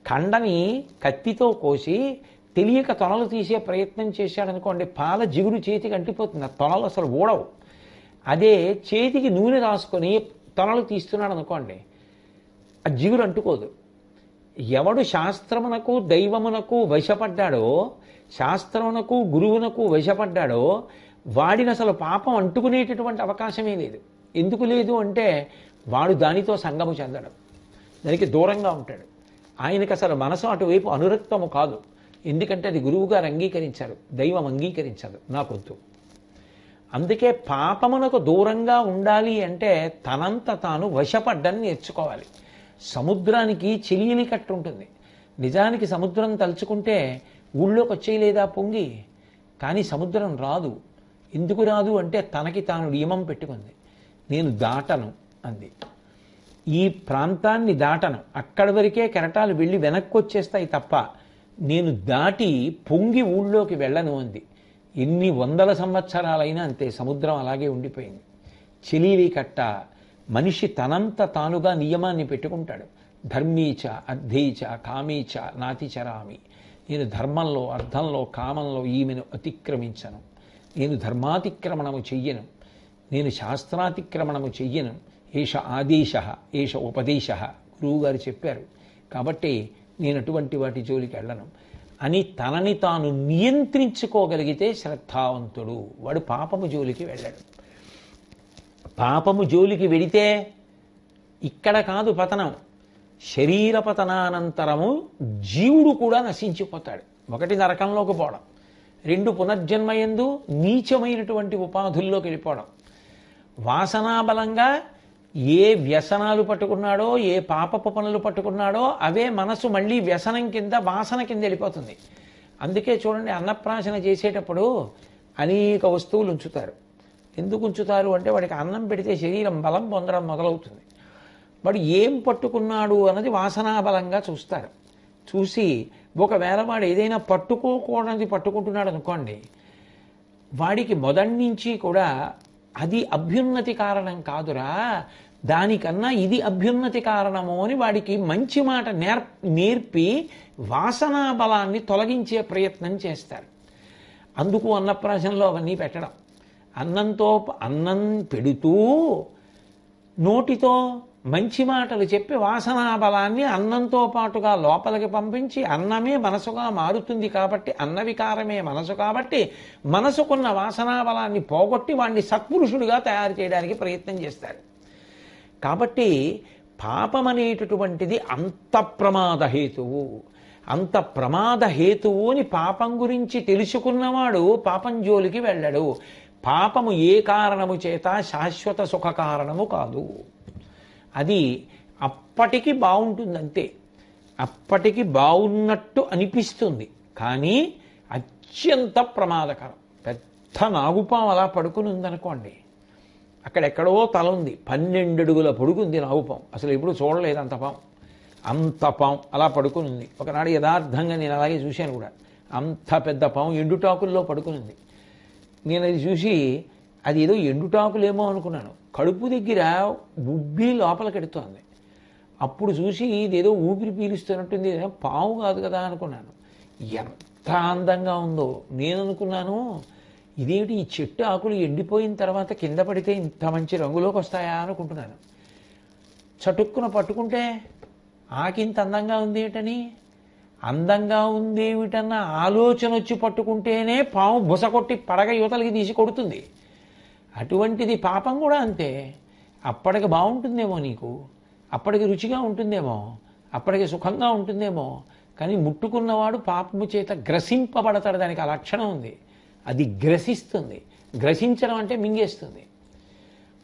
కండని కత్తితో కోసి తెలియక తొనలు తీసే ప్రయత్నం చేశాడనుకోండి, పాల జిగురు చేతికి అంటిపోతుంది, ఆ తొనలు అసలు ఊడవు. అదే చేతికి నూనె రాసుకొని తొనలు తీస్తున్నాడు అనుకోండి, ఆ జిగురు అంటుకోదు. ఎవడు శాస్త్రమునకు దైవమునకు వశపడ్డాడో, శాస్త్రమునకు గురువునకు వశపడ్డాడో వాడిని అసలు పాపం అంటుకునేటటువంటి అవకాశమే లేదు. ఎందుకు లేదు అంటే వాడు దానితో సంగము చెందడం, దానికి దూరంగా ఉంటాడు. ఆయనకి అసలు మనసు అటువైపు అనురక్తము కాదు. ఎందుకంటే అది గురువుగారు అంగీకరించారు, దైవం అంగీకరించదు, నాకొద్దు. అందుకే పాపమునకు దూరంగా ఉండాలి అంటే తనంత తాను వశపడ్డని నేర్చుకోవాలి. సముద్రానికి చెలియని కట్టు ఉంటుంది. నిజానికి సముద్రం తలుచుకుంటే ఊళ్ళోకి వచ్చేయలేదా పొంగి, కానీ సముద్రం రాదు. ఎందుకు రాదు అంటే తనకి తాను నియమం పెట్టుకుంది. నేను దాటను అంది. ఈ ప్రాంతాన్ని దాటను, అక్కడి వరకే కెరటాలు వెళ్ళి వెనక్కి వచ్చేస్తాయి తప్ప నేను దాటి పొంగి ఊళ్ళోకి వెళ్ళను అంది. ఎన్ని వందల సంవత్సరాలైనా అంతే, సముద్రం అలాగే ఉండిపోయింది. చెలివి కట్ట. మనిషి తనంత తానుగా నియమాన్ని పెట్టుకుంటాడు. ధర్మీచ అర్థీచ కామీచ నాతిచరామి. నేను ధర్మంలో, అర్థంలో, కామంలో ఈమెను అతిక్రమించను. నేను ధర్మాతిక్రమణము చెయ్యను, నేను శాస్త్రాతిక్రమణము చెయ్యను. ఏష ఆదేశ ఏష ఉపదేశ, గురువుగారు చెప్పారు కాబట్టి నేను అటువంటి వాటి జోలికి వెళ్ళను అని తనని తాను నియంత్రించుకోగలిగితే శ్రద్ధావంతుడు. వాడు పాపము జోలికి వెళ్ళాడు. పాపము జోలికి వెడితే ఇక్కడ కాదు పతనం, శరీర పతనానంతరము జీవుడు కూడా నశించిపోతాడు. ఒకటి నరకంలోకి పోవడం, రెండు పునర్జన్మయందు నీచమైనటువంటి ఉపాధుల్లోకి వెళ్ళిపోవడం. వాసనాబలంగా ఏ వ్యసనాలు పట్టుకున్నాడో, ఏ పాపపు పనులు పట్టుకున్నాడో అవే మనసు మళ్ళీ వ్యసనం కింద, వాసన కింద వెళ్ళిపోతుంది. అందుకే చూడండి, అన్నప్రాశన చేసేటప్పుడు అనేక వస్తువులు ఉంచుతారు. ఎందుకు ఉంచుతారు అంటే వాడికి అన్నం పెడితే శరీరం బలం పొందడం మొదలవుతుంది. వాడు ఏం పట్టుకున్నాడు అన్నది వాసనాబలంగా చూస్తారు. చూసి ఒకవేళ వాడు ఏదైనా పట్టుకోకూడనిది పట్టుకుంటున్నాడు అనుకోండి, వాడికి మొదటి నుంచి కూడా అది అభ్యున్నతి కారణం కాదురా, దానికన్నా ఇది అభ్యున్నతి కారణము అని వాడికి మంచి మాట నేర్పి వాసనా బలాన్ని తొలగించే ప్రయత్నం చేస్తారు. అందుకు అన్నప్రాశనలో అవన్నీ పెట్టడం. అన్నం పెడుతూ నోటితో మంచి మాటలు చెప్పి వాసనా బలాన్ని అన్నంతో పాటుగా లోపలికి పంపించి, అన్నమే మనసుగా మారుతుంది కాబట్టి, అన్న వికారమే మనసు కాబట్టి మనసుకున్న వాసనా బలాన్ని పోగొట్టి వాడిని సత్పురుషుడిగా తయారు చేయడానికి ప్రయత్నం చేస్తారు. కాబట్టి పాపం అనేటటువంటిది అంత ప్రమాద హేతువు. అంత ప్రమాద హేతువు అని పాపం గురించి తెలుసుకున్నవాడు పాపం జోలికి వెళ్ళడు. పాపము ఏ కారణము చేత శాశ్వత సుఖ కారణము కాదు. అది అప్పటికి బాగుంటుందంతే, అప్పటికి బాగున్నట్టు అనిపిస్తుంది, కానీ అత్యంత ప్రమాదకరం. పెద్ద నాగుపాము అలా పడుకుని ఉందనుకోండి, అక్కడెక్కడో తల ఉంది, 12 అడుగుల పొడుగుంది నాగుపాము. అసలు ఎప్పుడు చూడలేదు అంత పాము. అంత పాము అలా పడుకుని ఉంది. ఒకనాడు యథార్థంగా నేను అలాగే చూశాను కూడా. అంత పెద్ద పాము ఎండుటాకుల్లో పడుకుని ఉంది. నేను అది చూసి అది ఏదో ఎండుటాకులేమో అనుకున్నాను. కడుపు దగ్గర ఉబ్బి లోపలికెడుతోంది. అప్పుడు చూసి ఇదేదో ఊపిరి పీలుస్తున్నట్టుంది, పాము కాదు కదా అనుకున్నాను. ఎంత అందంగా ఉందో. నేను అనుకున్నాను, ఇదేమిటి ఈ చెట్టు ఆకులు ఎండిపోయిన తర్వాత కింద పడితే ఇంత మంచి రంగులోకి వస్తాయా అనుకుంటున్నాను. చటుక్కున పట్టుకుంటే ఆకింత అందంగా ఉంది ఏమిటని, అందంగా ఉందేమిటన్న ఆలోచన వచ్చి పట్టుకుంటేనే పాము బుసకొట్టి పడగ యువతలకి తీసి కొడుతుంది. అటువంటిది పాపం కూడా అంతే. అప్పటికి బాగుంటుందేమో నీకు, అప్పటికి రుచిగా ఉంటుందేమో, అప్పటికి సుఖంగా ఉంటుందేమో, కానీ ముట్టుకున్నవాడు పాపము చేత గ్రసింపబడతాడు. దానికి ఆ లక్షణం ఉంది. అది గ్రసిస్తుంది. గ్రసించడం అంటే మింగేస్తుంది.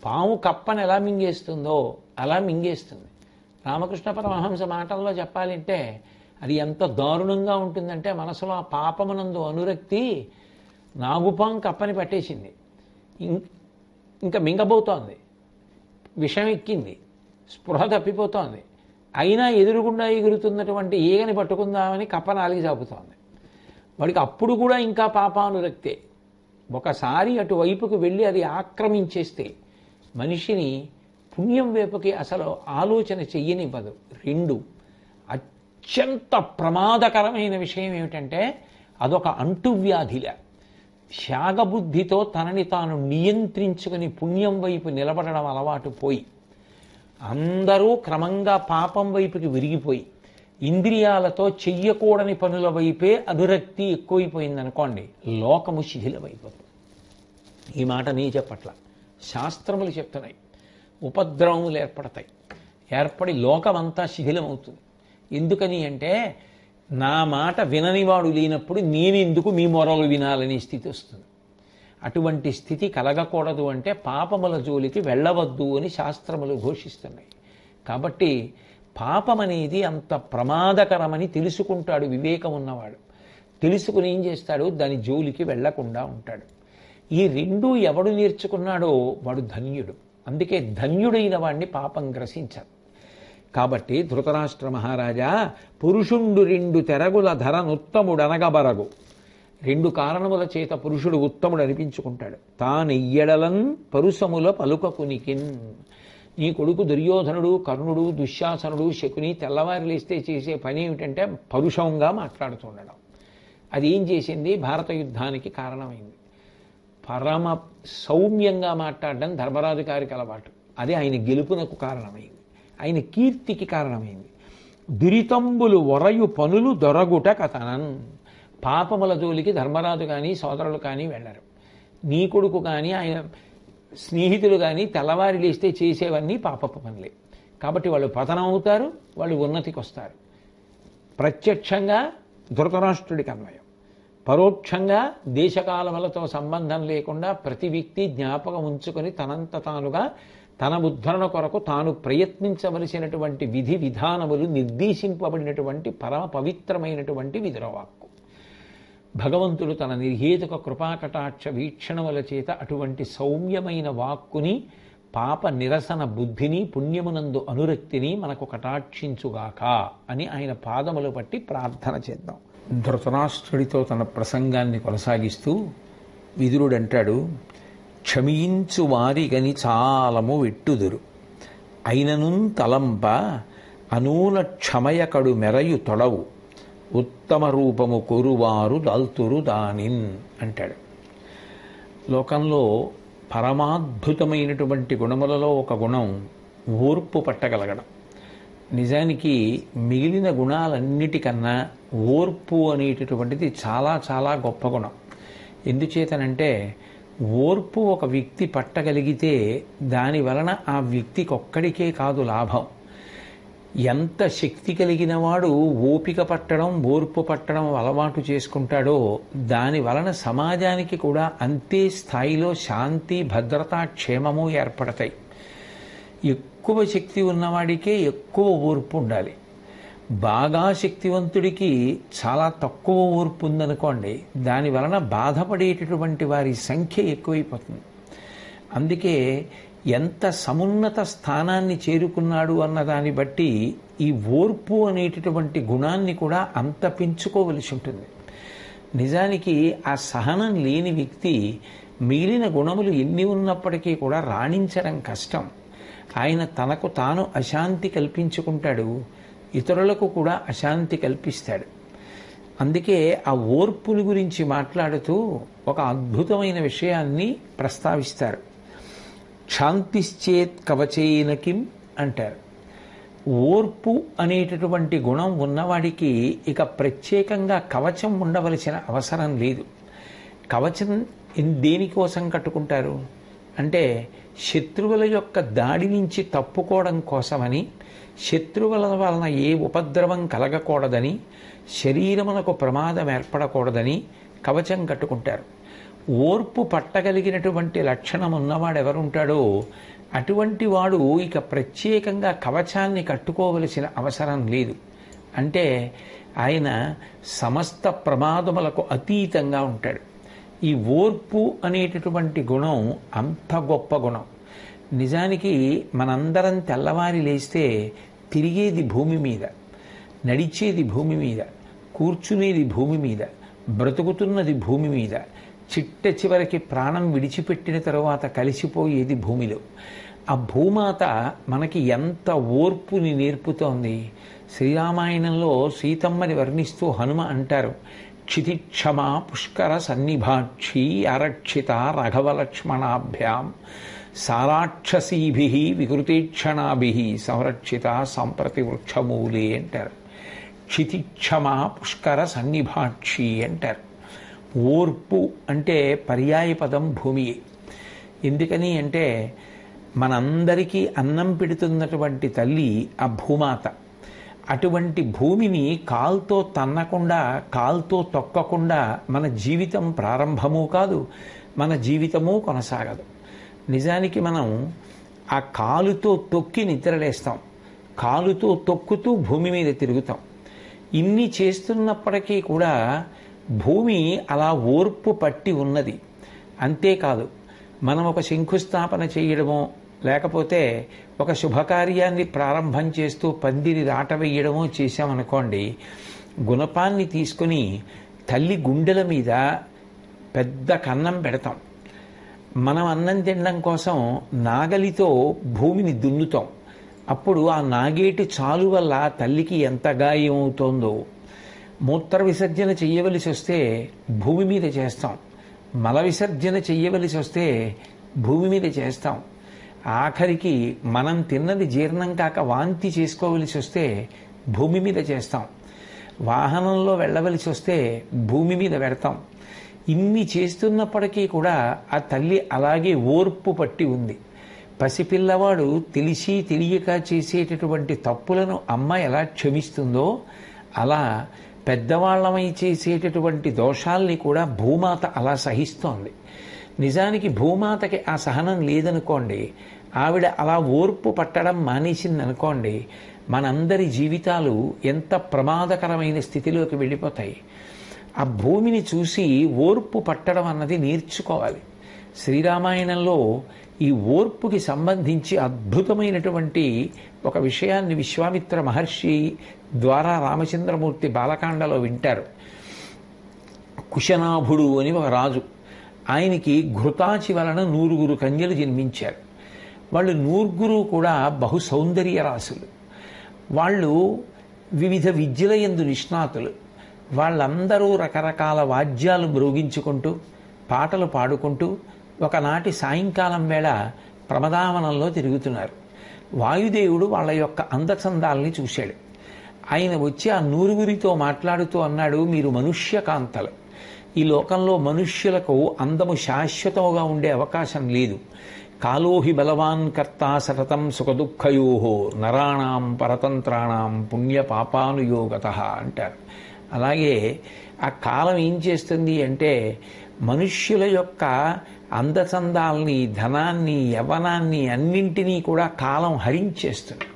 పాము కప్పని ఎలా మింగేస్తుందో అలా మింగేస్తుంది. రామకృష్ణ పరమహంస మాటల్లో చెప్పాలంటే అది ఎంత దారుణంగా ఉంటుందంటే, మనసులో ఆ పాపమునందు అనురక్తి నాగుపాం కప్పని పట్టేసింది. ఇంకా మింగబోతోంది, విషం ఎక్కింది, స్పృహ తప్పిపోతోంది. అయినా ఎదురుగుండా ఎగురుతున్నటువంటి ఈగని పట్టుకుందామని కప్ప నాలిగి చాపుతోంది. వాడికి అప్పుడు కూడా ఇంకా పాపానురక్తే. ఒకసారి అటువైపుకు వెళ్ళి అది ఆక్రమించేస్తే మనిషిని పుణ్యం వైపుకి అసలు ఆలోచన చెయ్యనివ్వదు. 2 అత్యంత ప్రమాదకరమైన విషయం ఏమిటంటే అదొక అంటువ్యాధిలా త్యాగబుద్ధితో తనని తాను నియంత్రించుకుని పుణ్యం వైపు నిలబడడం అలవాటు పోయి అందరూ క్రమంగా పాపం వైపుకి విరిగిపోయి ఇంద్రియాలతో చెయ్యకూడని పనుల వైపే అనురక్తి ఎక్కువైపోయిందనుకోండి, లోకము శిథిలమైపోతుంది. ఈ మాట నీ చెప్పట్ల, శాస్త్రములు చెప్తున్నాయి. ఉపద్రవములు ఏర్పడతాయి, ఏర్పడి లోకమంతా శిథిలమవుతుంది. ఎందుకని అంటే నా మాట విననివాడు లేనప్పుడు నేనెందుకు మీ మొరలు వినాలనే స్థితి వస్తుంది. అటువంటి స్థితి కలగకూడదు అంటే పాపముల జోలికి వెళ్ళవద్దు అని శాస్త్రములు ఘోషిస్తున్నాయి. కాబట్టి పాపం అనేది అంత ప్రమాదకరమని తెలుసుకుంటాడు వివేకం ఉన్నవాడు. తెలుసుకుని ఏం చేస్తాడు, దాని జోలికి వెళ్లకుండా ఉంటాడు. ఈ రెండూ ఎవడు నేర్చుకున్నాడో వాడు ధన్యుడు. అందుకే ధన్యుడైన వాడిని పాపం గ్రసించదు. కాబట్టి ధృతరాష్ట్ర మహారాజా, పురుషుండు రెండు తెరగుల ధరనుత్తముడనగబరగు. రెండు కారణముల చేత పురుషుడు ఉత్తముడు అనిపించుకుంటాడు. తానెయ్యడలన్ పరుసముల పలుకకునికిన్. నీ కొడుకు దుర్యోధనుడు, కర్ణుడు, దుశ్శాసనుడు, శకుని తెల్లవారి లేస్తే చేసే పని ఏమిటంటే పరుషంగా మాట్లాడుతుండడం. అది ఏం చేసింది, భారత యుద్ధానికి కారణమైంది. పరమ సౌమ్యంగా మాట్లాడడం ధర్మరాజు గారికి అలవాటు. అది ఆయన గెలుపునకు కారణమైంది, ఆయన కీర్తికి కారణమైంది. దురితంబులు వరయు పనులు దొరగుట కథనన్. పాపముల జోలికి ధర్మరాజు కానీ సోదరులు కానీ వెళ్ళరు. నీ కొడుకు కానీ ఆయన స్నేహితులు కానీ తెల్లవారి లేస్తే చేసేవన్నీ పాపపు పనులే. కాబట్టి వాళ్ళు పతనం అవుతారు, వాళ్ళు ఉన్నతికి వస్తారు. ప్రత్యక్షంగా ధృతరాష్ట్రుడికి అన్వయం, పరోక్షంగా దేశకాలములతో సంబంధం లేకుండా ప్రతి వ్యక్తి జ్ఞాపకం ఉంచుకొని తనంత తానుగా తన ఉద్ధరణ కొరకు తాను ప్రయత్నించవలసినటువంటి విధి విధానములు నిర్దేశింపబడినటువంటి పరమ పవిత్రమైనటువంటి విదురవాక్కు. భగవంతుడు తన నిర్హేతుక కృపాకటాక్ష వీక్షణముల చేత అటువంటి సౌమ్యమైన వాక్కుని, పాప నిరసన బుద్ధిని, పుణ్యమునందు అనురక్తిని మనకు కటాక్షించుగాక అని ఆయన పాదములు పట్టి ప్రార్థన చేద్దాం. ధృతరాష్ట్రుడితో తన ప్రసంగాన్ని కొనసాగిస్తూ విదురుడంటాడు, క్షమించు వారిగని చాలము వెట్టుదురు అయినను తలంప అనూల క్షమయకడు మెరయు తొడవు ఉత్తమ రూపము కొరువారు దాల్తురు దానిన్ అంటాడు. లోకంలో పరమాద్భుతమైనటువంటి గుణములలో ఒక గుణం ఓర్పు పట్టగలగడం. నిజానికి మిగిలిన గుణాలన్నిటికన్నా ఓర్పు అనేటటువంటిది చాలా చాలా గొప్ప గుణం. ఎందుచేతనంటే ఓర్పు ఒక వ్యక్తి పట్టగలిగితే దాని వలన ఆ వ్యక్తికి ఒక్కడికే కాదు లాభం. ఎంత శక్తి కలిగిన వాడు ఓపిక పట్టడం, ఓర్పు పట్టడం అలవాటు చేసుకుంటాడో దాని వలన సమాజానికి కూడా అంతే స్థాయిలో శాంతి, భద్రత, క్షేమము ఏర్పడతాయి. ఎక్కువ శక్తి ఉన్నవాడికే ఎక్కువ ఓర్పు ఉండాలి. బాగా శక్తివంతుడికి చాలా తక్కువ ఓర్పు ఉందనుకోండి, దాని వలన బాధపడేటటువంటి వారి సంఖ్య ఎక్కువైపోతుంది. అందుకే ఎంత సమున్నత స్థానాన్ని చేరుకున్నాడు అన్న దాన్ని బట్టి ఈ ఓర్పు అనేటటువంటి గుణాన్ని కూడా అంత పెంచుకోవలసి ఉంటుంది. నిజానికి ఆ సహనం లేని వ్యక్తి మిగిలిన గుణములు ఎన్ని ఉన్నప్పటికీ కూడా రాణించడం కష్టం. ఆయన తనకు తాను అశాంతి కల్పించుకుంటాడు, ఇతరులకు కూడా అశాంతి కల్పిస్తాడు. అందుకే ఆ ఓర్పుని గురించి మాట్లాడుతూ ఒక అద్భుతమైన విషయాన్ని ప్రస్తావిస్తారు. శాంతిశ్చేత్ కవచేనకిం అంటారు. ఓర్పు అనేటటువంటి గుణం ఉన్నవాడికి ఇక ప్రత్యేకంగా కవచం ఉండవలసిన అవసరం లేదు. కవచం దేనికోసం కట్టుకుంటారు అంటే శత్రువుల యొక్క దాడి నుంచి తప్పుకోవడం కోసమని, శత్రువుల వలన ఏ ఉపద్రవం కలగకూడదని, శరీరమునకు ప్రమాదం ఏర్పడకూడదని కవచం కట్టుకుంటారు. ఓర్పు పట్టగలిగినటువంటి లక్షణం ఉన్నవాడు ఎవరుంటాడో అటువంటి వాడు ఇక ప్రత్యేకంగా కవచాన్ని కట్టుకోవలసిన అవసరం లేదు. అంటే ఆయన సమస్త ప్రమాదములకు అతీతంగా ఉంటాడు. ఈ ఓర్పు అనేటటువంటి గుణం అంత గొప్ప గుణం. నిజానికి మనందరం తెల్లవారి లేస్తే తిరిగేది భూమి మీద, నడిచేది భూమి మీద, కూర్చునేది భూమి మీద, బ్రతుకుతున్నది భూమి మీద, చిట్ట చివరికి ప్రాణం విడిచిపెట్టిన తరువాత కలిసిపోయేది భూమిలో. ఆ భూమాత మనకి ఎంత ఓర్పుని నేర్పుతోంది. శ్రీరామాయణంలో సీతమ్మని వర్ణిస్తూ హనుమ అంటారు, క్షితిక్షమా పుష్కర సన్నిభాక్షి ఆరక్షిత రాఘవలక్ష్మణాభ్యాం సారాక్షసీభి వికృతీక్షణాభి సంరక్షిత సంప్రతి వృక్షమూలే అంటారు. క్షితిక్షమా పుష్కర సన్నిభాక్షి అంటారు. ఓర్పు అంటే పర్యాయ పదం భూమి. ఎందుకని అంటే మనందరికీ అన్నం పెడుతున్నటువంటి తల్లి ఆ భూమాత. అటువంటి భూమిని కాల్తో తన్నకుండా, కాల్తో తొక్కకుండా మన జీవితం ప్రారంభము కాదు, మన జీవితము కొనసాగదు. నిజానికి మనం ఆ కాలుతో తొక్కి నిద్రలేస్తాం, కాలుతో తొక్కుతూ భూమి మీద తిరుగుతాం. ఇన్ని చేస్తున్నప్పటికీ కూడా భూమి అలా ఓర్పు పట్టి ఉన్నది. అంతేకాదు, మనం ఒక శంకుస్థాపన చేయడమో లేకపోతే ఒక శుభకార్యాన్ని ప్రారంభం చేస్తూ పందిరి రాట వేయడమో చేశామనుకోండి, గుణపాన్ని తీసుకుని తల్లి గుండెల మీద పెద్ద కన్నం పెడతాం. మనం అన్నం తినడం కోసం నాగలితో భూమిని దున్నుతాం. అప్పుడు ఆ నాగేటి చాలు వల్ల తల్లికి ఎంత గాయం అవుతోందో. మూత్ర విసర్జన చెయ్యవలసి వస్తే భూమి మీద చేస్తాం, మల విసర్జన చెయ్యవలసి వస్తే భూమి మీద చేస్తాం. ఆఖరికి మనం తిన్నది జీర్ణం కాక వాంతి చేసుకోవలసి వస్తే భూమి మీద చేస్తాం. వాహనంలో వెళ్ళవలసి వస్తే భూమి మీద పెడతాం. ఇన్ని చేస్తున్నప్పటికీ కూడా ఆ తల్లి అలాగే ఓర్పు పట్టి ఉంది. పసిపిల్లవాడు తెలిసి తెలియక చేసేటటువంటి తప్పులను అమ్మ ఎలా క్షమిస్తుందో, అలా పెద్దవాళ్ళమై చేసేటటువంటి దోషాల్ని కూడా భూమాత అలా సహిస్తోంది. నిజానికి భూమాతకి ఆ సహనం లేదనుకోండి, ఆవిడ అలా ఓర్పు పట్టడం మానేసిందనుకోండి, మనందరి జీవితాలు ఎంత ప్రమాదకరమైన స్థితిలోకి వెళ్ళిపోతాయి. ఆ భూమిని చూసి ఓర్పు పట్టడం అన్నది నేర్చుకోవాలి. శ్రీరామాయణంలో ఈ ఓర్పుకి సంబంధించి అద్భుతమైనటువంటి ఒక విషయాన్ని విశ్వామిత్ర మహర్షి ద్వారా రామచంద్రమూర్తి బాలకాండలో వింటారు. కుశనాభుడు అని ఒక రాజు, ఆయనకి ఘృతాచి వలన 9 కన్యలు జన్మించారు. వాళ్ళు 9 కూడా బహు సౌందర్య రాశులు. వాళ్ళు వివిధ విద్యల యందు నిష్ణాతులు. వాళ్ళందరూ రకరకాల వాద్యాలు మ్రోగించుకుంటూ పాటలు పాడుకుంటూ ఒకనాటి సాయంకాలం వేళ ప్రమదావనంలో తిరుగుతున్నారు. వాయుదేవుడు వాళ్ళ యొక్క అందచందాలని చూశాడు. ఆయన వచ్చి ఆ 9 మాట్లాడుతూ అన్నాడు, మీరు మనుష్య కాంతలు. ఈ లోకంలో మనుష్యులకు అందము శాశ్వతముగా ఉండే అవకాశం లేదు. కాలోహి బలవాన్ కర్త సతతం సుఖదుఃఖయోహో నరాణాం పరతంత్రాణం పుణ్య పాపానుయోగత అంటారు. అలాగే ఆ కాలం ఏం చేస్తుంది అంటే మనుష్యుల యొక్క అందచందాల్ని, ధనాన్ని, యవ్వనాన్ని అన్నింటినీ కూడా కాలం హరించేస్తుంది.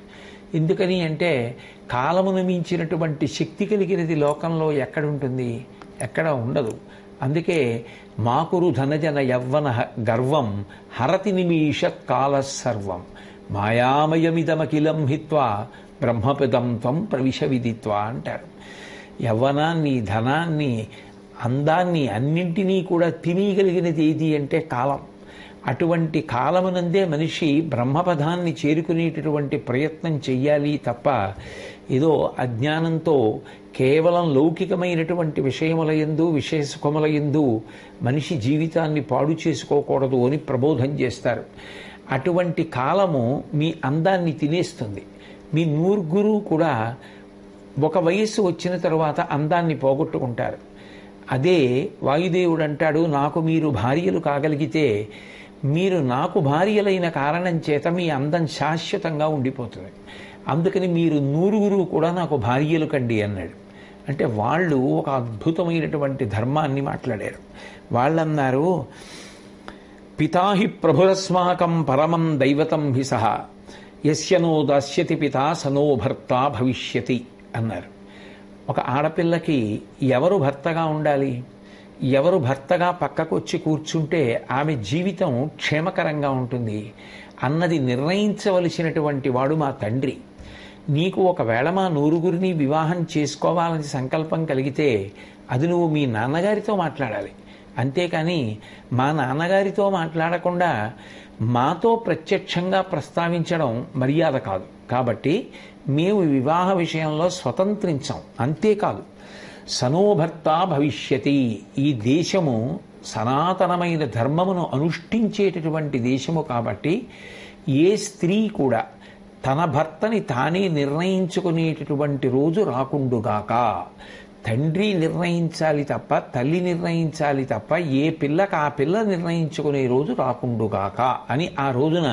ఎందుకని అంటే కాలమును మించినటువంటి శక్తి కలిగినది లోకంలో ఎక్కడుంటుంది? ఎక్కడ ఉండదు. అందుకే మాకురు ధనజన యవ్వన గర్వం హరతి నిమీషత్ కాల సర్వం మాయామయమిదమఖిలం హిత్వా బ్రహ్మపదం త్వం ప్రవిశ విదిత్వా అంటారు. యవ్వనాన్ని, ధనాన్ని, అందాన్ని అన్నింటినీ కూడా తినగలిగినది ఏది అంటే కాలం. అటువంటి కాలమునందే మనిషి బ్రహ్మపదాన్ని చేరుకునేటటువంటి ప్రయత్నం చెయ్యాలి తప్ప ఏదో అజ్ఞానంతో కేవలం లౌకికమైనటువంటి విషయముల యందు, విషయ సుఖముల యందు మనిషి జీవితాన్ని పాడు చేసుకోకూడదు అని ప్రబోధం చేస్తారు. అటువంటి కాలము మీ అందాన్ని తినేస్తుంది. మీ 9 కూడా ఒక వయస్సు వచ్చిన తరువాత అందాన్ని పోగొట్టుకుంటారు. అదే వాయుదేవుడు అంటాడు, నాకు మీరు భార్యలు కాగలిగితే మీరు నాకు భార్యలైన కారణం చేత మీ అందం శాశ్వతంగా ఉండిపోతుంది. అందుకని మీరు 9 కూడా నాకు భార్యలు కండి అన్నాడు. అంటే వాళ్ళు ఒక అద్భుతమైనటువంటి ధర్మాన్ని మాట్లాడారు. వాళ్ళన్నారు, పితాహి ప్రభురస్మాకం పరమం దైవతం హి సహ యస్యనో దాస్యతి పితా సనో భర్త భవిష్యతి అన్నారు. ఒక ఆడపిల్లకి ఎవరు భర్తగా ఉండాలి, ఎవరు భర్తగా పక్కకు వచ్చి కూర్చుంటే ఆమె జీవితం క్షేమకరంగా ఉంటుంది అన్నది నిర్ణయించవలసినటువంటి వాడు మా తండ్రి. నీకు ఒకవేళ మా 9 వివాహం చేసుకోవాలని సంకల్పం కలిగితే అది నువ్వు మీ నాన్నగారితో మాట్లాడాలి. అంతేకాని మా నాన్నగారితో మాట్లాడకుండా మాతో ప్రత్యక్షంగా ప్రస్తావించడం మర్యాద కాదు. కాబట్టి మేము వివాహ విషయంలో స్వతంత్రించాం. అంతేకాదు, సనోభర్త భవిష్యతి, ఈ దేశము సనాతనమైన ధర్మమును అనుష్ఠించేటటువంటి దేశము కాబట్టి ఏ స్త్రీ కూడా తన భర్తని తానే నిర్ణయించుకునేటటువంటి రోజు రాకుండుగాక. తండ్రి నిర్ణయించాలి తప్ప, తల్లి నిర్ణయించాలి తప్ప, ఏ పిల్లకి ఆ పిల్ల నిర్ణయించుకునే రోజు రాకుండుగాక అని ఆ రోజున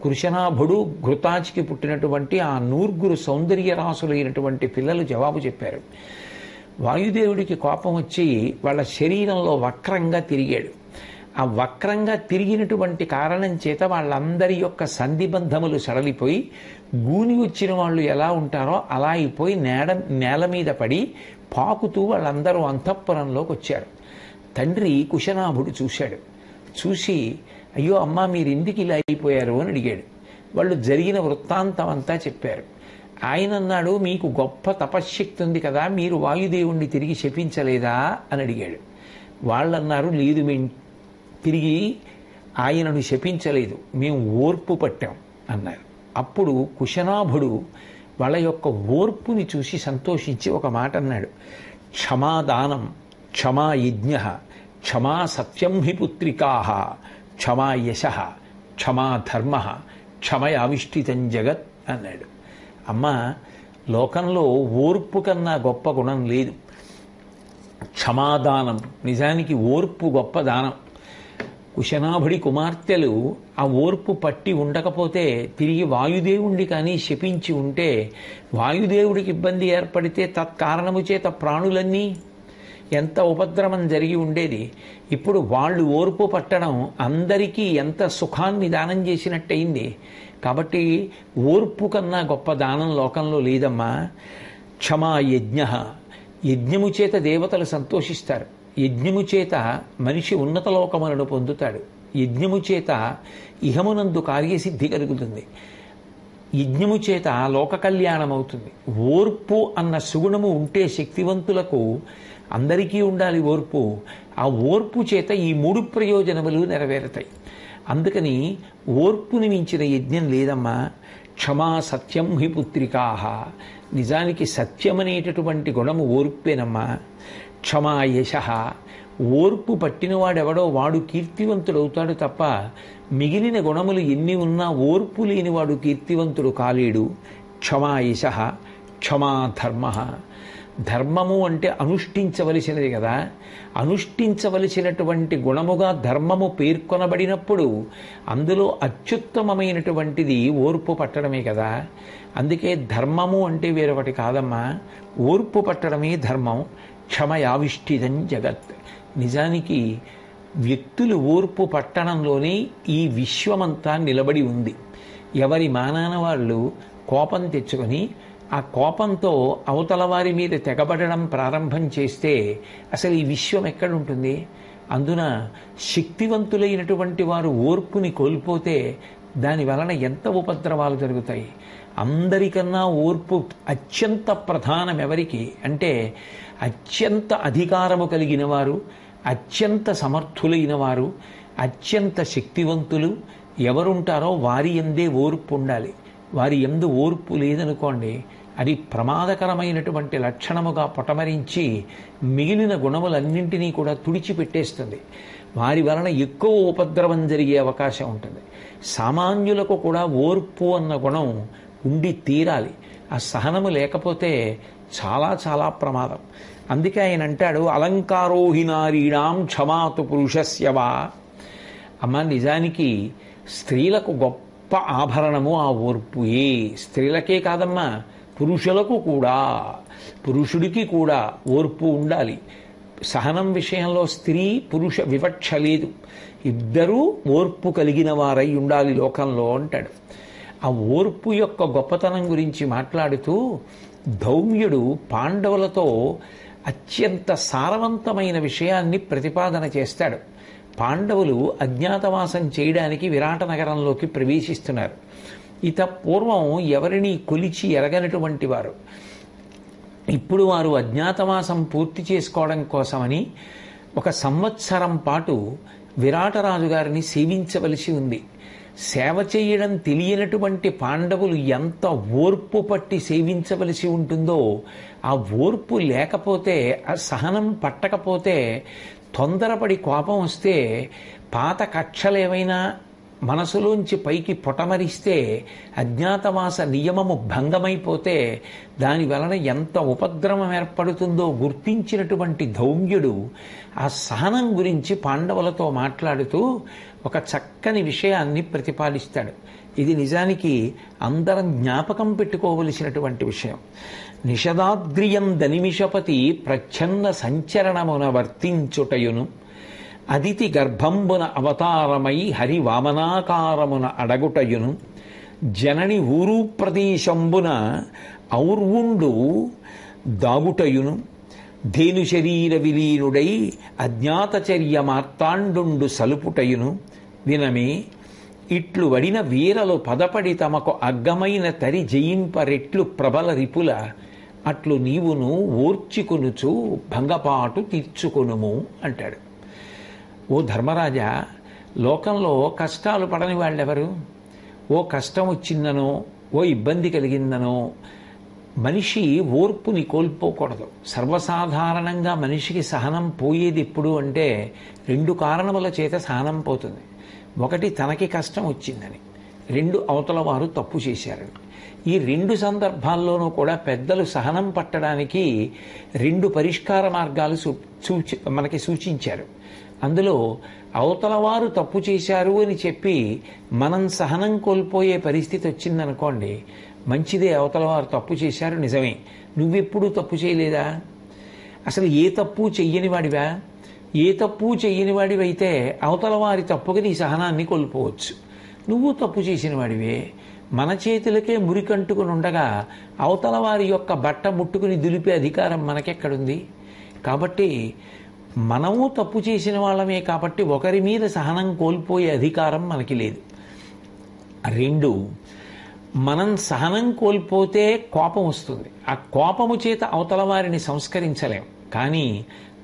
కృశనాభుడు, ఘృతాచికి పుట్టినటువంటి ఆ నూర్గురు సౌందర్య రాసులైనటువంటి పిల్లలు జవాబు చెప్పారు. వాయుదేవుడికి కోపం వచ్చి వాళ్ళ శరీరంలో వక్రంగా తిరిగాడు. ఆ వక్రంగా తిరిగినటువంటి కారణం చేత వాళ్ళందరి యొక్క సంధిబంధములు సడలిపోయి గూని వచ్చిన వాళ్ళు ఎలా ఉంటారో అలా అయిపోయి నేల మీద పడి పాకుతూ వాళ్ళందరూ అంతఃపురంలోకి వచ్చారు. తండ్రి కుశనాభుడు చూశాడు. చూసి, అయ్యో అమ్మా, మీరు ఎందుకు ఇలా అయిపోయారు అని అడిగాడు. వాళ్ళు జరిగిన వృత్తాంతం అంతా చెప్పారు. ఆయన అన్నాడు, మీకు గొప్ప తపశ్శక్తి ఉంది కదా, మీరు వాయుదేవుణ్ణి తిరిగి శపించలేదా అని అడిగాడు. వాళ్ళన్నారు, లేదు, మేము తిరిగి ఆయనను శపించలేదు, మేము ఓర్పు పట్టాం అన్నారు. అప్పుడు కుశనాభుడు వాళ్ళ యొక్క ఓర్పుని చూసి సంతోషించి ఒక మాట అన్నాడు. క్షమాదానం, క్షమా యజ్ఞ, క్షమా సత్యం హి పుత్రికా, క్షమా యశ, క్షమా ధర్మ, క్షమయావిష్ఠితం జగత్ అన్నాడు. అమ్మ, లోకంలో ఓర్పు కన్నా గొప్ప గుణం లేదు. క్షమాదానం, నిజానికి ఓర్పు గొప్ప దానం. కుశనాభుడి కుమార్తెలు ఆ ఓర్పు పట్టి ఉండకపోతే తిరిగి వాయుదేవుణ్ణి కానీ శపించి ఉంటే వాయుదేవుడికి ఇబ్బంది ఏర్పడితే తత్కారణము చేత ప్రాణులన్నీ ఎంత ఉపద్రవం జరిగి ఉండేది. ఇప్పుడు వాళ్ళు ఓర్పు పట్టడం అందరికీ ఎంత సుఖాన్ని దానం చేసినట్టయింది. కాబట్టి ఓర్పు కన్నా గొప్ప దానం లోకంలో లేదమ్మా. క్షమా యజ్ఞ, యజ్ఞము చేత దేవతలు సంతోషిస్తారు. యజ్ఞము చేత మనిషి ఉన్నత లోకములను పొందుతాడు. యజ్ఞము చేత ఇహమునందు కార్యసిద్ధి కలుగుతుంది. యజ్ఞము చేత లోక కళ్యాణం అవుతుంది. ఓర్పు అన్న సుగుణము ఉంటే శక్తివంతులకు అందరికీ ఉండాలి ఓర్పు. ఆ ఓర్పు చేత ఈ 3 ప్రయోజనములు నెరవేరుతాయి. అందుకని ఓర్పుని మించిన యజ్ఞం లేదమ్మా. క్షమా సత్యం హి పుత్రికా, నిజానికి సత్యమనేటటువంటి గుణము ఓర్పేనమ్మా. క్షమా యశ, ఓర్పు పట్టినవాడెవడో వాడు కీర్తివంతుడవుతాడు తప్ప మిగిలిన గుణములు ఎన్ని ఉన్నా ఓర్పు లేనివాడు కీర్తివంతుడు కాలేడు. క్షమా యశ, క్షమా ధర్మ, ధర్మము అంటే అనుష్ఠించవలసినది కదా. అనుష్ఠించవలసినటువంటి గుణముగా ధర్మము పేర్కొనబడినప్పుడు అందులో అత్యుత్తమమైనటువంటిది ఓర్పు పట్టడమే కదా. అందుకే ధర్మము అంటే వేరొకటి కాదమ్మా, ఓర్పు పట్టడమే ధర్మం. క్షమయావిష్ఠితం జగత్, నిజానికి వ్యక్తులు ఓర్పు పట్టణంలోనే ఈ విశ్వమంతా నిలబడి ఉంది. ఎవరి మానాన వాళ్ళు కోపం తెచ్చుకొని ఆ కోపంతో అవతల వారి మీద తెగబడడం ప్రారంభం చేస్తే అసలు ఈ విశ్వం ఎక్కడుంటుంది? అందున శక్తివంతులైనటువంటి వారు ఓర్పుని కోల్పోతే దాని వలన ఎంత ఉపద్రవాలు జరుగుతాయి. అందరికన్నా ఓర్పు అత్యంత ప్రధానం ఎవరికి అంటే అత్యంత అధికారము కలిగిన వారు, అత్యంత సమర్థులైన వారు, అత్యంత శక్తివంతులు ఎవరుంటారో వారి యందే ఓర్పు ఉండాలి. వారి యందు ఓర్పు లేదనుకోండి, అది ప్రమాదకరమైనటువంటి లక్షణముగా పొటమరించి మిగిలిన గుణములన్నింటినీ కూడా తుడిచిపెట్టేస్తుంది. వారి వలన ఎక్కువ ఉపద్రవం జరిగే అవకాశం ఉంటుంది. సామాన్యులకు కూడా ఓర్పు అన్న గుణం ఉండి తీరాలి. ఆ సహనము లేకపోతే చాలా చాలా ప్రమాదం. అందుకే ఆయన అంటాడు, అలంకారోహినారీణాం క్షమాతు పురుషస్యవా. అమ్మ, నిజానికి స్త్రీలకు గొప్ప ఆభరణము ఆ ఓర్పు. స్త్రీలకే కాదమ్మా, పురుషులకు కూడా, పురుషుడికి కూడా ఓర్పు ఉండాలి. సహనం విషయంలో స్త్రీ పురుష వివక్ష లేదు, ఇద్దరూ ఓర్పు కలిగిన వారై ఉండాలి లోకంలో అంటాడు. ఆ ఓర్పు యొక్క గొప్పతనం గురించి మాట్లాడుతూ ధౌమ్యుడు పాండవులతో అత్యంత సారవంతమైన విషయాన్ని ప్రతిపాదన చేస్తాడు. పాండవులు అజ్ఞాతవాసం చేయడానికి విరాట నగరంలోకి ప్రవేశిస్తున్నారు. ఇత పూర్వం ఎవరిని కొలిచి ఎరగనటువంటి వారు. ఇప్పుడు వారు అజ్ఞాతవాసం పూర్తి చేసుకోవడం కోసమని 1 సంవత్సరం పాటు విరాటరాజు గారిని సేవించవలసి ఉంది. సేవ చేయడం తెలియనటువంటి పాండవులు ఎంత ఓర్పు పట్టి సేవించవలసి ఉంటుందో, ఆ ఓర్పు లేకపోతే, ఆ సహనం పట్టకపోతే, తొందరపడి కోపం వస్తే, పాత కక్షలు ఏవైనా మనసులోంచి పైకి పొటమరిస్తే, అజ్ఞాతవాస నియమము భంగమైపోతే దాని వలన ఎంత ఉపద్రవం ఏర్పడుతుందో గుర్తించినటువంటి ధౌమ్యుడు ఆ సహనం గురించి పాండవులతో మాట్లాడుతూ ఒక చక్కని విషయాన్ని ప్రతిపాదిస్తాడు. ఇది నిజానికి అందరం జ్ఞాపకం పెట్టుకోవలసినటువంటి విషయం. నిషదాద్రియం దనిమిషపతి ప్రచ్ఛన్న సంచరణమున వర్తించుటయును, అదితి గర్భంబున అవతారమై హరి వామనాకారమున అడగుటయును, జనని ఊరు ప్రదేశంబున ఔర్వుండు దాగుటయును, ధేను శరీర విలీనుడై అజ్ఞాతచర్య మార్తాండు సలుపుటయును, వినమే ఇట్లు వడిన వీరలు పదపడి తమకు అగ్గమైన తరి జయింపరెట్లు ప్రబల రిపుల, అట్లు నీవును ఓర్చికొనుచు భంగపాటు తీర్చుకొనుము అంటాడు. ఓ ధర్మరాజా, లోకంలో కష్టాలు పడని వాళ్ళెవరు? ఓ కష్టం వచ్చిందనో, ఓ ఇబ్బంది కలిగిందనో మనిషి ఓర్పుని కోల్పోకూడదు. సర్వసాధారణంగా మనిషికి సహనం పోయేది ఎప్పుడు అంటే 2 కారణముల చేత సహనం పోతుంది. ఒకటి, తనకి కష్టం వచ్చిందని. 2, అవతల వారు తప్పు చేశారని. ఈ 2 సందర్భాల్లోనూ కూడా పెద్దలు సహనం పట్టడానికి 2 పరిష్కార మార్గాలు మనకి సూచించారు. అందులో అవతల వారు తప్పు చేశారు అని చెప్పి మనం సహనం కోల్పోయే పరిస్థితి వచ్చిందనుకోండి, మంచిదే, అవతల వారు తప్పు చేశారు నిజమే, నువ్వెప్పుడూ తప్పు చేయలేదా? అసలు ఏ తప్పు చెయ్యని వాడివా? ఏ తప్పు చెయ్యని వాడివైతే అవతల వారి తప్పుకి నీ సహనాన్ని కోల్పోవచ్చు. నువ్వు తప్పు చేసిన వాడివే, మన చేతులకే మురికంటుకుని ఉండగా అవతల వారి యొక్క బట్ట ముట్టుకుని దులిపే అధికారం మనకెక్కడుంది? కాబట్టి మనము తప్పు చేసిన వాళ్ళమే కాబట్టి ఒకరి మీద సహనం కోల్పోయే అధికారం మనకి లేదు. 2, మనం సహనం కోల్పోతే కోపం వస్తుంది. ఆ కోపము చేత అవతల వారిని సంస్కరించలేం. కానీ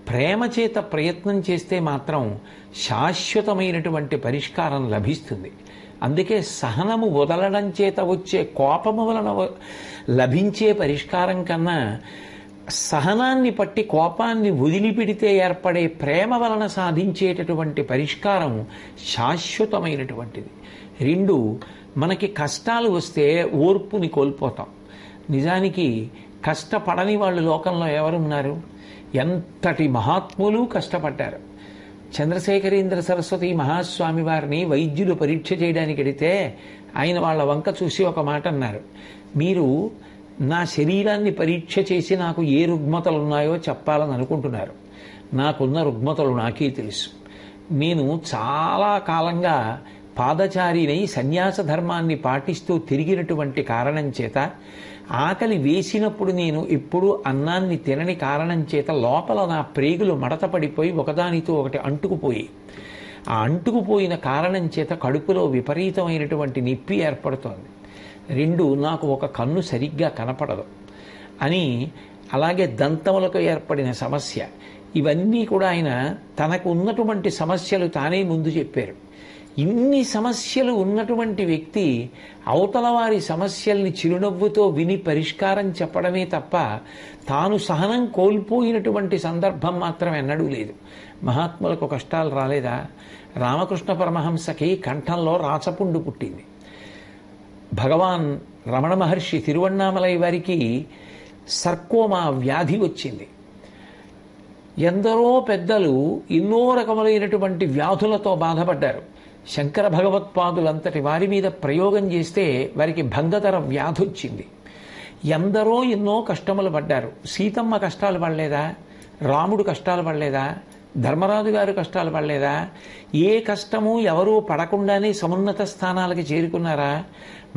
ప్రేమ చేత ప్రయత్నం చేస్తే మాత్రం శాశ్వతమైనటువంటి పరిష్కారం లభిస్తుంది. అందుకే సహనము వదలడం చేత వచ్చే కోపము వలన లభించే పరిష్కారం కన్నా సహనాన్ని పట్టి కోపాన్ని వదిలిపెడితే ఏర్పడే ప్రేమ వలన సాధించేటటువంటి పరిష్కారం శాశ్వతమైనటువంటిది. 2, మనకి కష్టాలు వస్తే ఓర్పుని కోల్పోతాం. నిజానికి కష్టపడని వాళ్ళు లోకంలో ఎవరున్నారు? ఎంతటి మహాత్ములు కష్టపడ్డారు. చంద్రశేఖరేంద్ర సరస్వతి మహాస్వామి వారిని వైద్యులు పరీక్ష చేయడానికి వెడితే ఆయన వాళ్ళ వంక చూసి ఒక మాట అన్నారు, మీరు నా శరీరాన్ని పరీక్ష చేసి నాకు ఏ రుగ్మతలు ఉన్నాయో చెప్పాలని అనుకుంటున్నారు. నాకున్న రుగ్మతలు నాకే తెలుసు. నేను చాలా కాలంగా పాదచారినై సన్యాస ధర్మాన్ని పాటిస్తూ తిరిగినటువంటి కారణం చేత, ఆకలి వేసినప్పుడు నేను ఎప్పుడూ అన్నాన్ని తినని కారణం చేత లోపల నా ప్రేగులు మడత పడిపోయి ఒకదానితో ఒకటి అంటుకుపోయి, ఆ అంటుకుపోయిన కారణం చేత కడుపులో విపరీతమైనటువంటి నొప్పి ఏర్పడుతోంది. 2, నాకు ఒక కన్ను సరిగ్గా కనపడదు అని, అలాగే దంతములకు ఏర్పడిన సమస్య, ఇవన్నీ కూడా ఆయన తనకు ఉన్నటువంటి సమస్యలు తానే ముందు చెప్పారు. ఇన్ని సమస్యలు ఉన్నటువంటి వ్యక్తి అవతల వారి సమస్యల్ని చిరునవ్వుతో విని పరిష్కారం చెప్పడమే తప్ప తాను సహనం కోల్పోయినటువంటి సందర్భం మాత్రం ఎన్నడూ లేదు. మహాత్ములకు కష్టాలు రాలేదా? రామకృష్ణ పరమహంసకి కంఠంలో రాచపుండు పుట్టింది. భగవాన్ రమణ మహర్షి తిరువణ్ణామలై వారికి సర్కోమా వ్యాధి వచ్చింది. ఎందరో పెద్దలు ఎన్నో రకములైనటువంటి వ్యాధులతో బాధపడ్డారు. శంకర భగవత్పాదులంతటి వారి మీద ప్రయోగం చేస్తే వారికి భంగతర వ్యాధి వచ్చింది. ఎందరో ఎన్నో కష్టములు పడ్డారు. సీతమ్మ కష్టాలు పడలేదా? రాముడు కష్టాలు పడలేదా? ధర్మరాజు గారు కష్టాలు పడలేదా? ఏ కష్టము ఎవరూ పడకుండానే సమున్నత స్థానాలకి చేరుకున్నారా?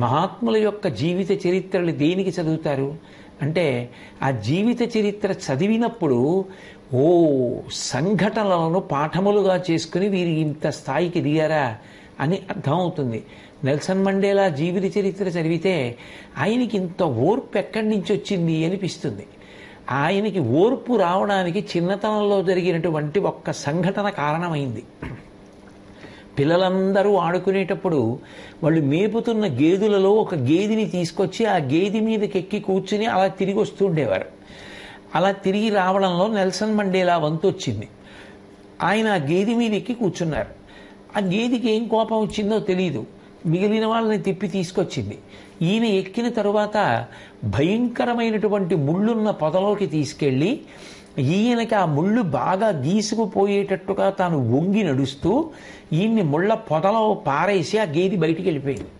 మహాత్ముల యొక్క జీవిత చరిత్రలు దేనికి చదువుతారు అంటే, ఆ జీవిత చరిత్ర చదివినప్పుడు ఓ సంఘటనలను పాఠములుగా చేసుకుని వీరి ఇంత స్థాయికి దిగారా అని అర్థమవుతుంది. నెల్సన్ మండేలా జీవిత చరిత్ర చదివితే ఆయనకి ఇంత ఓర్పు ఎక్కడి నుంచి వచ్చింది అనిపిస్తుంది. ఆయనకి ఓర్పు రావడానికి చిన్నతనంలో జరిగినటువంటి ఒక్క సంఘటన కారణమైంది. పిల్లలందరూ ఆడుకునేటప్పుడు వాళ్ళు మేపుతున్న గేదెలలో ఒక గేదెని తీసుకొచ్చి ఆ గేదె మీదకి ఎక్కి కూర్చుని అలా తిరిగి వస్తూ ఉండేవారు. అలా తిరిగి రావడంలో నెల్సన్ మండేలా వంతు వచ్చింది. ఆయన ఆ గేదె మీద ఎక్కి కూర్చున్నారు. ఆ గేదెకి ఏం కోపం వచ్చిందో తెలియదు, మిగిలిన వాళ్ళని తిప్పి తీసుకొచ్చింది. ఈయన ఎక్కిన తరువాత భయంకరమైనటువంటి ముళ్ళున్న పొదలోకి తీసుకెళ్ళి ఈయనకి ఆ ముళ్ళు బాగా గీసుకుపోయేటట్టుగా తాను వంగి నడుస్తూ ఈయన్ని ముళ్ళ పొదలో పారేసి ఆ గేది బయటికి వెళ్ళిపోయింది.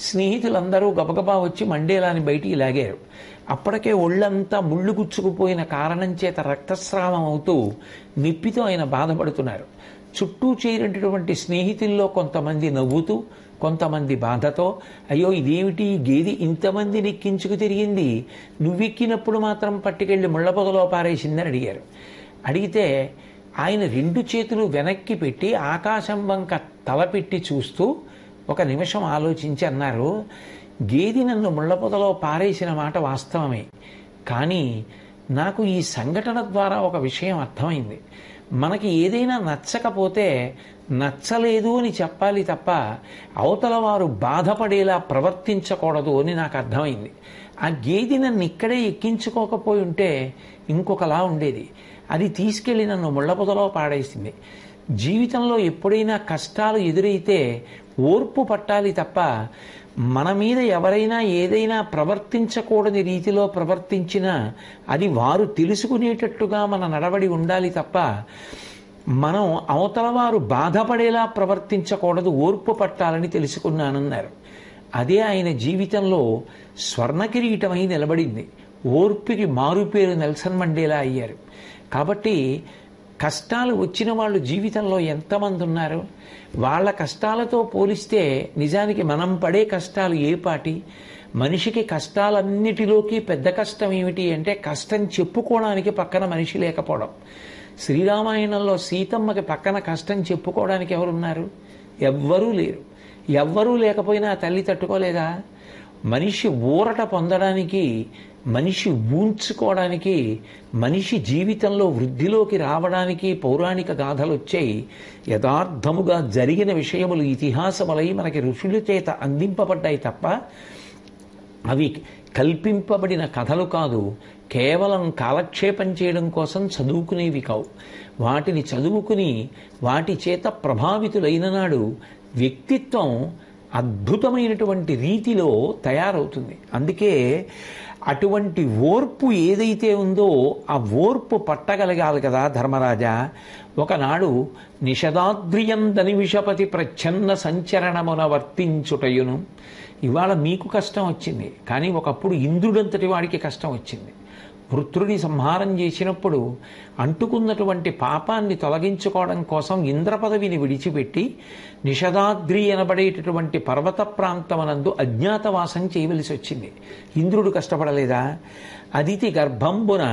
స్నేహితులందరూ గబగబా వచ్చి మండేలాని బయటికి లాగారు. అప్పటికే ఒళ్ళంతా ముళ్ళు గుచ్చుకుపోయిన కారణం చేత రక్తస్రావం అవుతూ నొప్పితో ఆయన బాధపడుతున్నారు. చుట్టూ చేరినటువంటి స్నేహితుల్లో కొంతమంది నవ్వుతూ, కొంతమంది బాధతో, అయ్యో ఇదేమిటి గేది ఇంతమంది నెక్కించుకు తిరిగింది, నువ్వెక్కినప్పుడు మాత్రం పట్టుకెళ్ళి ముళ్ళపొదలో పారేసిందని అడిగారు. అడిగితే ఆయన 2 చేతులు వెనక్కి పెట్టి ఆకాశం వంక తలపెట్టి చూస్తూ ఒక నిమిషం ఆలోచించి అన్నారు, గేది నన్ను ముళ్ళపొదలో పారేసిన మాట వాస్తవమే, కానీ నాకు ఈ సంఘటన ద్వారా ఒక విషయం అర్థమైంది. మనకి ఏదైనా నచ్చకపోతే నచ్చలేదు అని చెప్పాలి తప్ప అవతల వారు బాధపడేలా ప్రవర్తించకూడదు అని నాకు అర్థమైంది. ఆ గేది నన్ను ఇక్కడే ఎక్కించుకోకపోయి ఉంటే ఇంకొకలా ఉండేది. అది తీసుకెళ్ళి నన్ను ముళ్ళపొదలో పాడేసింది. జీవితంలో ఎప్పుడైనా కష్టాలు ఎదురైతే ఓర్పు పట్టాలి తప్ప మన మీద ఎవరైనా ఏదైనా ప్రవర్తించకూడని రీతిలో ప్రవర్తించినా అది వారు తెలుసుకునేటట్టుగా మన నడవడి ఉండాలి తప్ప మనం అవతల వారు బాధపడేలా ప్రవర్తించకూడదు, ఓర్పు పట్టాలని తెలుసుకున్నానన్నారు. అదే ఆయన జీవితంలో స్వర్ణకిరీటమై నిలబడింది. ఓర్పుకి మారుపేరు నెల్సన్ మండేలా అయ్యారు. కాబట్టి కష్టాలు వచ్చిన వాళ్ళు జీవితంలో ఎంతమంది ఉన్నారు? వాళ్ళ కష్టాలతో పోలిస్తే నిజానికి మనం పడే కష్టాలు ఏ పాటి? మనిషికి కష్టాలన్నిటిలోకి పెద్ద కష్టం ఏమిటి అంటే కష్టం చెప్పుకోవడానికి పక్కన మనిషి లేకపోవడం. శ్రీరామాయణంలో సీతమ్మకి పక్కన కష్టం చెప్పుకోవడానికి ఎవరున్నారు? ఎవ్వరూ లేరు. ఎవ్వరూ లేకపోయినా తల్లి తట్టుకోలేదా? మనిషి ఊరట పొందడానికి, మనిషి ఊంచుకోవడానికి, మనిషి జీవితంలో వృద్ధిలోకి రావడానికి పౌరాణిక గాథలు వచ్చాయి. యథార్థముగా జరిగిన విషయములు ఇతిహాసములై మనకి ఋషుల చేత అందింపబడ్డాయి తప్ప అవి కల్పింపబడిన కథలు కాదు. కేవలం కాలక్షేపం చేయడం కోసం చదువుకునేవి కావు. వాటిని చదువుకుని వాటి చేత ప్రభావితులైన నాడు వ్యక్తిత్వం అద్భుతమైనటువంటి రీతిలో తయారవుతుంది. అందుకే అటువంటి ఓర్పు ఏదైతే ఉందో ఆ ఓర్పు పట్టగలగాలి కదా ధర్మరాజా. ఒకనాడు నిషదాద్రియందని విషపతి ప్రచ్ఛన్న సంచరణమున వర్తించుటయును. ఇవాళ మీకు కష్టం వచ్చింది, కానీ ఒకప్పుడు ఇంద్రుడంతటి వాడికి కష్టం వచ్చింది. వృత్రుని సంహారం చేసినప్పుడు అంటుకున్నటువంటి పాపాన్ని తొలగించుకోవడం కోసం ఇంద్ర పదవిని విడిచిపెట్టి నిషదాద్రి అనబడేటటువంటి పర్వత ప్రాంతమనందు అజ్ఞాతవాసం చేయవలసి వచ్చింది. ఇంద్రుడు కష్టపడలేదా? అదితి గర్భంబున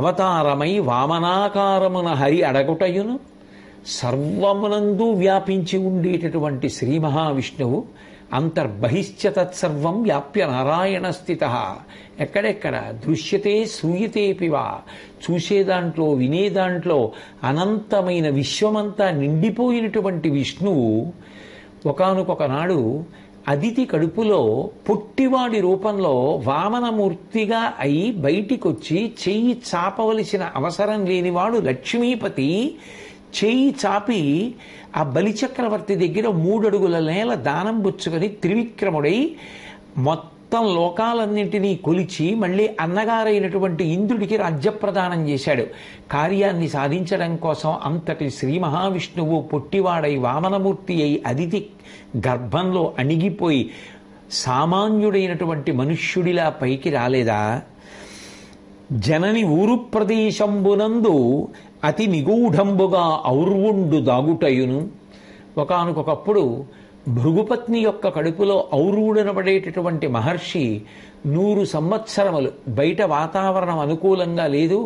అవతారమై వామనాకారమున హరి అడగుటయును. సర్వమునందు వ్యాపించి ఉండేటటువంటి శ్రీ మహావిష్ణువు అంతర్బహిశ్చ తత్సర్వం వ్యాప్య నారాయణ స్థిత. ఎక్కడెక్కడ దృశ్యతే శ్రూయతేపివా, చూసేదాంట్లో వినేదాంట్లో అనంతమైన విశ్వమంతా నిండిపోయినటువంటి విష్ణువు ఒకానొకనాడు అదితి కడుపులో పొట్టివాడి రూపంలో వామనమూర్తిగా అయి బయటికొచ్చి చెయ్యి చాపవలసిన అవసరం లేనివాడు లక్ష్మీపతి చెయ్యి చాపి ఆ బలిచక్రవర్తి దగ్గర 3 అడుగుల నేల దానం పుచ్చుకొని త్రివిక్రముడై మొత్తం లోకాలన్నింటినీ కొలిచి మళ్ళీ అన్నగారైనటువంటి ఇంద్రుడికి రాజ్యప్రదానం చేశాడు. కార్యాన్ని సాధించడం కోసం అంతటి శ్రీ మహావిష్ణువు పొట్టివాడై వామనమూర్తి అయి అదితి గర్భంలో అణిగిపోయి సామాన్యుడైనటువంటి మనుష్యుడిలా పైకి రాలేదా? జనని ఊరు ప్రదేశంబునందు అతి నిగూఢంబుగా ఔర్వుండు దాగుటయును. ఒకానొకప్పుడు భృగుపత్ని యొక్క కడుపులో ఔర్వుడనబడేటటువంటి మహర్షి 100 సంవత్సరములు బయట వాతావరణం అనుకూలంగా లేదు,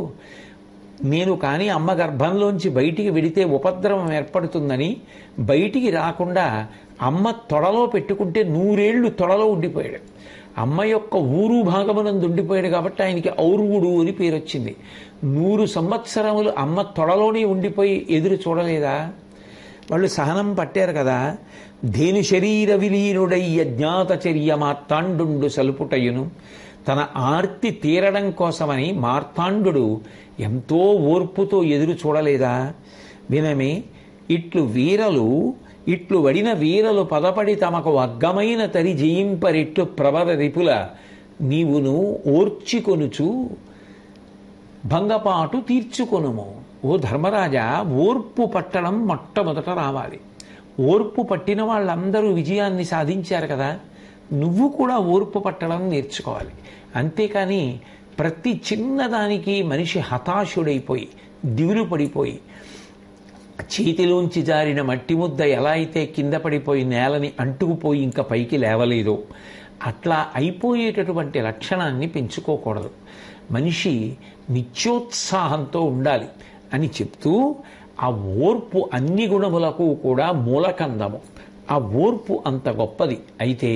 నేను కానీ అమ్మ గర్భంలోంచి బయటికి వెడితే ఉపద్రవం ఏర్పడుతుందని బయటికి రాకుండా అమ్మ తొడలో పెట్టుకుంటే 100 ఏళ్ళు తొడలో ఉండిపోయాడు. అమ్మ యొక్క ఊరు భాగమునందు ఉండిపోయాడు కాబట్టి ఆయనకి ఔర్వుడు అని పేరు వచ్చింది. 100 సంవత్సరములు అమ్మ తొడలోనే ఉండిపోయి ఎదురు చూడలేదా? వాళ్ళు సహనం పట్టారు కదా. ధేను శరీర విలీనుడై అజ్ఞాతచర్య మార్తాండు సలుపుటయును, తన ఆర్తి తీరడం కోసమని మార్తాండు ఎంతో ఓర్పుతో ఎదురు చూడలేదా? వినమే, ఇట్లు వడిన వీరలు పదపడి తమకు అగ్గమైన తరి జయింపరిట్లు ప్రబల రిపుల నీవును ఓర్చికొనుచు భంగపాటు తీర్చుకొనుము. ఓ ధర్మరాజా, ఓర్పు పట్టడం మొట్టమొదట రావాలి. ఓర్పు పట్టిన వాళ్ళందరూ విజయాన్ని సాధించారు కదా, నువ్వు కూడా ఓర్పు పట్టడం నేర్చుకోవాలి. అంతేకాని ప్రతి చిన్నదానికి మనిషి హతాశుడైపోయి దిగులు పడిపోయి చేతిలోంచి జారిన మట్టి ముద్ద ఎలా అయితే కింద పడిపోయి నేలని అంటుకుపోయి ఇంకా పైకి లేవలేదో అట్లా అయిపోయేటటువంటి లక్షణాన్ని పెంచుకోకూడదు. మనిషి నిత్యోత్సాహంతో ఉండాలి అని చెప్తూ ఆ ఓర్పు అన్ని గుణములకు కూడా మూలకందము. ఆ ఓర్పు అంత గొప్పది. అయితే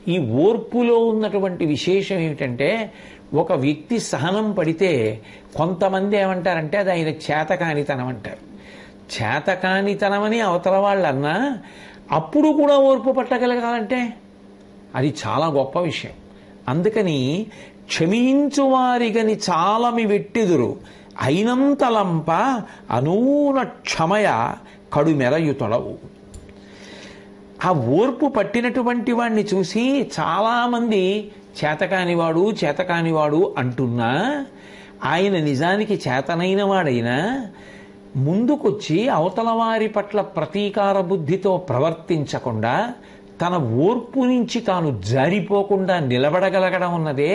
ఈ ఓర్పులో ఉన్నటువంటి విశేషం ఏమిటంటే, ఒక వ్యక్తి సహనం పడితే కొంతమంది ఏమంటారంటే అది ఆయన చేతకానితనం అంటారు. చేతకానితనమని అవతల వాళ్ళన్నా అప్పుడు కూడా ఓర్పు పట్టగలగాలంటే అది చాలా గొప్ప విషయం. అందుకని క్షమించు వారిగని చాలమి వెట్టిదురు అయినంతలంప అనూన క్షమయ కడుమెరయుతొడవు. ఆ ఓర్పు పట్టినటువంటి వాడిని చూసి చాలామంది చేతకానివాడు అంటున్నా ఆయన నిజానికి చేతనైన వాడైనా ముందుకొచ్చి అవతల వారి పట్ల ప్రతీకార బుద్ధితో ప్రవర్తించకుండా తన ఓర్పు నుంచి తాను జారిపోకుండా నిలబడగలగడం ఉన్నదే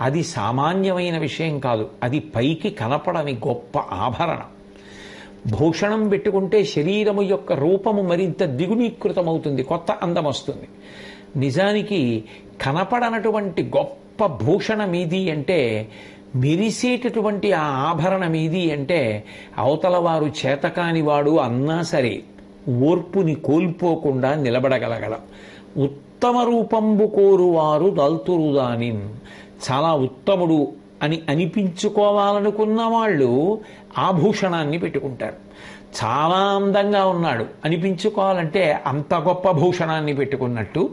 అది సామాన్యమైన విషయం కాదు. అది పైకి కనపడని గొప్ప ఆభరణం. భూషణం పెట్టుకుంటే శరీరము యొక్క రూపము మరింత ద్విగుణీకృతమవుతుంది, కొత్త అందం వస్తుంది. నిజానికి కనపడనటువంటి గొప్ప భూషణం ఏది అంటే, మెరిసేటటువంటి ఆ ఆభరణం ఏది అంటే, అవతల వారు చేతకానివాడు అన్నా సరే ఓర్పుని కోల్పోకుండా నిలబడగలగడం. ఉత్తమ రూపంబు కోరువారు దల్తురుదాని, చాలా ఉత్తముడు అని అనిపించుకోవాలనుకున్న వాళ్ళు ఆభూషణాన్ని పెట్టుకుంటారు. చాలా అందంగా ఉన్నాడు అనిపించుకోవాలంటే అంత గొప్ప భూషణాన్ని పెట్టుకున్నట్టు,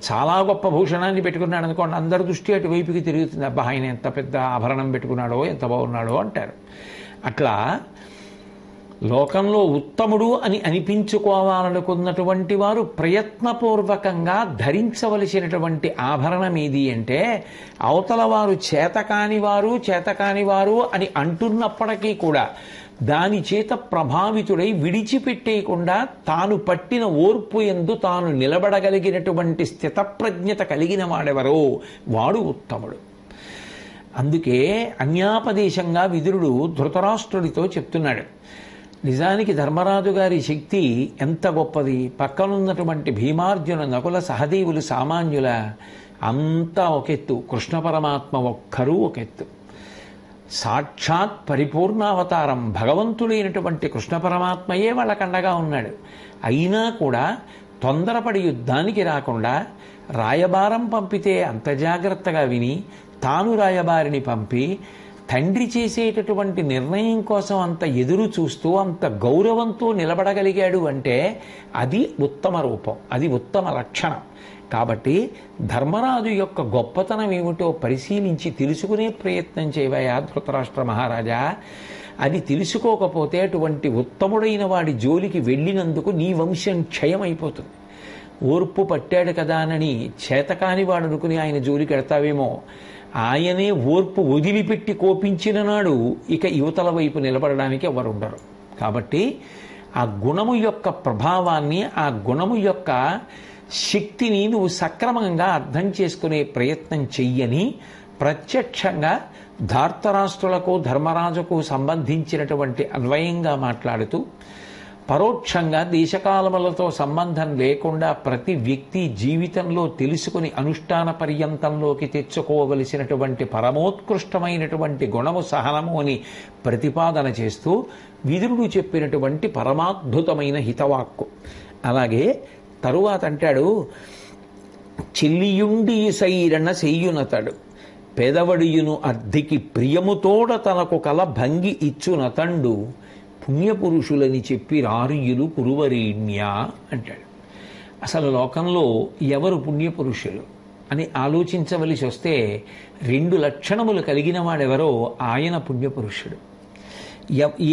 చాలా గొప్ప భూషణాన్ని పెట్టుకున్నాడు అనుకోండి, అందరి దృష్టి అటువైపుకి తిరుగుతుంది. అబ్బా, ఆయన ఎంత పెద్ద ఆభరణం పెట్టుకున్నాడో, ఎంత బాగున్నాడో అంటారు. అట్లా లోకంలో ఉత్తముడు అని అనిపించుకోవాలనుకున్నటువంటి వారు ప్రయత్నపూర్వకంగా ధరించవలసినటువంటి ఆభరణం ఏది అంటే, అవతల వారు చేతకానివారు అని అంటున్నప్పటికీ కూడా దాని చేత ప్రభావితుడై విడిచిపెట్టేయకుండా తాను పట్టిన ఓర్పు యందు తాను నిలబడగలిగినటువంటి స్థితప్రజ్ఞత కలిగిన వాడెవరో వాడు ఉత్తముడు. అందుకే అన్యాపదేశంగా విదురుడు ధృతరాష్ట్రుడితో చెప్తున్నాడు. నిజానికి ధర్మరాజు గారి శక్తి ఎంత గొప్పది. పక్కనున్నటువంటి భీమార్జున నకుల సహదేవులు సామాన్యుల అంతా ఒకెత్తు, కృష్ణ పరమాత్మ ఒక్కరూ ఒకెత్తు. సాక్షాత్ పరిపూర్ణావతారం భగవంతుడైనటువంటి కృష్ణ పరమాత్మయే వాళ్ళకండగా ఉన్నాడు. అయినా కూడా తొందరపడి యుద్ధానికి రాకుండా రాయబారం పంపితే అంత జాగ్రత్తగా విని తాను రాయబారిని పంపి తండ్రి చేసేటటువంటి నిర్ణయం కోసం అంత ఎదురు చూస్తూ అంత గౌరవంతో నిలబడగలిగాడు అంటే అది ఉత్తమ రూపం, అది ఉత్తమ లక్షణం. కాబట్టి ధర్మరాజు యొక్క గొప్పతనం ఏమిటో పరిశీలించి తెలుసుకునే ప్రయత్నం చేయవయా ధృతరాష్ట్ర మహారాజా. అది తెలుసుకోకపోతే అటువంటి ఉత్తముడైన వాడి జోలికి వెళ్ళినందుకు నీ వంశం క్షయమైపోతుంది. ఓర్పు పట్టాడు కదా అని చేతకాని వాడు అనుకుని ఆయన జోలికి ఎడతావేమో. ఆయనే ఓర్పు వదిలిపెట్టి కోపించిన నాడు ఇక యువతల వైపు నిలబడడానికి ఎవరు ఉండరు. కాబట్టి ఆ గుణము యొక్క ప్రభావాన్ని, ఆ గుణము యొక్క శక్తిని నువ్వు సక్రమంగా అర్థం చేసుకునే ప్రయత్నం చెయ్యని ప్రత్యక్షంగా ధార్తరాష్ట్రులకు ధర్మరాజుకు సంబంధించినటువంటి అన్వయంగా మాట్లాడుతూ, పరోక్షంగా దేశకాలములతో సంబంధం లేకుండా ప్రతి వ్యక్తి జీవితంలో తెలుసుకుని అనుష్ఠాన పర్యంతంలోకి తెచ్చుకోవలసినటువంటి పరమోత్కృష్టమైనటువంటి గుణము సహనము అని ప్రతిపాదన చేస్తూ విదురుడు చెప్పినటువంటి పరమాద్భుతమైన హితవాక్కు. అలాగే తరువాత అంటాడు, చెల్లియుండి సైరణ సెయ్యునతడు పెదవడియును అర్ధికి ప్రియముతోడ తనకు కల భంగి ఇచ్చునతండు పుణ్యపురుషులని చెప్పి రారుయులు కురువరీణ్య అంటాడు. అసలు లోకంలో ఎవరు పుణ్యపురుషులు అని ఆలోచించవలసి వస్తే 2 లక్షణములు కలిగిన వాడెవరో ఆయన పుణ్యపురుషుడు.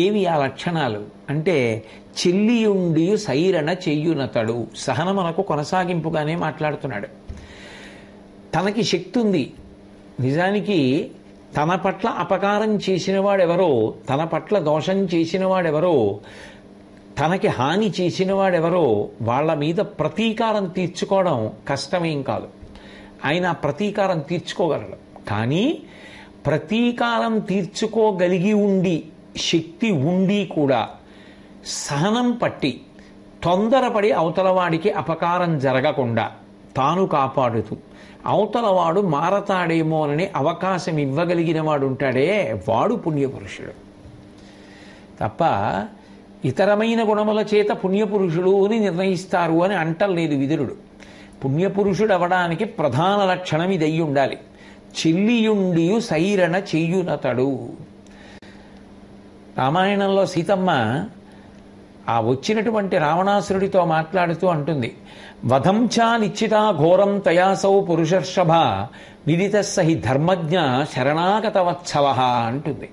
ఏవి ఆ లక్షణాలు అంటే, చెల్లియుండి సైరణ చెయ్యునతడు. సహనమునకు కొనసాగింపుగానే మాట్లాడుతున్నాడు. తనకి శక్తి ఉంది, నిజానికి తన పట్ల అపకారం చేసిన వాడెవరో, తన పట్ల దోషం చేసిన వాడెవరో, తనకి హాని చేసిన వాడెవరో వాళ్ళ మీద ప్రతీకారం తీర్చుకోవడం కష్టమేం కాదు. ఆయన ప్రతీకారం తీర్చుకోగలడు. కానీ ప్రతీకారం తీర్చుకోగలిగి ఉండి, శక్తి ఉండి కూడా సహనం పట్టి తొందరపడి అవతలవాడికి అపకారం జరగకుండా తాను కాపాడుతూ అవతలవాడు మారతాడేమోనని అవకాశం ఇవ్వగలిగిన వాడు ఉంటాడే, వాడు పుణ్యపురుషుడు. తప్ప ఇతరమైన గుణముల చేత పుణ్యపురుషుడు అని నిర్ణయిస్తారు అని అంటలేదు విదురుడు. పుణ్యపురుషుడు అవడానికి ప్రధాన లక్షణం ఇది అయి ఉండాలి. చెల్లియుండి సైరణ చెయ్యునతడు. రామాయణంలో సీతమ్మ ఆ వచ్చినటువంటి రావణాసురుడితో మాట్లాడుతూ అంటుంది, వధంచా నిశ్చితా ఘోరం తయాసౌ పురుషర్షభ విదిత సహి ధర్మజ్ఞ శరణాగతవత్సవ అంటుంది.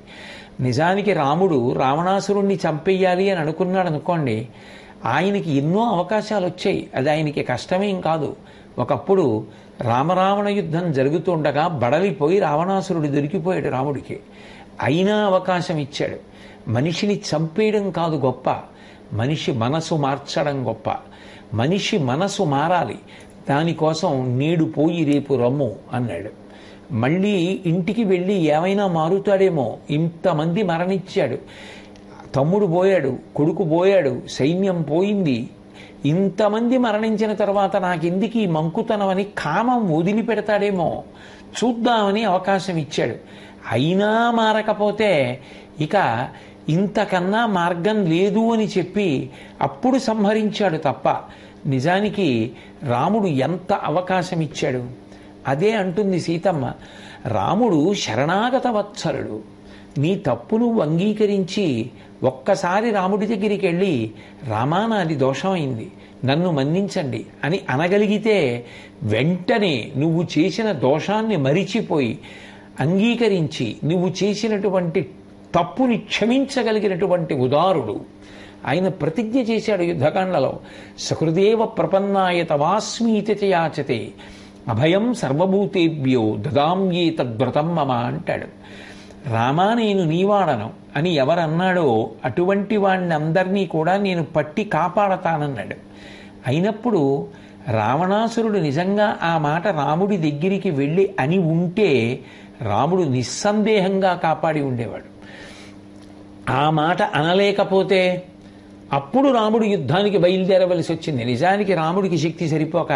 నిజానికి రాముడు రావణాసురుణ్ణి చంపేయాలి అని అనుకున్నాడు అనుకోండి, ఆయనకి ఎన్నో అవకాశాలు వచ్చాయి. అది ఆయనకి కష్టమేం కాదు. ఒకప్పుడు రామరావణ యుద్ధం జరుగుతుండగా బడలిపోయి రావణాసురుడు దొరికిపోయాడు రాముడికి. అయినా అవకాశం ఇచ్చాడు. మనిషిని చంపేయడం కాదు గొప్ప, మనిషి మనసు మార్చడం గొప్ప. మనిషి మనసు మారాలి, దానికోసం నేడు పోయి రేపు రమ్ము అన్నాడు. మళ్ళీ ఇంటికి వెళ్ళి ఏమైనా మారుతాడేమో, ఇంతమంది మరణించాడు, తమ్ముడు పోయాడు, కొడుకు పోయాడు, సైన్యం పోయింది, ఇంతమంది మరణించిన తర్వాత నాకెందుకు ఈ మంకుతనం అని కామం వదిలిపెడతాడేమో చూద్దామని అవకాశం ఇచ్చాడు. అయినా మారకపోతే ఇక ఇంతకన్నా మార్గం లేదు అని చెప్పి అప్పుడు సంహరించాడు తప్ప, నిజానికి రాముడు ఎంత అవకాశం ఇచ్చాడు. అదే అంటుంది సీతమ్మ, రాముడు శరణాగత వత్సలుడు. నీ తప్పు నువ్వు అంగీకరించి ఒక్కసారి రాముడి దగ్గరికి వెళ్ళి, రామా నాది దోషమైంది, నన్ను మన్నించండి అని అనగలిగితే వెంటనే నువ్వు చేసిన దోషాన్ని మరిచిపోయి అంగీకరించి నువ్వు చేసినటువంటి తప్పుని క్షమించగలిగినటువంటి ఉదారుడు. ఆయన ప్రతిజ్ఞ చేశాడు యుద్ధకాండలో, సహృదేవ ప్రపన్నాయ తవాస్మీతి యాచతే అభయం సర్వభూతేభ్యో దదామ్యే తద్వ్రతం మమ అంటాడు. రామా నేను నీవాడను అని ఎవరన్నాడో అటువంటి వాడిని అందరినీ కూడా నేను పట్టి కాపాడతానన్నాడు. అయినప్పుడు రావణాసురుడు నిజంగా ఆ మాట రాముడి దగ్గరికి వెళ్ళి అని ఉంటే రాముడు నిస్సందేహంగా కాపాడి ఉండేవాడు. ఆ మాట అనలేకపోతే అప్పుడు రాముడు యుద్ధానికి బయలుదేరవలసి వచ్చింది. నిజానికి రాముడికి శక్తి సరిపోక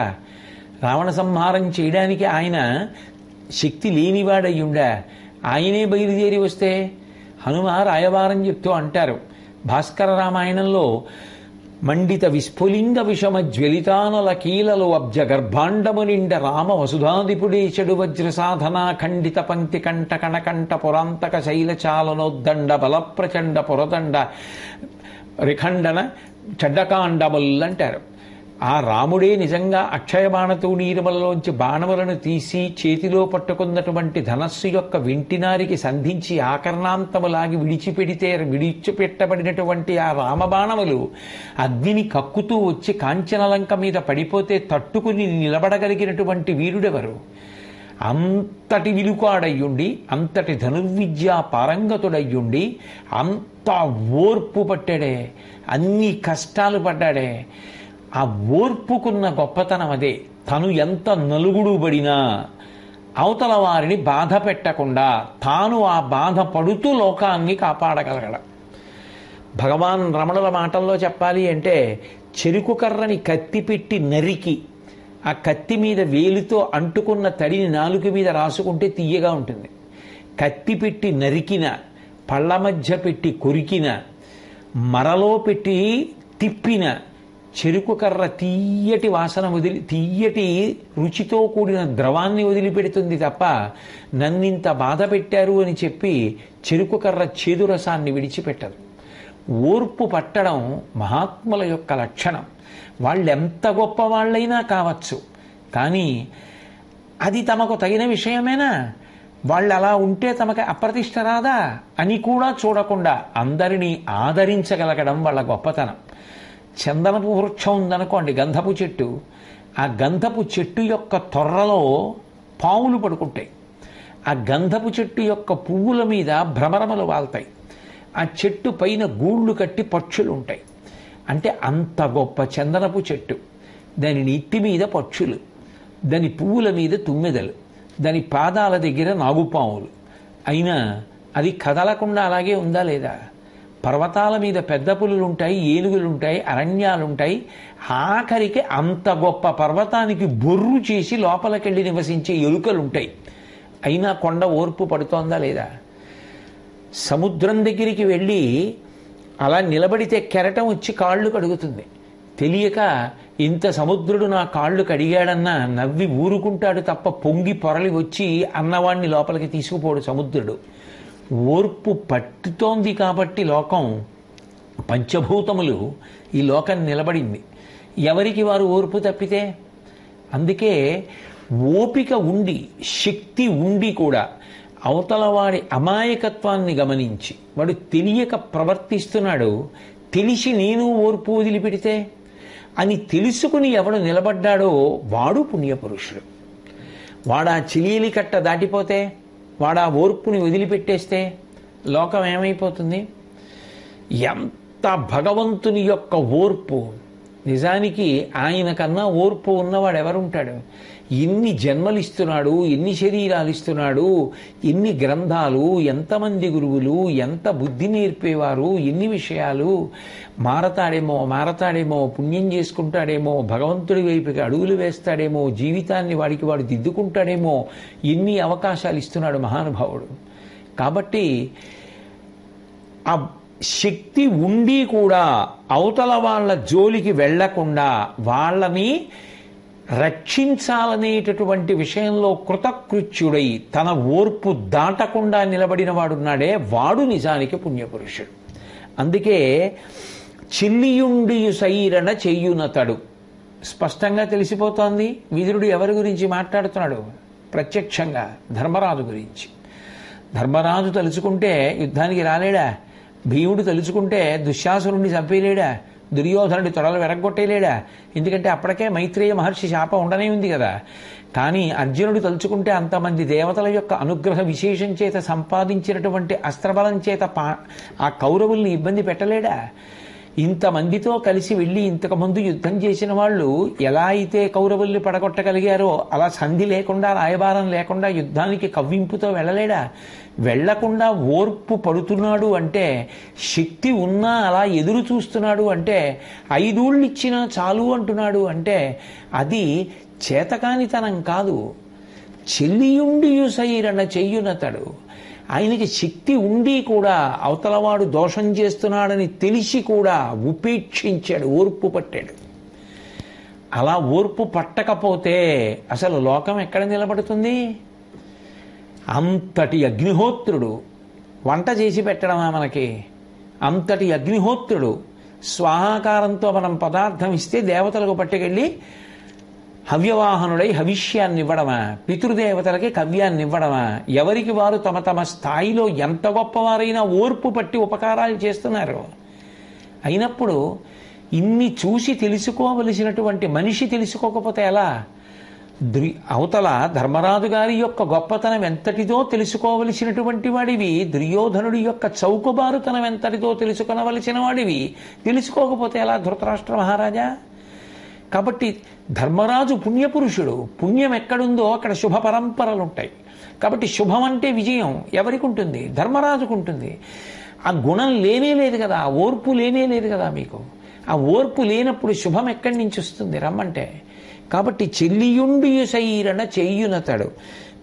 రావణ సంహారం చేయడానికి ఆయన శక్తి లేనివాడయ్యుండా ఆయనే బయలుదేరి వస్తే హనుమ రాయవారం చెప్తూ అంటారు భాస్కర రామాయణంలో, మండిత విస్ఫులింగ విషమ జ్వలితానల కీలలు అబ్జ గర్భాండము నిండ రామ వసుధాదిపుడేశడు వజ్ర సాధన ఖండిత పంక్తి కంట కణకంఠ పురాంతక శైలచాలనోద్దండ బల ప్రచండ పురదండ రిఖండన చడ్డకాండముల్ అంటారు. ఆ రాముడే నిజంగా అక్షయ బాణతూణీరములలోంచి బాణములను తీసి చేతిలో పట్టుకున్నటువంటి ధనస్సు యొక్క వెంటినారికి సంధించి ఆకర్ణాంతములాగి విడిచిపెట్టబడినటువంటి ఆ రామబాణములు అగ్నిని కక్కుతూ వచ్చి కాంచనలంక మీద పడిపోతే తట్టుకుని నిలబడగలిగినటువంటి వీరుడెవరు? అంతటి విలుకాడయ్యుండి, అంతటి ధనుర్విద్యా పారంగతుడయ్యుండి, అంత ఓర్పు పట్టాడే, అన్ని కష్టాలు పడ్డాడే. ఆ ఓర్పుకున్న గొప్పతనం అదే. తను ఎంత నలుగుడు పడినా అవతల వారిని బాధ పెట్టకుండా తాను ఆ బాధ పడుతూ లోకాన్ని కాపాడగలగడం. భగవాన్ రమణుల మాటల్లో చెప్పాలి అంటే, చెరుకు కర్రని కత్తి పెట్టి నరికి ఆ కత్తి మీద వేలితో అంటుకున్న తడిని నాలుక మీద రాసుకుంటే తీయగా ఉంటుంది. కత్తి పెట్టి నరికిన, పళ్ళ మధ్య పెట్టి కొరికిన, మరలో పెట్టి తిప్పిన చెరుకు కర్ర తీయటి వాసన తీయటి రుచితో కూడిన ద్రవాన్ని వదిలిపెడుతుంది తప్ప నన్నింత బాధ పెట్టారు అని చెప్పి చెరుకు కర్ర చేదు రసాన్ని విడిచిపెట్టదు. ఓర్పు పట్టడం మహాత్ముల యొక్క లక్షణం. వాళ్ళు ఎంత గొప్ప వాళ్ళైనా కావచ్చు, కానీ అది తమకు తగిన విషయమేనా, వాళ్ళు అలా ఉంటే తమకు అప్రతిష్ట రాదా అని కూడా చూడకుండా అందరినీ ఆదరించగలగడం వాళ్ళ గొప్పతనం. చందనపు వృక్షం ఉందనుకోండి, గంధపు చెట్టు. ఆ గంధపు చెట్టు యొక్క తొర్రలో పాములు పడుకుంటాయి. ఆ గంధపు చెట్టు యొక్క పువ్వుల మీద భ్రమరమలు వాళ్తాయి. ఆ చెట్టు పైన గూళ్ళు కట్టి పక్షులు ఉంటాయి. అంటే అంత గొప్ప చందనపు చెట్టు. దాని నెత్తి మీద పక్షులు, దాని పువ్వుల మీద తుమ్మెదలు, దాని పాదాల దగ్గర నాగుపాములు. అయినా అది కదలకుండా అలాగే ఉందా లేదా? పర్వతాల మీద పెద్ద పులులు ఉంటాయి, ఏనుగులుంటాయి, అరణ్యాలుంటాయి. ఆఖరికి అంత గొప్ప పర్వతానికి బొర్రు చేసి లోపలికెళ్ళి నివసించే ఎలుకలుంటాయి. అయినా కొండ ఓర్పు పడుతోందా లేదా? సముద్రం దగ్గరికి వెళ్ళి అలా నిలబడితే కెరటం వచ్చి కాళ్ళు కడుగుతుంది. తెలియక ఇంత సముద్రుడు నా కాళ్ళు కడిగాడన్నా నవ్వి ఊరుకుంటాడు తప్ప పొంగి పొరలి వచ్చి అన్నవాణ్ణి లోపలికి తీసుకుపోడు సముద్రుడు. ఓర్పు పట్టుతోంది కాబట్టి లోకం, పంచభూతములు ఈ లోకం నిలబడింది. ఎవరికి వారు ఓర్పు తప్పితే? అందుకే ఓపిక ఉండి శక్తి ఉండి కూడా అవతల వాడి అమాయకత్వాన్ని గమనించి వాడు తెలియక ప్రవర్తిస్తున్నాడు, తెలిసి నేను ఓర్పు వదిలిపెడితే అని తెలుసుకుని ఎవడు నిలబడ్డాడో వాడు పుణ్యపురుషుడు. వాడా చిలీలి కట్ట దాటిపోతే, వాడా ఓర్పుని వదిలిపెట్టేస్తే లోకం ఏమైపోతుంది? ఎంత భగవంతుని యొక్క ఓర్పు! నిజానికి ఆయన కన్నా ఓర్పు ఉన్నవాడు ఎవరుంటాడు? ఎన్ని జన్మలు ఇస్తున్నాడు, ఎన్ని శరీరాలు ఇస్తున్నాడు, ఎన్ని గ్రంథాలు, ఎంతమంది గురువులు, ఎంత బుద్ధి నేర్పేవారు, ఎన్ని విషయాలు. మారతాడేమో, పుణ్యం చేసుకుంటాడేమో, భగవంతుడి వైపుకి అడుగులు వేస్తాడేమో, జీవితాన్ని వాడికి వాడు దిద్దుకుంటాడేమో, ఎన్ని అవకాశాలు ఇస్తున్నాడు మహానుభావుడు. కాబట్టి ఆ శక్తి ఉండి కూడా అవతల వాళ్ళ జోలికి వెళ్లకుండా వాళ్ళని రక్షించాలనేటటువంటి విషయంలో కృతకృత్యుడై తన ఓర్పు దాటకుండా నిలబడిన వాడున్నాడే వాడు నిజానికి పుణ్యపురుషుడు. అందుకే చిల్లియుండియు సైరణ చెయ్యునతడు. స్పష్టంగా తెలిసిపోతోంది విదురుడు ఎవరి గురించి మాట్లాడుతున్నాడు. ప్రత్యక్షంగా ధర్మరాజు గురించి. ధర్మరాజు తలుచుకుంటే యుద్ధానికి రాలేడా? భీముడు తలుచుకుంటే దుశ్శాసనుడిని చంపేయలేడా? దుర్యోధనుడి తొడలు వెరగొట్టేయలేడా? ఎందుకంటే అప్పటికే మైత్రేయ మహర్షి శాపం ఉండనే ఉంది కదా. కానీ అర్జునుడు తలుచుకుంటే అంతమంది దేవతల యొక్క అనుగ్రహ విశేషం చేత సంపాదించినటువంటి అస్త్రబలం చేత ఆ కౌరవుల్ని ఇబ్బంది పెట్టలేడా? ఇంతమందితో కలిసి వెళ్ళి ఇంతకుముందు యుద్ధం చేసిన వాళ్ళు ఎలా అయితే కౌరవుల్ని పడగొట్టగలిగారో అలా సంధి లేకుండా, రాయబారం లేకుండా యుద్ధానికి కవ్వింపుతో వెళ్ళలేడా? వెళ్లకుండా ఓర్పు పడుతున్నాడు అంటే, శక్తి ఉన్నా అలా ఎదురు చూస్తున్నాడు అంటే, 5 ఊళ్ళు ఇచ్చినా చాలు అంటున్నాడు అంటే అది చేతకానితనం కాదు. చెల్లియుండియు సైరణ చెయ్యునతడు. ఆయనకి శక్తి ఉండి కూడా అవతలవాడు దోషం చేస్తున్నాడని తెలిసి కూడా ఉపేక్షించాడు, ఓర్పు పట్టాడు. అలా ఓర్పు పట్టకపోతే అసలు లోకం ఎక్కడ నిలబడుతుంది? అంతటి అగ్నిహోత్రుడు వంట చేసి పెట్టడమా మనకి? అంతటి అగ్నిహోత్రుడు స్వాహాకారంతో మనం పదార్థం ఇస్తే దేవతలకు పట్టుకెళ్ళి హవ్యవాహనుడై హవిష్యాన్ని ఇవ్వడమా? పితృదేవతలకి కవ్యాన్ని ఇవ్వడమా? ఎవరికి వారు తమ తమ స్థాయిలో ఎంత గొప్పవారైనా ఓర్పు పట్టి ఉపకారాలు చేస్తున్నారు. అయినప్పుడు ఇన్ని చూసి తెలుసుకోవలసినటువంటి మనిషి తెలుసుకోకపోతే ఎలా? అవతల ధర్మరాజు గారి యొక్క గొప్పతనం ఎంతటిదో తెలుసుకోవలసినటువంటి వాడివి, దుర్యోధనుడి యొక్క చౌకబారుతనం ఎంతటిదో తెలుసుకొనవలసిన వాడివి, తెలుసుకోకపోతే ఎలా ధృతరాష్ట్ర మహారాజా? కాబట్టి ధర్మరాజు పుణ్యపురుషుడు. పుణ్యం ఎక్కడుందో అక్కడ శుభ పరంపరలు ఉంటాయి. కాబట్టి శుభం అంటే విజయం ఎవరికి ఉంటుంది? ధర్మరాజుకు ఉంటుంది. ఆ గుణం లేనే లేదు కదా, ఆ ఓర్పు లేనే లేదు కదా మీకు. ఆ ఓర్పు లేనప్పుడు శుభం ఎక్కడి నుంచి వస్తుంది రమ్మంటే? కాబట్టి చెల్లియుండియు సైరణ చెయ్యునతడు,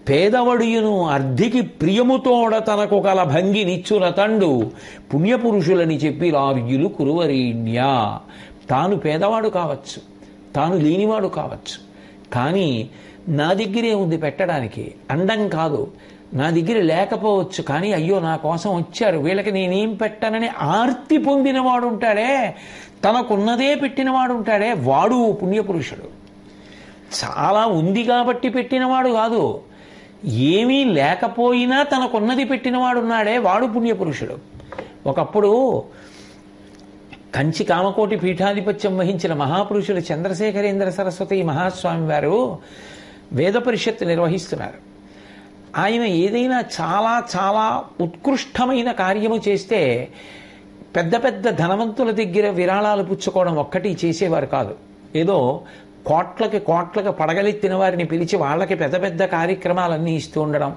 పేదవడియును అర్ధికి ప్రియముతోడ తనకు కల భంగి నిచ్చునతండు, పుణ్యపురుషులని చెప్పి రావ్యులు కురువరీణ్యా. తాను పేదవాడు కావచ్చు, తాను లేనివాడు కావచ్చు, కానీ నా దగ్గరే ఉంది పెట్టడానికి. అండం కాదు, నా దగ్గర లేకపోవచ్చు, కానీ అయ్యో నా కోసం వచ్చారు, వీళ్ళకి నేనేం పెట్టానని ఆర్తి పొందినవాడు ఉంటాడే, తనకున్నదే పెట్టినవాడు ఉంటాడే, వాడు పుణ్యపురుషుడు. చాలా ఉంది కాబట్టి పెట్టినవాడు కాదు, ఏమీ లేకపోయినా తనకున్నది పెట్టినవాడు ఉన్నాడే, వాడు పుణ్యపురుషుడు. ఒకప్పుడు కంచి కామకోటి పీఠాధిపత్యం వహించిన మహాపురుషులు చంద్రశేఖరేంద్ర సరస్వతి మహాస్వామి వారు వేద పరిషత్తు నిర్వహిస్తున్నారు. ఆయన ఏదైనా చాలా చాలా ఉత్కృష్టమైన కార్యము చేస్తే పెద్ద పెద్ద ధనవంతుల దగ్గర విరాళాలు పుచ్చుకోవడం ఒక్కటి చేసేవారు కాదు. ఏదో కోట్లకి పడగలెత్తిన వారిని పిలిచి వాళ్ళకి పెద్ద పెద్ద కార్యక్రమాలన్నీ ఇస్తూ ఉండడం,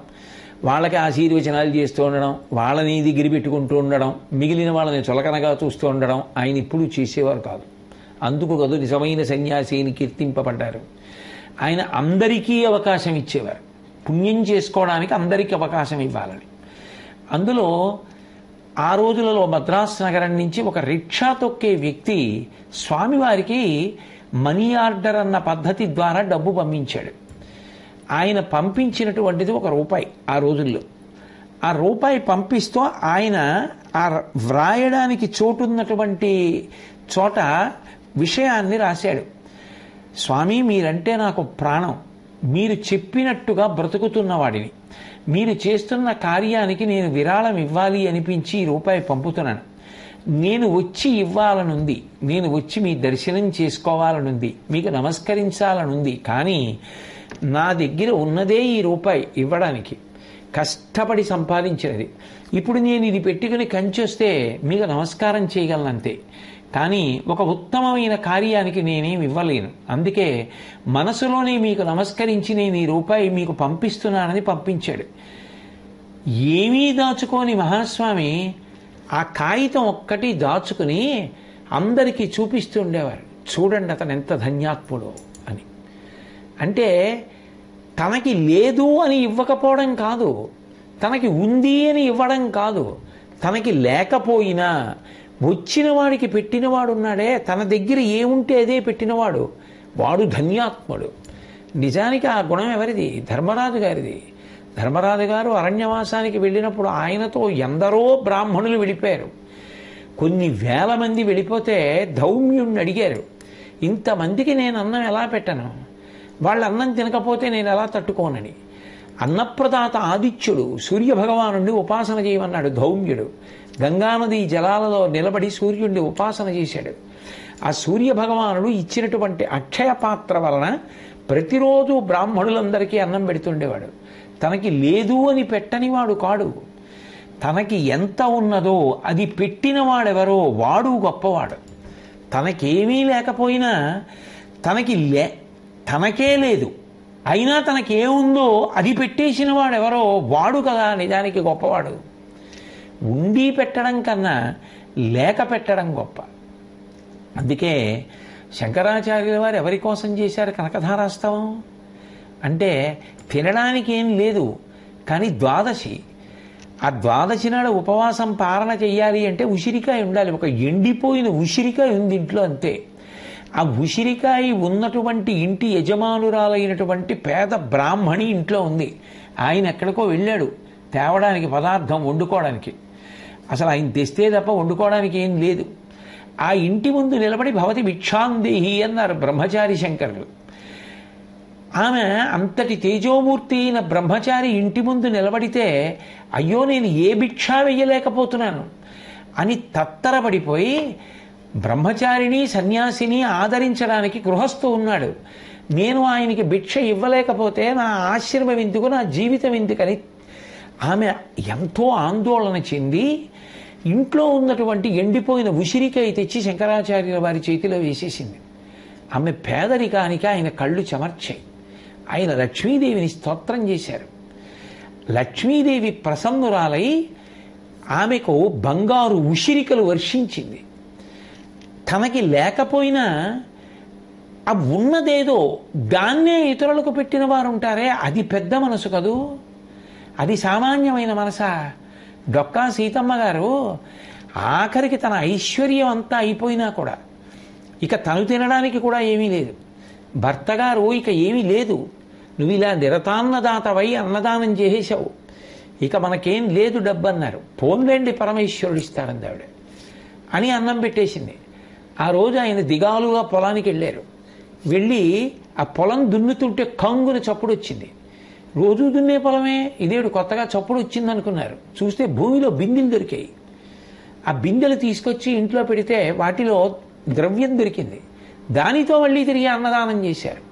వాళ్ళకి ఆశీర్వచనాలు చేస్తూ ఉండడం, వాళ్ళని దగ్గర పెట్టుకుంటూ ఉండడం, మిగిలిన వాళ్ళని చులకనగా చూస్తూ ఉండడం ఆయన ఇప్పుడు చేసేవారు కాదు. అందుకు కదా నిజమైన సన్యాసిని కీర్తింపబడ్డారు. ఆయన అందరికీ అవకాశం ఇచ్చేవారు, పుణ్యం చేసుకోవడానికి అందరికీ అవకాశం ఇవ్వాలని. అందులో ఆ రోజులలో మద్రాసు నగరం నుంచి ఒక రిక్షా తొక్కే వ్యక్తి స్వామివారికి మనీ ఆర్డర్ అన్న పద్ధతి ద్వారా డబ్బు పంపించాడు. ఆయన పంపించినటువంటిది ₹1 ఆ రోజుల్లో. ఆ రూపాయి పంపిస్తూ ఆయన ఆ వ్రాయడానికి చోటున్నటువంటి చోట విషయాన్ని రాశాడు. స్వామి, మీరంటే నాకు ప్రాణం, మీరు చెప్పినట్టుగా బ్రతుకుతున్నవాడిని, మీరు చేస్తున్న కార్యానికి నేను విరాళం ఇవ్వాలి అనిపించి ₹1 పంపుతున్నాను. నేను వచ్చి ఇవ్వాలనుంది, నేను వచ్చి మీ దర్శనం చేసుకోవాలనుంది, మీకు నమస్కరించాలనుంది, కానీ నా దగ్గర ఉన్నదే ఈ ₹1 ఇవ్వడానికి, కష్టపడి సంపాదించినది. ఇప్పుడు నేను ఇది పెట్టుకుని కంచొస్తే మీకు నమస్కారం చేయగలనంతే, కానీ ఒక ఉత్తమమైన కార్యానికి నేనేం ఇవ్వలేను. అందుకే మనసులోనే మీకు నమస్కరించి నేను ఈ ₹1 మీకు పంపిస్తున్నానని పంపించాడు. ఏమీ దాచుకోని మహాస్వామి ఆ కాగితం ఒక్కటి దాచుకుని అందరికీ చూపిస్తూ ఉండేవారు, చూడండి అతను ఎంత ధన్యాత్ముడో అని. అంటే తనకి లేదు అని ఇవ్వకపోవడం కాదు, తనకి ఉంది అని ఇవ్వడం కాదు, తనకి లేకపోయినా వచ్చిన వాడికి పెట్టినవాడు ఉన్నాడే, తన దగ్గర ఏముంటే అదే పెట్టినవాడు, వాడు ధన్యాత్ముడు. నిజానికి ఆ గుణం ఎవరిది? ధర్మరాజు గారిది. ధర్మరాజు గారు అరణ్యవాసానికి వెళ్ళినప్పుడు ఆయనతో ఎందరో బ్రాహ్మణులు వెళ్ళిపోయారు. కొన్ని వేల మంది వెళ్ళిపోతే ధౌమ్యుణ్ణి అడిగారు, ఇంతమందికి నేను అన్నం ఎలా పెట్టను, వాళ్ళు అన్నం తినకపోతే నేను ఎలా తట్టుకోనని. అన్నప్రదాత ఆదిత్యుడు సూర్యభగవానుడిని ఉపాసన చేయమన్నాడు ధౌమ్యుడు. గంగానది జలాలలో నిలబడి సూర్యుడిని ఉపాసన చేశాడు. ఆ సూర్యభగవానుడు ఇచ్చినటువంటి అక్షయ పాత్ర వలన ప్రతిరోజు బ్రాహ్మణులందరికీ అన్నం పెడుతుండేవాడు. తనకి లేదు అని పెట్టనివాడు కాడు, తనకి ఎంత ఉన్నదో అది పెట్టినవాడెవరో వాడు గొప్పవాడు. తనకేమీ లేకపోయినా తనకే లేదు అయినా తనకేముందో అది పెట్టేసిన వాడెవరో వాడు కదా నిజానికి గొప్పవాడు. ఉండి పెట్టడం కన్నా లేక పెట్టడం గొప్ప. అందుకే శంకరాచార్యుల వారు ఎవరి కోసం చేశారు కనకధారాస్తవం అంటే, తినడానికి ఏం లేదు కానీ ద్వాదశి, ఆ ద్వాదశి నాడు ఉపవాసం పాలన చెయ్యాలి అంటే ఉసిరికాయ ఉండాలి. ఒక ఎండిపోయిన ఉసిరికాయ ఉంది ఇంట్లో, అంతే. ఆ ఉసిరికాయ ఉన్నటువంటి ఇంటి యజమానురాలైనటువంటి పేద బ్రాహ్మణి ఇంట్లో ఉంది. ఆయన ఎక్కడికో వెళ్ళాడు తేవడానికి పదార్థం వండుకోవడానికి. అసలు ఆయన తెస్తే తప్ప వండుకోవడానికి ఏం లేదు. ఆ ఇంటి ముందు నిలబడి భవతి భిక్షాందేహి అన్నారు బ్రహ్మచారి శంకరులు. ఆమె అంతటి తేజోమూర్తి అయిన బ్రహ్మచారి ఇంటి ముందు నిలబడితే, అయ్యో నేను ఏ భిక్షా వెయ్యలేకపోతున్నాను అని తత్తరపడిపోయి బ్రహ్మచారిని సన్యాసిని ఆదరించడానికి గృహస్థు ఉన్నాడు. నేను ఆయనకి భిక్ష ఇవ్వలేకపోతే నా ఆశ్రమం ఎందుకు, నా జీవితం ఎందుకని ఆమె ఎంతో ఆందోళన చెంది ఇంట్లో ఉన్నటువంటి ఎండిపోయిన ఉసిరికాయ తెచ్చి శంకరాచార్యుల వారి చేతిలో వేసేసింది. ఆమె పేదరికానికి ఆయన కళ్ళు చెమర్చాయి. ఆయన లక్ష్మీదేవిని స్తోత్రం చేశారు. లక్ష్మీదేవి ప్రసన్నురాలై ఆమెకు బంగారు ఉసిరికలు వర్షించింది. తనకి లేకపోయినా ఆ ఉన్నదేదో దాన్నే ఇతరులకు పెట్టిన వారు ఉంటారే, అది పెద్ద మనసు కదూ, అది సామాన్యమైన మనసా? డొక్కా సీతమ్మ గారు ఆఖరికి తన ఐశ్వర్యం అంతా అయిపోయినా కూడా ఇక తను తినడానికి కూడా ఏమీ లేదు. భర్తగారు ఇక ఏమీ లేదు, నువ్వు ఇలా నిరతాన్నదాతవై అన్నదానం చేసేశావు, ఇక మనకేం లేదు డబ్బు అన్నారు. పోన్లేండి పరమేశ్వరుడు ఇస్తాడంది ఆవిడ అని అన్నం పెట్టేసింది. ఆ రోజు ఆయన దిగాలుగా పొలానికి వెళ్ళారు. వెళ్ళి ఆ పొలం దున్నుతుంటే కంగున చప్పుడు వచ్చింది. రోజు దున్నే పొలమే, ఇదేడు కొత్తగా చప్పుడు వచ్చింది అనుకున్నారు. చూస్తే భూమిలో బిందెలు దొరికాయి. ఆ బిందెలు తీసుకొచ్చి ఇంట్లో పెడితే వాటిలో ద్రవ్యం దొరికింది. దానితో మళ్ళీ తిరిగి అన్నదానం చేశారు.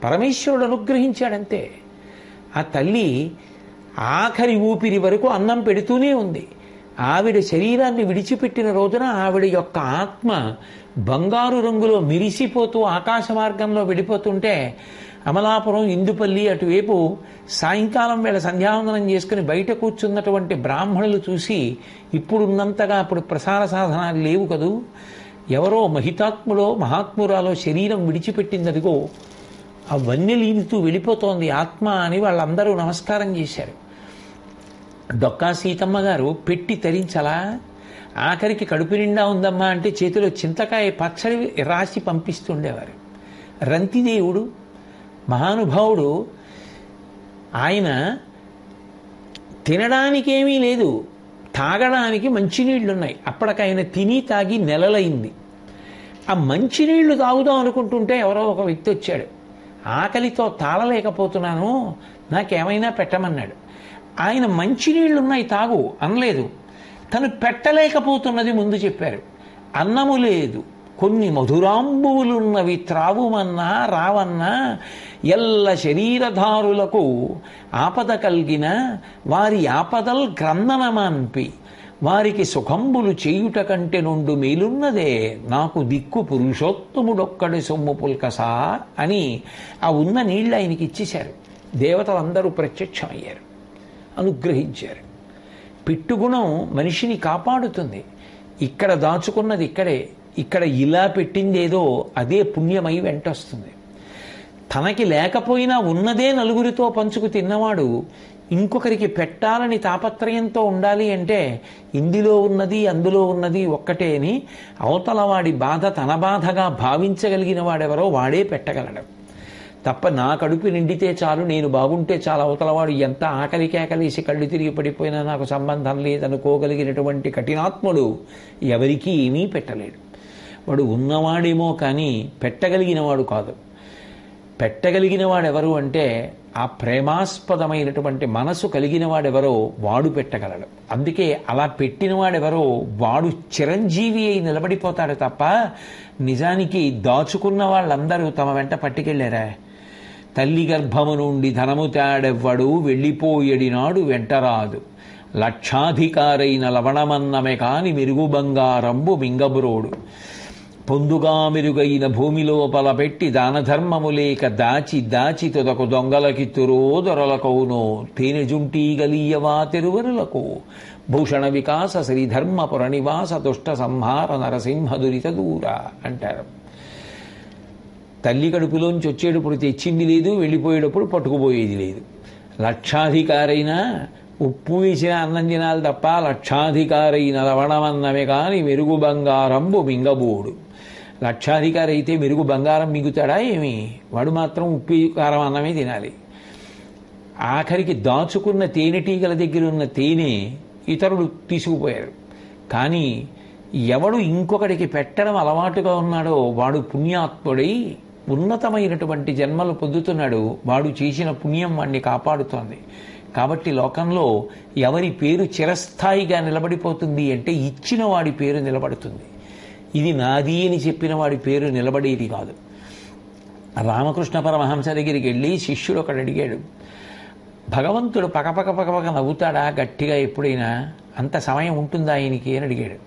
పరమేశ్వరుడు అనుగ్రహించాడంతే. ఆ తల్లి ఆఖరి ఊపిరి వరకు అన్నం పెడుతూనే ఉంది. ఆవిడ శరీరాన్ని విడిచిపెట్టిన రోజున ఆవిడ యొక్క ఆత్మ బంగారు రంగులో మిరిసిపోతూ ఆకాశ మార్గంలో వెళ్ళిపోతుంటే అమలాపురం, ఇందుపల్లి అటువైపు సాయంకాలం వేళ సంధ్యావందనం చేసుకుని బయట కూర్చున్నటువంటి బ్రాహ్మణులు చూసి ఇప్పుడున్నంతగా అప్పుడు ప్రసార సాధనాలు లేవు కదూ, ఎవరో మహితాత్ముడో మహాత్మురాలో శరీరం విడిచిపెట్టిందదిగో ఆ వన్నెలీనుతూ వెళ్ళిపోతోంది ఆత్మ అని వాళ్ళందరూ నమస్కారం చేశారు. డొక్కా సీతమ్మ గారు పెట్టి తరించలా, ఆఖరికి కడుపు నిండా ఉందమ్మా అంటే చేతిలో చింతకాయ పచ్చడి రాసి పంపిస్తుండేవారు. రంతిదేవుడు మహానుభావుడు, ఆయన తినడానికేమీ లేదు, తాగడానికి మంచినీళ్లున్నాయి. అప్పటికైనా తిని తాగి నెలలైంది. ఆ మంచినీళ్లు తాగుదాం అనుకుంటుంటే ఎవరో ఒక వ్యక్తి వచ్చాడు. ఆకలితో తాళలేకపోతున్నాను, నాకేమైనా పెట్టమన్నాడు. ఆయన మంచినీళ్లున్నాయి తాగు అనలేదు, తను పెట్టలేకపోతున్నది ముందు చెప్పారు. అన్నము లేదు, కొన్ని మధురాంబువులున్నవి త్రావుమన్నా రావన్నా, ఎల్ల శరీరధారులకు ఆపద కలిగిన వారి ఆపదల్ గ్రంథనమాన్పి, వారికి సుఖంబులు చేయుట కంటే నుండు మేలున్నదే, నాకు దిక్కు పురుషోత్తముడొక్కడి సొమ్ము పుల్కసా అని ఆ ఉన్న నీళ్ళు ఆయనకి ఇచ్చేశారు. దేవతలందరూ ప్రత్యక్షమయ్యారు, అనుగ్రహించారు. పిట్టుగుణం మనిషిని కాపాడుతుంది. ఇక్కడ దాచుకున్నది ఇక్కడే, ఇక్కడ ఇలా పెట్టిందేదో అదే పుణ్యమై వెంటొస్తుంది. తనకి లేకపోయినా ఉన్నదే నలుగురితో పంచుకు తిన్నవాడు ఇంకొకరికి పెట్టాలని తాపత్రయంతో ఉండాలి అంటే ఇందులో ఉన్నది అందులో ఉన్నది ఒక్కటే అని అవతలవాడి బాధ తన బాధగా భావించగలిగిన వాడెవరో వాడే పెట్టగలడు తప్ప నా కడుపు నిండితే చాలు, నేను బాగుంటే చాలు, అవతలవాడు ఎంత ఆకలి కేకలేసి కళ్ళు తిరిగి పడిపోయినా నాకు సంబంధం లేదనుకోగలిగినటువంటి కఠినాత్ముడు ఎవరికీ ఏమీ పెట్టలేడు. వాడు ఉన్నవాడేమో కానీ పెట్టగలిగినవాడు కాదు. పెట్టగలిగిన వాడెవరు అంటే ఆ ప్రేమాస్పదమైనటువంటి మనసు కలిగిన వాడెవరో వాడు పెట్టగలడు. అందుకే అలా పెట్టిన వాడెవరో వాడు చిరంజీవి అయి నిలబడిపోతాడు తప్ప నిజానికి దాచుకున్న వాళ్ళందరూ తమ వెంట పట్టుకెళ్ళారా. తల్లి గర్భము నుండి ధనము తేడెవ్వడు, వెళ్ళిపోయడినాడు వెంటరాదు, లక్షాధికారైన లవణమన్నమే కాని మెరుగు బంగారంబు మింగబురోడు, పొందుగా మెరుగైన భూమిలోపల పెట్టి దానధర్మము లేక దాచి దాచి తుదకు దొంగలకిత్తురో దొరలకౌనో, తేనె జుంటీగలీయవా తెరువరులకు, భూషణ వికాస శ్రీధర్మపుర నివాస దుష్ట సంహార నరసింహ దురిత దూర అంటారు. తల్లి కడుపులోంచి వచ్చేటప్పుడు తెచ్చింది లేదు, వెళ్ళిపోయేటప్పుడు పట్టుకుపోయేది లేదు. లక్షాధికారైనా ఉప్పు వేసిన అన్నం తినాలి తప్ప లక్షాధికారైన లవణమన్నమే కాని మెరుగు బంగారంబు మింగబోడు. లక్షాధికారి అయితే మెరుగు బంగారం మిగుతాడా ఏమి? వాడు మాత్రం ఉప్పు కారం అన్నమే తినాలి. ఆఖరికి దాచుకున్న తేనెటీగల దగ్గర ఉన్న తేనె ఇతరులు తీసుకుపోయారు. కానీ ఎవడు ఇంకొకడికి పెట్టడం అలవాటుగా ఉన్నాడో వాడు పుణ్యాత్ముడై ఉన్నతమైనటువంటి జన్మలు పొందుతున్నాడు. వాడు చేసిన పుణ్యం వాడిని కాపాడుతోంది. కాబట్టి లోకంలో ఎవరి పేరు చిరస్థాయిగా నిలబడిపోతుంది అంటే ఇచ్చిన వాడి పేరు నిలబడుతుంది. ఇది నాది అని చెప్పిన వాడి పేరు నిలబడేది కాదు. రామకృష్ణ పరమహంస దగ్గరికి వెళ్ళి శిష్యుడు ఒకడు అడిగాడు, భగవంతుడు పకపక పకపక నవ్వుతాడా గట్టిగా ఎప్పుడైనా? అంత సమయం ఉంటుందా ఆయనకి అని అడిగాడు.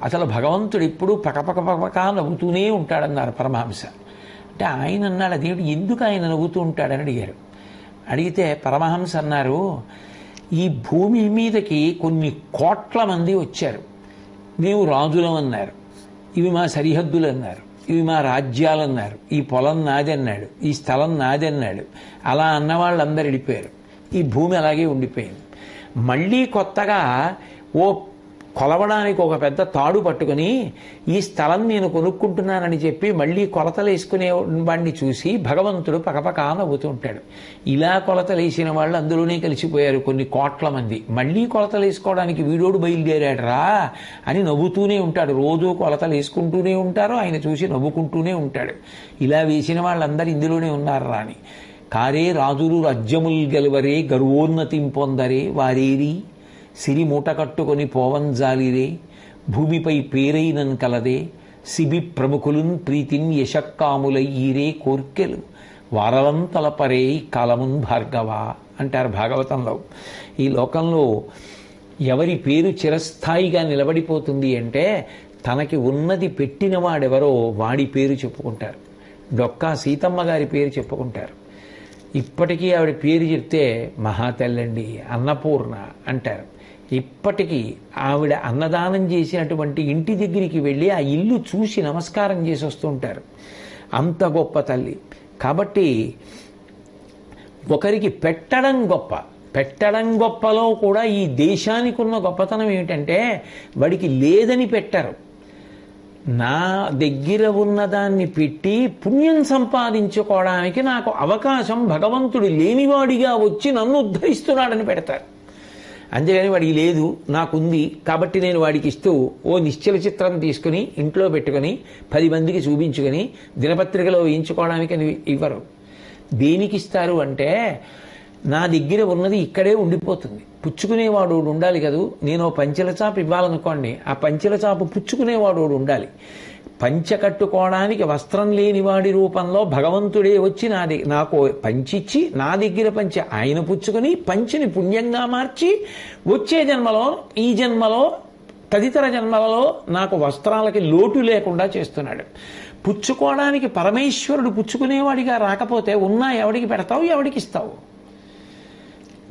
అసలు భగవంతుడు ఎప్పుడూ పకపక పకపక నవ్వుతూనే ఉంటాడన్నారు పరమహంస. అంటే ఆయన అన్నాడు, అదేమిటి, ఎందుకు ఆయన నవ్వుతూ ఉంటాడని అడిగారు. అడిగితే పరమహంస అన్నారు, ఈ భూమి మీదకి కొన్ని కోట్ల మంది వచ్చారు, మేము రాజులం అన్నారు, ఇవి మా సరిహద్దులు అన్నారు, ఇవి మా రాజ్యాలు అన్నారు, ఈ పొలం నాది అన్నాడు, ఈ స్థలం నాది అన్నాడు. అలా అన్న వాళ్ళందరూ వెళ్ళిపోయారు. ఈ భూమి అలాగే ఉండిపోయింది. మళ్ళీ కొత్తగా ఓ కొలవడానికి ఒక పెద్ద తాడు పట్టుకుని ఈ స్థలం నేను కొనుక్కుంటున్నానని చెప్పి మళ్ళీ కొలతలు వేసుకునే వాడిని చూసి భగవంతుడు పకపకా నవ్వుతూ ఉంటాడు. ఇలా కొలతలు వేసిన వాళ్ళు అందులోనే కలిసిపోయారు కొన్ని కోట్ల మంది. మళ్ళీ కొలతలు వేసుకోవడానికి వీడోడు బయలుదేరాడరా అని నవ్వుతూనే ఉంటాడు. రోజు కొలతలు వేసుకుంటూనే ఉంటారు, ఆయన చూసి నవ్వుకుంటూనే ఉంటాడు. ఇలా వేసిన వాళ్ళందరూ ఇందులోనే ఉన్నారా అని. కారే రాజులు రాజ్యముల్ గెలవరే గర్వోన్నతిం పొందరే వారేరి సిరి మూట కట్టుకొని పోవంజాలిరే భూమిపై పేరైనన్ కలదే సిబి ప్రముఖులున్ ప్రీతిన్ యశక్కాములై ఈరే కోర్కెలు వారలం తలపరే కాలమున్ భార్గవ అంటారు భాగవతంలో. ఈ లోకంలో ఎవరి పేరు చిరస్థాయిగా నిలబడిపోతుంది అంటే తనకి ఉన్నది పెట్టిన వాడెవరో వాడి పేరు చెప్పుకుంటారు. డొక్కా సీతమ్మ గారి పేరు చెప్పుకుంటారు. ఇప్పటికీ ఆవిడ పేరు చెప్తే మహాతల్లండి అన్నపూర్ణ అంటారు. ఇప్పటికీ ఆవిడ అన్నదానం చేసినటువంటి ఇంటి దగ్గరికి వెళ్ళి ఆ ఇల్లు చూసి నమస్కారం చేసి వస్తుంటారు. అంత గొప్ప తల్లి. కాబట్టి ఒకరికి పెట్టడం గొప్ప. పెట్టడం గొప్పలో కూడా ఈ దేశానికి ఉన్న గొప్పతనం ఏమిటంటే వాడికి లేదని పెట్టరు. నా దగ్గర ఉన్నదాన్ని పెట్టి పుణ్యం సంపాదించుకోవడానికి నాకు అవకాశం భగవంతుడు లేనివాడిగా వచ్చి నన్ను ఉద్ధరిస్తున్నాడని పెడతారు. అంతేగాని వాడికి లేదు నాకుంది కాబట్టి నేను వాడికి ఇస్తూ ఓ నిశ్చల చిత్రం తీసుకుని ఇంట్లో పెట్టుకొని 10 మందికి చూపించుకొని దినపత్రికలో వేయించుకోవడానికి ఇవ్వరు. దేనికి ఇస్తారు అంటే నా దగ్గర ఉన్నది ఇక్కడే ఉండిపోతుంది. పుచ్చుకునేవాడు ఉండాలి కదూ. నేను పంచెల చాపు ఇవ్వాలనుకోండి, ఆ పంచెల చాపు పుచ్చుకునేవాడు ఉండాలి. పంచ కట్టుకోవడానికి వస్త్రం లేని వాడి రూపంలో భగవంతుడే వచ్చి నాకు పంచిచ్చి నా దగ్గర పంచి ఆయన పుచ్చుకొని పంచిని పుణ్యంగా మార్చి వచ్చే జన్మలో ఈ జన్మలో తదితర జన్మలలో నాకు వస్త్రాలకి లోటు లేకుండా చేస్తున్నాడు. పుచ్చుకోవడానికి పరమేశ్వరుడు పుచ్చుకునేవాడిగా రాకపోతే ఉన్నా ఎవడికి పెడతావు, ఎవడికి ఇస్తావు?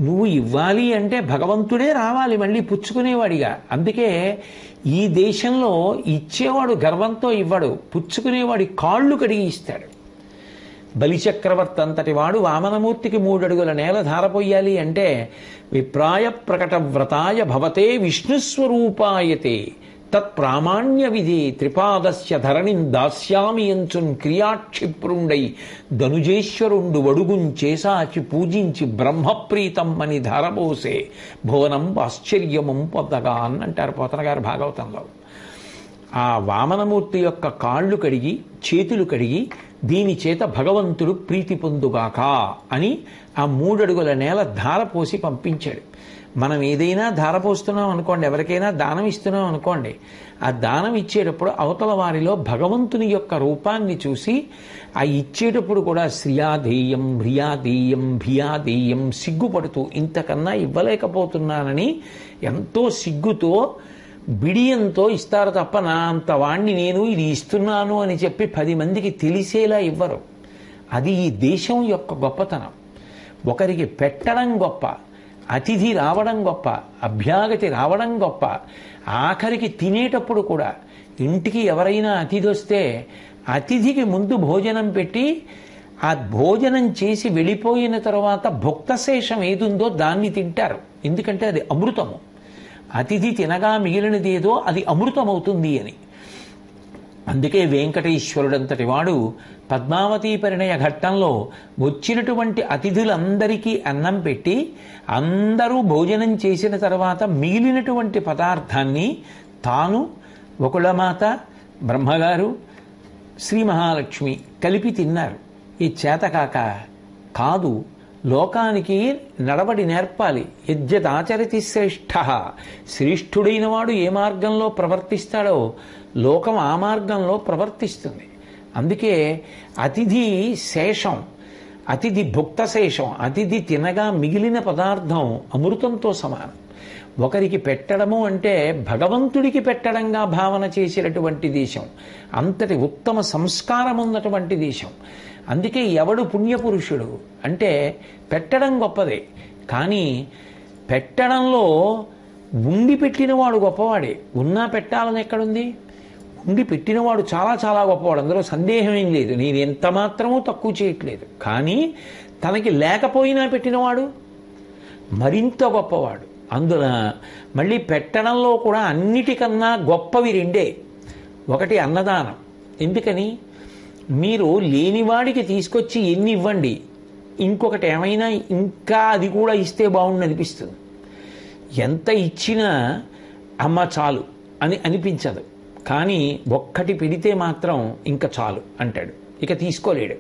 నువ్వు ఇవ్వాలి అంటే భగవంతుడే రావాలి మళ్ళీ పుచ్చుకునేవాడిగా. అందుకే ఈ దేశంలో ఇచ్చేవాడు గర్వంతో ఇవ్వడు, పుచ్చుకునేవాడి కాళ్ళు కడిగి ఇస్తాడు. బలిచక్రవర్తి అంతటి వాడు వామనమూర్తికి 3 అడుగుల నేల ధారపోయాలి అంటే విప్రాయ ప్రకట వ్రతాయ భవతే విష్ణుస్వరూపాయతే తత్ప్రామాణ్య విధి త్రిపాదస్య ధరణిం దాస్యామి ఎంచున్ క్రియాక్షిప్రుండై ధనుజేశ్వరుండు వడుగుం చేసాచి పూజించి బ్రహ్మప్రీతం అని ధారబోసే భువనం ఆశ్చర్యమం పొందగా అంటారు పోతన గారు భాగవతంలో. ఆ వామనమూర్తి యొక్క కాళ్ళు కడిగి చేతులు కడిగి దీని చేత భగవంతుడు ప్రీతి పొందుగాక అని ఆ 3 అడుగుల నేల ధారపోసి పంపించాడు. మనం ఏదైనా ధారపోస్తున్నాం అనుకోండి, ఎవరికైనా దానం ఇస్తున్నాం అనుకోండి, ఆ దానం ఇచ్చేటప్పుడు అవతల వారిలో భగవంతుని యొక్క రూపాన్ని చూసి ఆ ఇచ్చేటప్పుడు కూడా శ్రియాధేయం హ్రియాధేయం భియాధేయం సిగ్గుపడుతూ ఇంతకన్నా ఇవ్వలేకపోతున్నానని ఎంతో సిగ్గుతో బిడియంతో ఇస్తారు తప్ప నా అంత వాణ్ణి నేను ఇది ఇస్తున్నాను అని చెప్పి 10 మందికి తెలిసేలా ఇవ్వరు. అది ఈ దేశం యొక్క గొప్పతనం. ఒకరికి పెట్టడం గొప్ప, అతిథి రావడం గొప్ప, అభ్యాగతి రావడం గొప్ప. ఆఖరికి తినేటప్పుడు కూడా ఇంటికి ఎవరైనా అతిథి వస్తే అతిథికి ముందు భోజనం పెట్టి ఆ భోజనం చేసి వెళ్ళిపోయిన తర్వాత భుక్తశేషం ఏదుందో దాన్ని తింటారు. ఎందుకంటే అది అమృతము. అతిథి తినగా మిగిలినదేదో అది అమృతమవుతుంది అని. అందుకే వెంకటేశ్వరుడంతటి వాడు పద్మావతీ పరిణయ ఘట్టంలో వచ్చినటువంటి అతిథులందరికీ అన్నం పెట్టి అందరూ భోజనం చేసిన తర్వాత మిగిలినటువంటి పదార్థాన్ని తాను వకుళమాత బ్రహ్మగారు శ్రీ మహాలక్ష్మి కలిపి తిన్నారు. ఈ చేతకాక కాదు, లోకానికి నడవడి నేర్పాలి. యజ్జదాచరతి శ్రేష్ఠ, శ్రేష్ఠుడైన వాడు ఏ మార్గంలో ప్రవర్తిస్తాడో లోకం ఆ మార్గంలో ప్రవర్తిస్తుంది. అందుకే అతిథి శేషం, అతిథి భుక్తశేషం, అతిథి తినగా మిగిలిన పదార్థం అమృతంతో సమానం. ఒకరికి పెట్టడము అంటే భగవంతుడికి పెట్టడంగా భావన చేసినటువంటి దేశం, అంతటి ఉత్తమ సంస్కారం ఉన్నటువంటి దేశం. అందుకే ఎవడు పుణ్యపురుషుడు అంటే పెట్టడం గొప్పదే, కానీ పెట్టడంలో ఉండి పెట్టినవాడు గొప్పవాడే. ఉన్నా పెట్టాలని ఎక్కడుంది? ఉండి పెట్టినవాడు చాలా చాలా గొప్పవాడు, అందులో సందేహం ఏం లేదు. నేను ఎంత మాత్రమూ తక్కువ చేయట్లేదు. కానీ తనకి లేకపోయినా పెట్టినవాడు మరింత గొప్పవాడు. అందున మళ్ళీ పెట్టడంలో కూడా అన్నిటికన్నా గొప్పవి రెండే. ఒకటి అన్నదానం. ఎందుకని? మీరు లేనివాడికి తీసుకొచ్చి ఎన్ని ఇవ్వండి, ఇంకొకటి ఏమైనా ఇంకా అది కూడా ఇస్తే బాగుండు అనిపిస్తుంది. ఎంత ఇచ్చినా అమ్మ చాలు అని అనిపించదు. కానీ ఒక్కటి పెడితే మాత్రం ఇంకా చాలు అంటాడు, ఇక తీసుకోలేడు.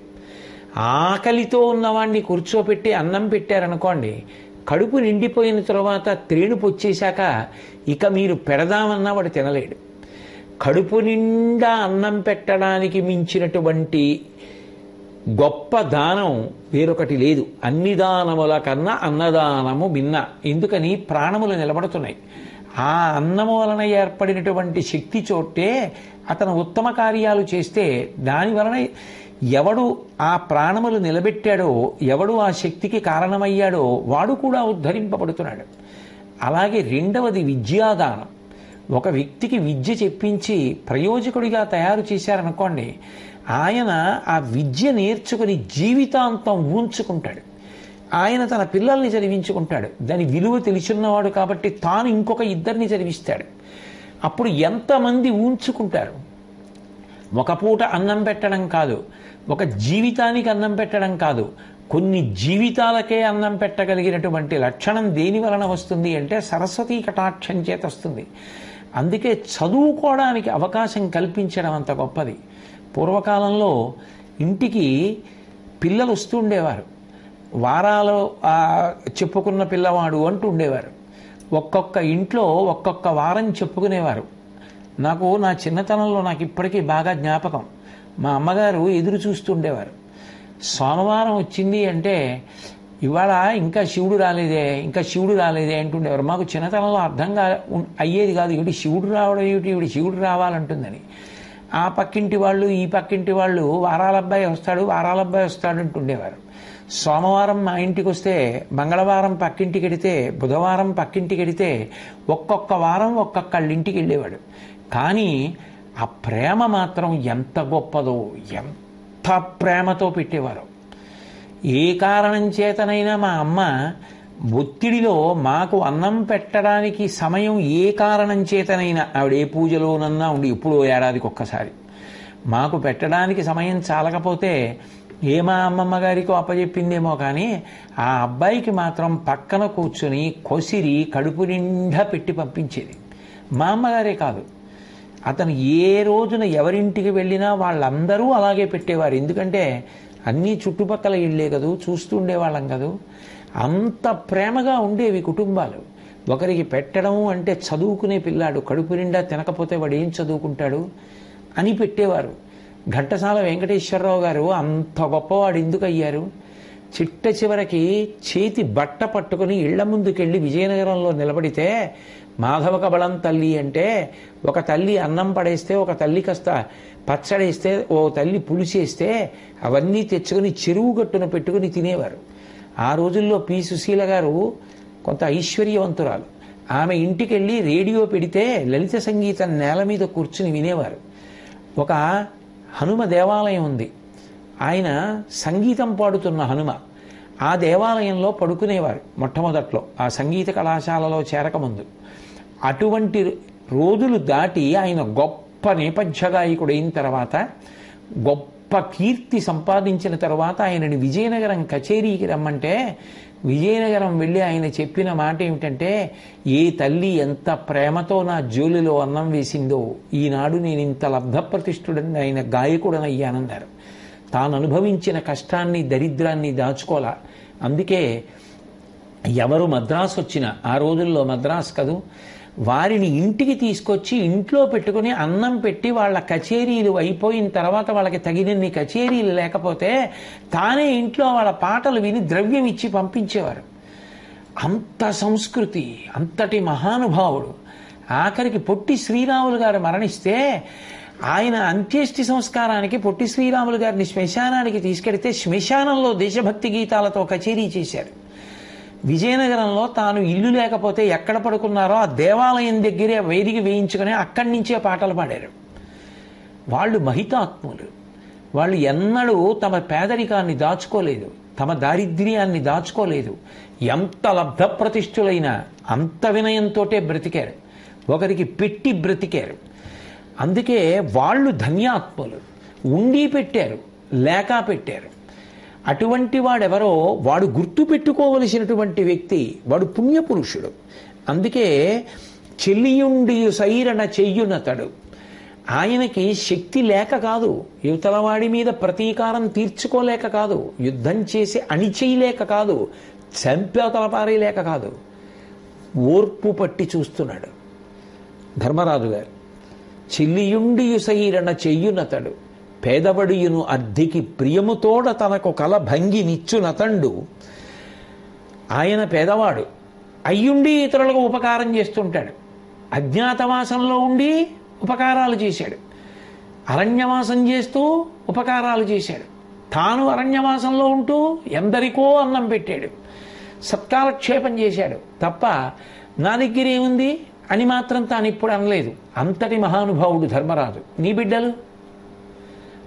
ఆకలితో ఉన్నవాడిని కూర్చోపెట్టి అన్నం పెట్టారనుకోండి, కడుపు నిండిపోయిన తర్వాత త్రేణుపు వచ్చేశాక ఇక మీరు పెడదామన్నా వాడు తినలేడు. కడుపు నిండా అన్నం పెట్టడానికి మించినటువంటి గొప్ప దానం వేరొకటి లేదు. అన్ని దానముల కన్నా అన్నదానము మిన్న. ఎందుకని? ప్రాణములు నిలబడుతున్నాయి. ఆ అన్నము వలన ఏర్పడినటువంటి శక్తి చోటే అతను ఉత్తమ కార్యాలు చేస్తే దాని వలన ఎవడు ఆ ప్రాణములు నిలబెట్టాడో, ఎవడు ఆ శక్తికి కారణమయ్యాడో వాడు కూడా ఉద్ధరింపబడుతున్నాడు. అలాగే రెండవది విద్యాదానం. ఒక వ్యక్తికి విద్య చెప్పించి ప్రయోజకుడిగా తయారు చేశారనుకోండి, ఆయన ఆ విద్య నేర్చుకుని జీవితాంతం ఊంచుకుంటాడు. ఆయన తన పిల్లల్ని చదివించుకుంటాడు. దాని విలువ తెలిసిన్నవాడు కాబట్టి తాను ఇంకొక ఇద్దరిని చదివిస్తాడు. అప్పుడు ఎంతమంది ఊంచుకుంటారు? ఒక పూట అన్నం పెట్టడం కాదు, ఒక జీవితానికి అన్నం పెట్టడం కాదు, కొన్ని జీవితాలకే అన్నం పెట్టగలిగినటువంటి లక్షణం దేని వలన వస్తుంది అంటే సరస్వతీ కటాక్షం చేత వస్తుంది. అందుకే చదువుకోవడానికి అవకాశం కల్పించడం అంత గొప్పది. పూర్వకాలంలో ఇంటికి పిల్లలు వస్తూ ఉండేవారు. వారాలు చెప్పుకున్న పిల్లవాడు అంటూ ఉండేవారు. ఒక్కొక్క ఇంట్లో ఒక్కొక్క వారం చెప్పుకునేవారు. నా చిన్నతనంలో నాకు ఇప్పటికీ బాగా జ్ఞాపకం. మా అమ్మగారు ఎదురు చూస్తుండేవారు. సోమవారం వచ్చింది అంటే ఇవాళ ఇంకా శివుడు రాలేదే అంటుండేవారు. మాకు చిన్నతనంలో అర్థంగా అయ్యేది కాదు, ఇవి శివుడు రావడం ఏమిటి, ఇవి శివుడు రావాలంటుందని. ఆ పక్కింటి వాళ్ళు ఈ పక్కింటి వాళ్ళు వారాలబ్బాయి వస్తాడు అంటుండేవారు. సోమవారం మా ఇంటికి వస్తే మంగళవారం పక్కింటికి వెడితే, బుధవారం పక్కింటికి వెడితే, ఒక్కొక్క వారం ఒక్కొక్కళ్ళ ఇంటికి వెళ్ళేవాడు. కానీ ఆ ప్రేమ మాత్రం ఎంత గొప్పదో, ఎంత ప్రేమతో పెట్టేవారు. ఏ కారణం చేతనైనా మా అమ్మ ఒత్తిడిలో మాకు అన్నం పెట్టడానికి సమయం ఏ కారణం చేతనైనా, ఆవిడ ఏ పూజలోనన్నా ఉండి ఎప్పుడో ఏడాదికి ఒక్కసారి మాకు పెట్టడానికి సమయం చాలకపోతే మా అమ్మమ్మ గారికో అప్పచెప్పిందేమో కానీ ఆ అబ్బాయికి మాత్రం పక్కన కూర్చొని కొసిరి కడుపు నిండా పెట్టి పంపించేది. మా అమ్మగారే కాదు, అతను ఏ రోజున ఎవరింటికి వెళ్ళినా వాళ్ళందరూ అలాగే పెట్టేవారు. ఎందుకంటే అన్నీ చుట్టుపక్కల ఇళ్ళే కదూ, చూస్తూ ఉండేవాళ్ళం కదూ. అంత ప్రేమగా ఉండేవి కుటుంబాలు. ఒకరికి పెట్టడం అంటే చదువుకునే పిల్లాడు కడుపు నిండా తినకపోతే వాడు ఏం చదువుకుంటాడు అని పెట్టేవారు. ఘంటసాల వెంకటేశ్వరరావు గారు అంత గొప్పవాడు ఎందుకు అయ్యారు? చిట్ట చివరికి చేతి బట్ట పట్టుకుని ఇళ్ల ముందుకెళ్ళి విజయనగరంలో నిలబడితే మాధవ కబళం తల్లి అంటే ఒక తల్లి అన్నం పడేస్తే, ఒక తల్లి కాస్త పచ్చడేస్తే, ఓ తల్లి పులిసేస్తే అవన్నీ తెచ్చుకొని చెరువు గట్టున పెట్టుకుని తినేవారు. ఆ రోజుల్లో పి సుశీల గారు కొంత ఐశ్వర్యవంతురాలు. ఆమె ఇంటికి వెళ్ళి రేడియో పెడితే లలిత సంగీతం నేల మీద కూర్చుని వినేవారు. ఒక హనుమ దేవాలయం ఉంది, ఆయన సంగీతం పాడుతున్న హనుమ. ఆ దేవాలయంలో పడుకునేవారు మొట్టమొదట్లో, ఆ సంగీత కళాశాలలో చేరకముందు. అటువంటి రోజులు దాటి ఆయన గొప్ప నేపథ్య గాయకుడైన తర్వాత, గొప్ప కీర్తి సంపాదించిన తర్వాత ఆయనని విజయనగరం కచేరీకి రమ్మంటే విజయనగరం వెళ్ళి ఆయన చెప్పిన మాట ఏమిటంటే, ఏ తల్లి ఎంత ప్రేమతో నా జోలిలో అన్నం వేసిందో ఈనాడు నేను ఇంత లబ్ధప్రతిష్ఠుడని ఆయన గాయకుడనయ్యానన్నారు. తాను అనుభవించిన కష్టాన్ని దరిద్రాన్ని దాచుకోలా. అందుకే ఎవరు మద్రాసు వచ్చినా, ఆ రోజుల్లో మద్రాసు కదూ, వారిని ఇంటికి తీసుకొచ్చి ఇంట్లో పెట్టుకుని అన్నం పెట్టి వాళ్ళ కచేరీలు అయిపోయిన తర్వాత వాళ్ళకి తగినన్ని కచేరీలు లేకపోతే తానే ఇంట్లో వాళ్ళ పాటలు విని ద్రవ్యం ఇచ్చి పంపించేవారు. అంత సంస్కృతి, అంతటి మహానుభావుడు. ఆఖరికి పొట్టి శ్రీరాములు గారు మరణిస్తే ఆయన అంత్యేష్టి సంస్కారానికి పొట్టి శ్రీరాములు గారిని శ్మశానానికి తీసుకెడితే శ్మశానంలో దేశభక్తి గీతాలతో కచేరీ చేశారు. విజయనగరంలో తాను ఇల్లు లేకపోతే ఎక్కడ పడుకున్నారో ఆ దేవాలయం దగ్గరే వేదిక వేయించుకుని అక్కడి నుంచే పాటలు పాడారు. వాళ్ళు మహితాత్ములు. వాళ్ళు ఎన్నడూ తమ పేదరికాన్ని దాచుకోలేదు, తమ దారిద్ర్యాన్ని దాచుకోలేదు. ఎంత లబ్ధప్రతిష్ఠులైనా అంత వినయంతో బ్రతికారు, ఒకరికి పెట్టి బ్రతికారు. అందుకే వాళ్ళు ధన్యాత్ములు. ఉండి పెట్టారు, లేక పెట్టారు. అటువంటి వాడెవరో వాడు గుర్తు పెట్టుకోవలసినటువంటి వ్యక్తి, వాడు పుణ్యపురుషుడు. అందుకే చెల్లియుండి సైరణ చెయ్యునతడు. ఆయనకి శక్తి లేక కాదు, యువతలవాడి మీద ప్రతీకారం తీర్చుకోలేక కాదు, యుద్ధం చేసి అణిచేయలేక కాదు, చంపేతల పారేయలేక కాదు, ఓర్పు పట్టి చూస్తున్నాడు ధర్మరాజు గారు. చెల్లియుండి సైరణ చెయ్యునతడు, పేదబడియును అర్ధికి ప్రియముతోడ తనకు కల భంగినిచ్చునతండు. ఆయన పేదవాడు అయ్యుండి ఇతరులకు ఉపకారం చేస్తుంటాడు. అజ్ఞాతవాసంలో ఉండి ఉపకారాలు చేశాడు, అరణ్యవాసం చేస్తూ ఉపకారాలు చేశాడు, తాను అరణ్యవాసంలో ఉంటూ ఎందరికో అన్నం పెట్టాడు, సత్కాలక్షేపం చేశాడు తప్ప నా దగ్గర ఏముంది అని మాత్రం తాను ఇప్పుడు అనలేదు. అంతటి మహానుభావుడు ధర్మరాజు. నీ బిడ్డలు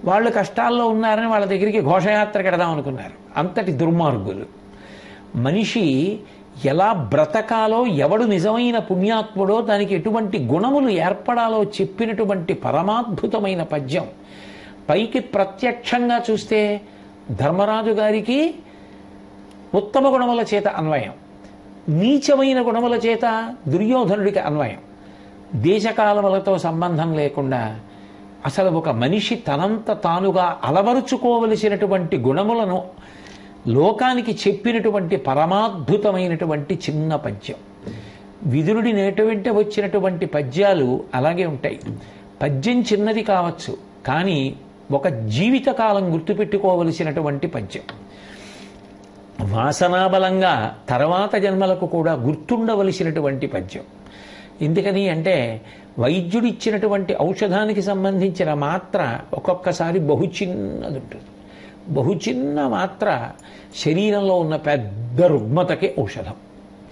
వాళ్ళు కష్టాల్లో ఉన్నారని వాళ్ళ దగ్గరికి ఘోషయాత్ర కడదాం అనుకున్నారు. అంతటి దుర్మార్గులు. మనిషి ఎలా బ్రతకాలో, ఎవడు నిజమైన పుణ్యాత్ముడో, దానికి ఎటువంటి గుణములు ఏర్పడాలో చెప్పినటువంటి పరమాద్భుతమైన పద్యం. పైకి ప్రత్యక్షంగా చూస్తే ధర్మరాజు గారికి ఉత్తమ గుణముల చేత అన్వయం, నీచమైన గుణముల చేత దుర్యోధనుడికి అన్వయం. దేశకాలములతో సంబంధం లేకుండా అసలు ఒక మనిషి తనంత తానుగా అలవరుచుకోవలసినటువంటి గుణములను లోకానికి చెప్పినటువంటి పరమాద్భుతమైనటువంటి చిన్న పద్యం. విదురుడి నేట వెంట వచ్చినటువంటి పద్యాలు అలాగే ఉంటాయి. పద్యం చిన్నది కావచ్చు, కానీ ఒక జీవితకాలం గుర్తుపెట్టుకోవలసినటువంటి పద్యం. వాసనాబలంగా తర్వాత జన్మలకు కూడా గుర్తుండవలసినటువంటి పద్యం. ఎందుకని అంటే వైద్యుడు ఇచ్చినటువంటి ఔషధానికి సంబంధించిన మాత్ర ఒక్కొక్కసారి బహు చిన్నది ఉంటుంది. బహు చిన్న మాత్ర శరీరంలో ఉన్న పెద్ద రుగ్మతకి ఔషధం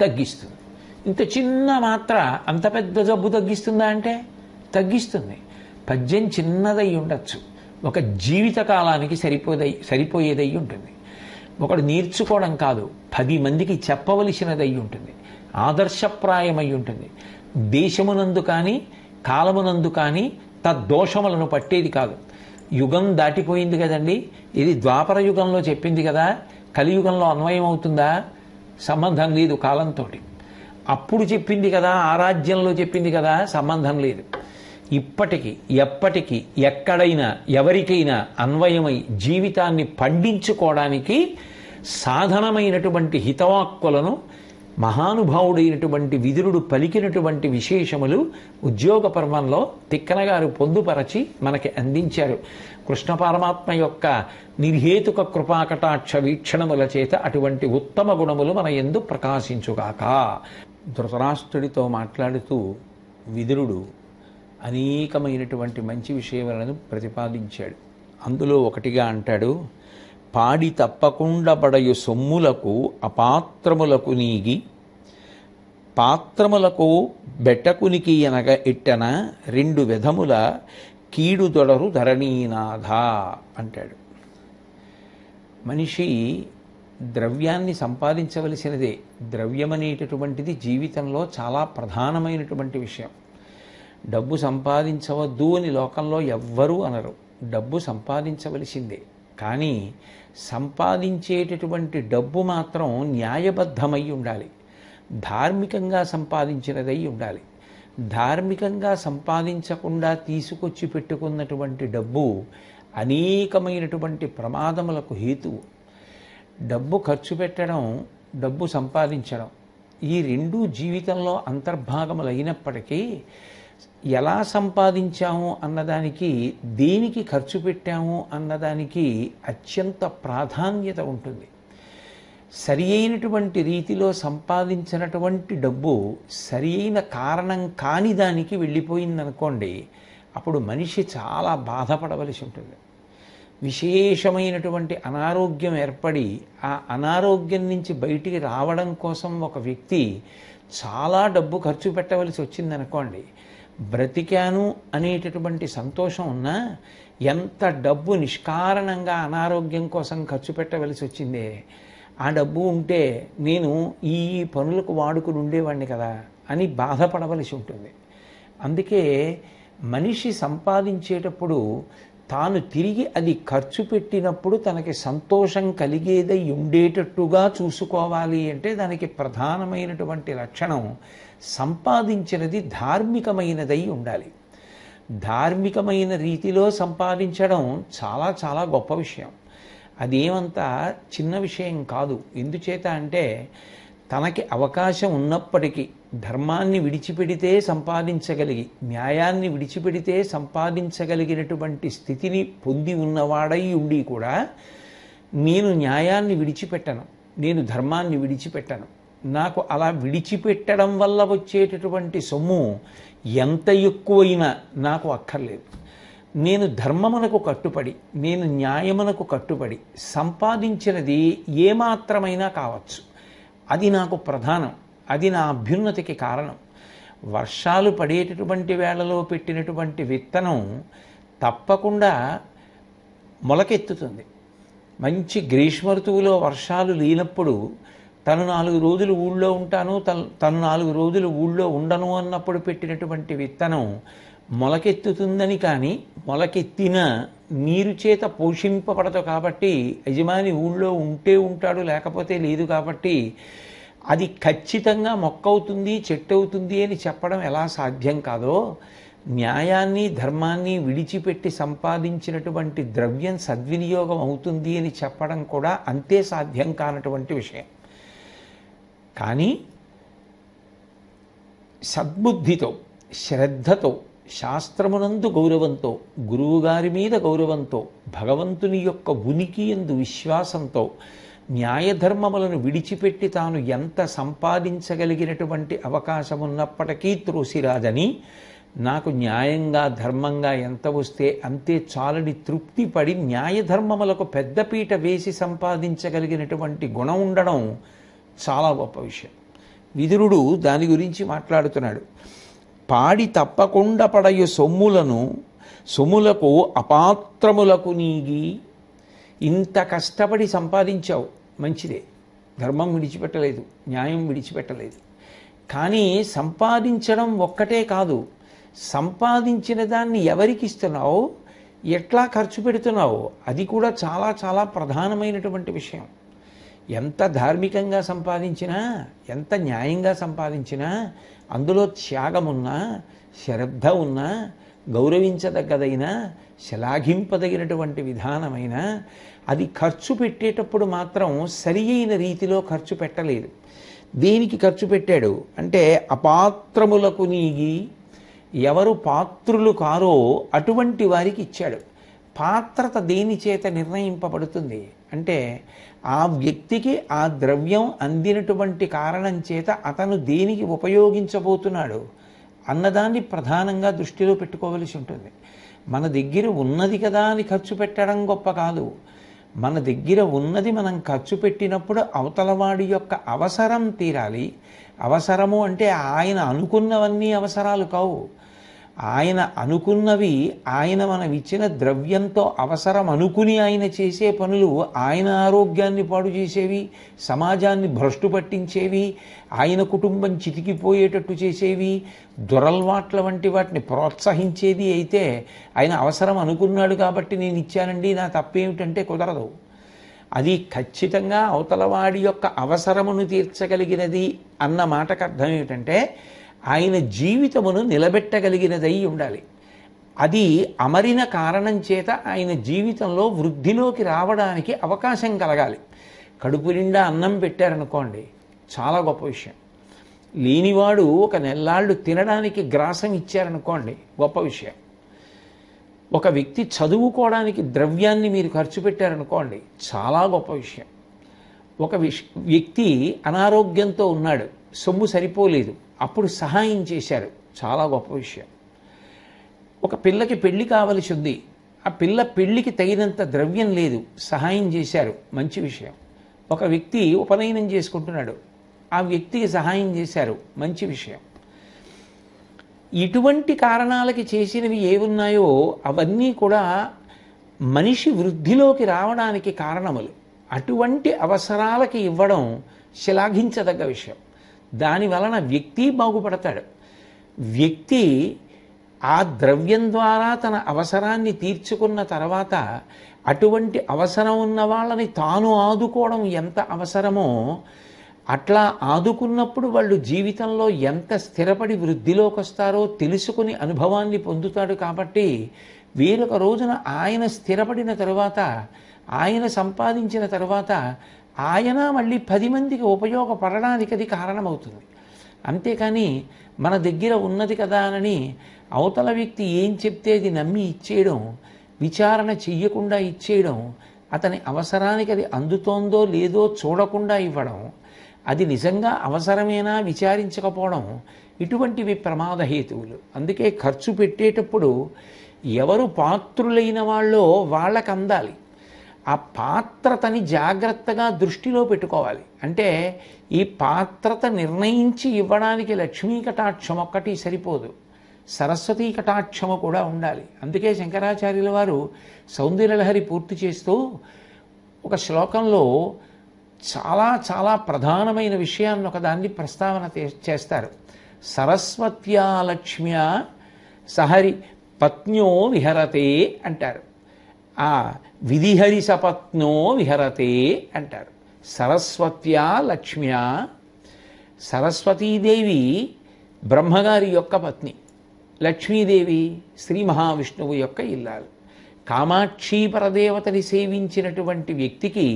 తగ్గిస్తుంది. ఇంత చిన్న మాత్ర అంత పెద్ద జబ్బు తగ్గిస్తుందా అంటే తగ్గిస్తుంది. పద్యం చిన్నదై ఉండొచ్చు, ఒక జీవితకాలానికి సరిపోయేదై ఉంటుంది. ఒకడు నేర్చుకోవడం కాదు, 10 మందికి చెప్పవలసినదై ఉంటుంది, ఆదర్శప్రాయమై ఉంటుంది. దేశమునందు కానీ కాలమునందు కానీ తద్దోషములను పట్టేది కాదు. యుగం దాటిపోయింది కదండి, ఇది ద్వాపర యుగంలో చెప్పింది కదా, కలియుగంలో అన్వయం అవుతుందా? సంబంధం లేదు కాలంతో. అప్పుడు చెప్పింది కదా, ఆ రాజ్యంలో చెప్పింది కదా, సంబంధం లేదు. ఇప్పటికీ ఎప్పటికీ ఎక్కడైనా ఎవరికైనా అన్వయమై జీవితాన్ని పండించుకోవడానికి సాధనమైనటువంటి హితవాక్కులను మహానుభావుడైనటువంటి విదురుడు పలికినటువంటి విశేషములు ఉద్యోగ పర్వంలో తిక్కనగారు పొందుపరచి మనకి అందించారు. కృష్ణ పరమాత్మ యొక్క నిర్హేతుక కృపాకటాక్ష వీక్షణముల చేత అటువంటి ఉత్తమ గుణములు మన యందు ప్రకాశించుగాక. ధృతరాష్ట్రుడితో మాట్లాడుతూ విదురుడు అనేకమైనటువంటి మంచి విషయాలను ప్రతిపాదించాడు. అందులో ఒకటిగా అంటాడు, పాడి తప్పకుండా పడయు సొమ్ములకు అపాత్రములకు నీగి పాత్రములకు బెట్టకునికి అనగ ఇట్టన 2 విధముల కీడుదొడరు ధరణీనాథ అంటాడు. మనిషి ద్రవ్యాన్ని సంపాదించవలసినదే. ద్రవ్యం అనేటటువంటిది జీవితంలో చాలా ప్రధానమైనటువంటి విషయం. డబ్బు సంపాదించవద్దు అని లోకంలో ఎవ్వరూ అనరు. డబ్బు సంపాదించవలసిందే. కానీ సంపాదించేటటువంటి డబ్బు మాత్రం న్యాయబద్ధమై ఉండాలి, ధార్మికంగా సంపాదించినదై ఉండాలి. ధార్మికంగా సంపాదించకుండా తీసుకొచ్చి పెట్టుకున్నటువంటి డబ్బు అనేకమైనటువంటి ప్రమాదములకు హేతువు. డబ్బు ఖర్చు పెట్టడం, డబ్బు సంపాదించడం, ఈ రెండూ జీవితంలో అంతర్భాగములు అయినప్పటికీ ఎలా సంపాదించాము అన్నదానికి, దేనికి ఖర్చు పెట్టాము అన్నదానికి అత్యంత ప్రాధాన్యత ఉంటుంది. సరి అయినటువంటి రీతిలో సంపాదించినటువంటి డబ్బు సరి అయిన కారణం కాని దానికి వెళ్ళిపోయిందనుకోండి, అప్పుడు మనిషి చాలా బాధపడవలసి ఉంటుంది. విశేషమైనటువంటి అనారోగ్యం ఏర్పడి ఆ అనారోగ్యం నుంచి బయటికి రావడం కోసం ఒక వ్యక్తి చాలా డబ్బు ఖర్చు పెట్టవలసి వచ్చిందనుకోండి, బ్రతికాను అనేటటువంటి సంతోషం ఉన్నా ఎంత డబ్బు నిష్కారణంగా అనారోగ్యం కోసం ఖర్చు పెట్టవలసి వచ్చిందే, ఆ డబ్బు ఉంటే నేను ఈ పనులకు వాడుకుని ఉండేవాడిని కదా అని బాధపడవలసి ఉంటుంది. అందుకే మనిషి సంపాదించేటప్పుడు తాను తిరిగి అది ఖర్చు పెట్టినప్పుడు తనకి సంతోషం కలిగేదై ఉండేటట్టుగా చూసుకోవాలి అంటే దానికి ప్రధానమైనటువంటి లక్షణం సంపాదించినది ధార్మికమైనదై ఉండాలి. ధార్మికమైన రీతిలో సంపాదించడం చాలా చాలా గొప్ప విషయం. అదేమంత చిన్న విషయం కాదు. ఎందుచేత అంటే తనకి అవకాశం ఉన్నప్పటికీ ధర్మాన్ని విడిచిపెడితే సంపాదించగలిగి, న్యాయాన్ని విడిచిపెడితే సంపాదించగలిగినటువంటి స్థితిని పొంది ఉన్నవాడై ఉండి కూడా నేను న్యాయాన్ని విడిచిపెట్టను, నేను ధర్మాన్ని విడిచిపెట్టను, నాకు అలా విడిచిపెట్టడం వల్ల వచ్చేటటువంటి సొమ్ము ఎంత ఎక్కువైనా నాకు అక్కర్లేదు, నేను ధర్మమునకు కట్టుబడి, నేను న్యాయమునకు కట్టుబడి సంపాదించినది ఏమాత్రమైనా కావచ్చు, అది నాకు ప్రధానం, అది నా అభ్యున్నతికి కారణం. వర్షాలు పడేటటువంటి వేళలో పెట్టినటువంటి విత్తనం తప్పకుండా మొలకెత్తుతుంది. మంచి గ్రీష్మ ఋతువులో వర్షాలు లేనప్పుడు తను 4 రోజులు ఊళ్ళో ఉంటాను, తను 4 రోజులు ఊళ్ళో ఉండను అన్నప్పుడు పెట్టినటువంటి విత్తనం మొలకెత్తుతుందని, కానీ మొలకెత్తిన నీరు చేత పోషింపబడదు కాబట్టి, యజమాని ఊళ్ళో ఉంటే ఉంటాడు లేకపోతే లేదు కాబట్టి అది ఖచ్చితంగా మొక్క అవుతుంది, చెట్టు అవుతుంది అని చెప్పడం ఎలా సాధ్యం కాదో, న్యాయాన్ని ధర్మాన్ని విడిచిపెట్టి సంపాదించినటువంటి ద్రవ్యం సద్వినియోగం అవుతుంది అని చెప్పడం కూడా అంతే సాధ్యం కానటువంటి విషయం. కానీ సద్బుద్ధితో, శ్రద్ధతో, శాస్త్రమునందు గౌరవంతో, గురువుగారి మీద గౌరవంతో, భగవంతుని యొక్క ఉనికి యందు విశ్వాసంతో, న్యాయధర్మములను విడిచిపెట్టి తాను ఎంత సంపాదించగలిగినటువంటి అవకాశం ఉన్నప్పటికీ త్రోసిరాదని, నాకు న్యాయంగా ధర్మంగా ఎంత వస్తే అంతే చాలని తృప్తి పడి న్యాయధర్మములకు పెద్దపీట వేసి సంపాదించగలిగినటువంటి గుణం ఉండడం చాలా గొప్ప విషయం. విదురుడు దాని గురించి మాట్లాడుతున్నాడు. పాడి తప్పకుండా పడయు సొమ్ములకు అపాత్రములకు నీగి, ఇంత కష్టపడి సంపాదించావు, మంచిదే, ధర్మం విడిచిపెట్టలేదు, న్యాయం విడిచిపెట్టలేదు. కానీ సంపాదించడం ఒక్కటే కాదు, సంపాదించిన దాన్ని ఎవరికి ఇస్తున్నావు, ఎట్లా ఖర్చు పెడుతున్నావు, అది కూడా చాలా చాలా ప్రధానమైనటువంటి విషయం. ఎంత ధార్మికంగా సంపాదించినా, ఎంత న్యాయంగా సంపాదించినా, అందులో త్యాగమున్నా, శ్రద్ధ ఉన్నా, గౌరవించదగ్గదైనా, శ్లాఘింపదగినటువంటి విధానమైన అది ఖర్చు పెట్టేటప్పుడు మాత్రం సరి అయిన రీతిలో ఖర్చు పెట్టలేదు. దేనికి ఖర్చు పెట్టాడు అంటే అపాత్రములకు నీగి, ఎవరు పాత్రులు కారో అటువంటి వారికి ఇచ్చాడు. పాత్రత దేని చేత నిర్ణయింపబడుతుంది అంటే ఆ వ్యక్తికి ఆ ద్రవ్యం అందినటువంటి కారణం చేత అతను దేనికి ఉపయోగించబోతున్నాడు అన్నదాన్ని ప్రధానంగా దృష్టిలో పెట్టుకోవలసి ఉంటుంది. మన దగ్గర ఉన్నది కదా అని ఖర్చు పెట్టడం గొప్ప కాదు. మన దగ్గర ఉన్నది మనం ఖర్చు పెట్టినప్పుడు అవతలవాడి యొక్క అవసరం తీరాలి. అవసరము అంటే ఆయన అనుకున్నవన్నీ అవసరాలు కావు. ఆయన అనుకున్నవి, ఆయన మనం ఇచ్చిన ద్రవ్యంతో అవసరం అనుకుని ఆయన చేసే పనులు ఆయన ఆరోగ్యాన్ని పాడు చేసేవి, సమాజాన్ని భ్రష్టు పట్టించేవి, ఆయన కుటుంబం చితికిపోయేటట్టు చేసేవి, దురల్వాట్ల వంటి వాటిని ప్రోత్సహించేది అయితే ఆయన అవసరం అనుకున్నాడు కాబట్టి నేను ఇచ్చానండి, నా తప్పేమిటంటే కుదరదు. అది ఖచ్చితంగా అవతలవాడి యొక్క అవసరమును తీర్చగలిగినది అన్న మాటకు అర్థం ఏమిటంటే ఆయన జీవితమును నిలబెట్టగలిగినదై ఉండాలి. అది అమరిన కారణం చేత ఆయన జీవితంలో వృద్ధిలోకి రావడానికి అవకాశం కలగాలి. కడుపు నిండా అన్నం పెట్టారనుకోండి, చాలా గొప్ప విషయం. లేనివాడు ఒక నెల్లాళ్ళు తినడానికి గ్రాసం ఇచ్చారనుకోండి, గొప్ప విషయం. ఒక వ్యక్తి చదువుకోవడానికి ద్రవ్యాన్ని మీరు ఖర్చు పెట్టారనుకోండి, చాలా గొప్ప విషయం. ఒక వ్యక్తి అనారోగ్యంతో ఉన్నాడు, సొమ్ము సరిపోలేదు, అప్పుడు సహాయం చేశారు, చాలా గొప్ప విషయం. ఒక పిల్లకి పెళ్లి కావలసి ఉంది, ఆ పిల్ల పెళ్లికి తగినంత ద్రవ్యం లేదు, సహాయం చేశారు, మంచి విషయం. ఒక వ్యక్తి ఉపనయనం చేసుకుంటున్నాడు, ఆ వ్యక్తికి సహాయం చేశారు, మంచి విషయం. ఇటువంటి కారణాలకి చేసినవి ఏవున్నాయో అవన్నీ కూడా మనిషి వృద్ధిలోకి రావడానికి కారణములు. అటువంటి అవసరాలకి ఇవ్వడం శ్లాఘించదగ్గ విషయం. దాని వలన వ్యక్తి బాగుపడతాడు. వ్యక్తి ఆ ద్రవ్యం ద్వారా తన అవసరాన్ని తీర్చుకున్న తర్వాత అటువంటి అవసరం ఉన్న వాళ్ళని తాను ఆదుకోవడం ఎంత అవసరమో అట్లా ఆదుకున్నప్పుడు వాళ్ళు జీవితంలో ఎంత స్థిరపడి వృద్ధిలోకి వస్తారో తెలుసుకుని అనుభవాన్ని పొందుతాడు. కాబట్టి వేరొక రోజున ఆయన స్థిరపడిన తరువాత, ఆయన సంపాదించిన తరువాత ఆయన మళ్ళీ 10 మందికి ఉపయోగపడడానికి అది కారణమవుతుంది. అంతేకాని మన దగ్గర ఉన్నది కదా అని అవతల వ్యక్తి ఏం చెప్తే అది నమ్మి ఇచ్చేయడం, విచారణ చెయ్యకుండా ఇచ్చేయడం, అతని అవసరానికి అది అందుతోందో లేదో చూడకుండా ఇవ్వడం, అది నిజంగా అవసరమేనా విచారించకపోవడం, ఇటువంటివి ప్రమాద హేతువులు. అందుకే ఖర్చు పెట్టేటప్పుడు ఎవరు పాత్రులైన వాళ్ళో వాళ్ళకు అందాలి. ఆ పాత్రతని జాగ్రత్తగా దృష్టిలో పెట్టుకోవాలి. అంటే ఈ పాత్రత నిర్ణయించి ఇవ్వడానికి లక్ష్మీ కటాక్షం ఒక్కటి సరిపోదు, సరస్వతీ కటాక్షము కూడా ఉండాలి. అందుకే శంకరాచార్యుల వారు సౌందర్యలహరి పూర్తి చేస్తూ ఒక శ్లోకంలో చాలా చాలా ప్రధానమైన విషయాన్ని ఒకదాన్ని ప్రస్తావన చేస్తారు. సరస్వత్యా లక్ష్మ్యా సహరి పత్న్యో విహరతే అంటారు. ఆ విధిహరి సపత్నో విహరతే అంటారు. సరస్వత్యా లక్ష్మ్యా, సరస్వతీదేవి బ్రహ్మగారి యొక్క పత్ని, లక్ష్మీదేవి శ్రీ మహావిష్ణువు యొక్క ఇల్లాలు. కామాక్షి పరదేవతని సేవించినటువంటి వ్యక్తికి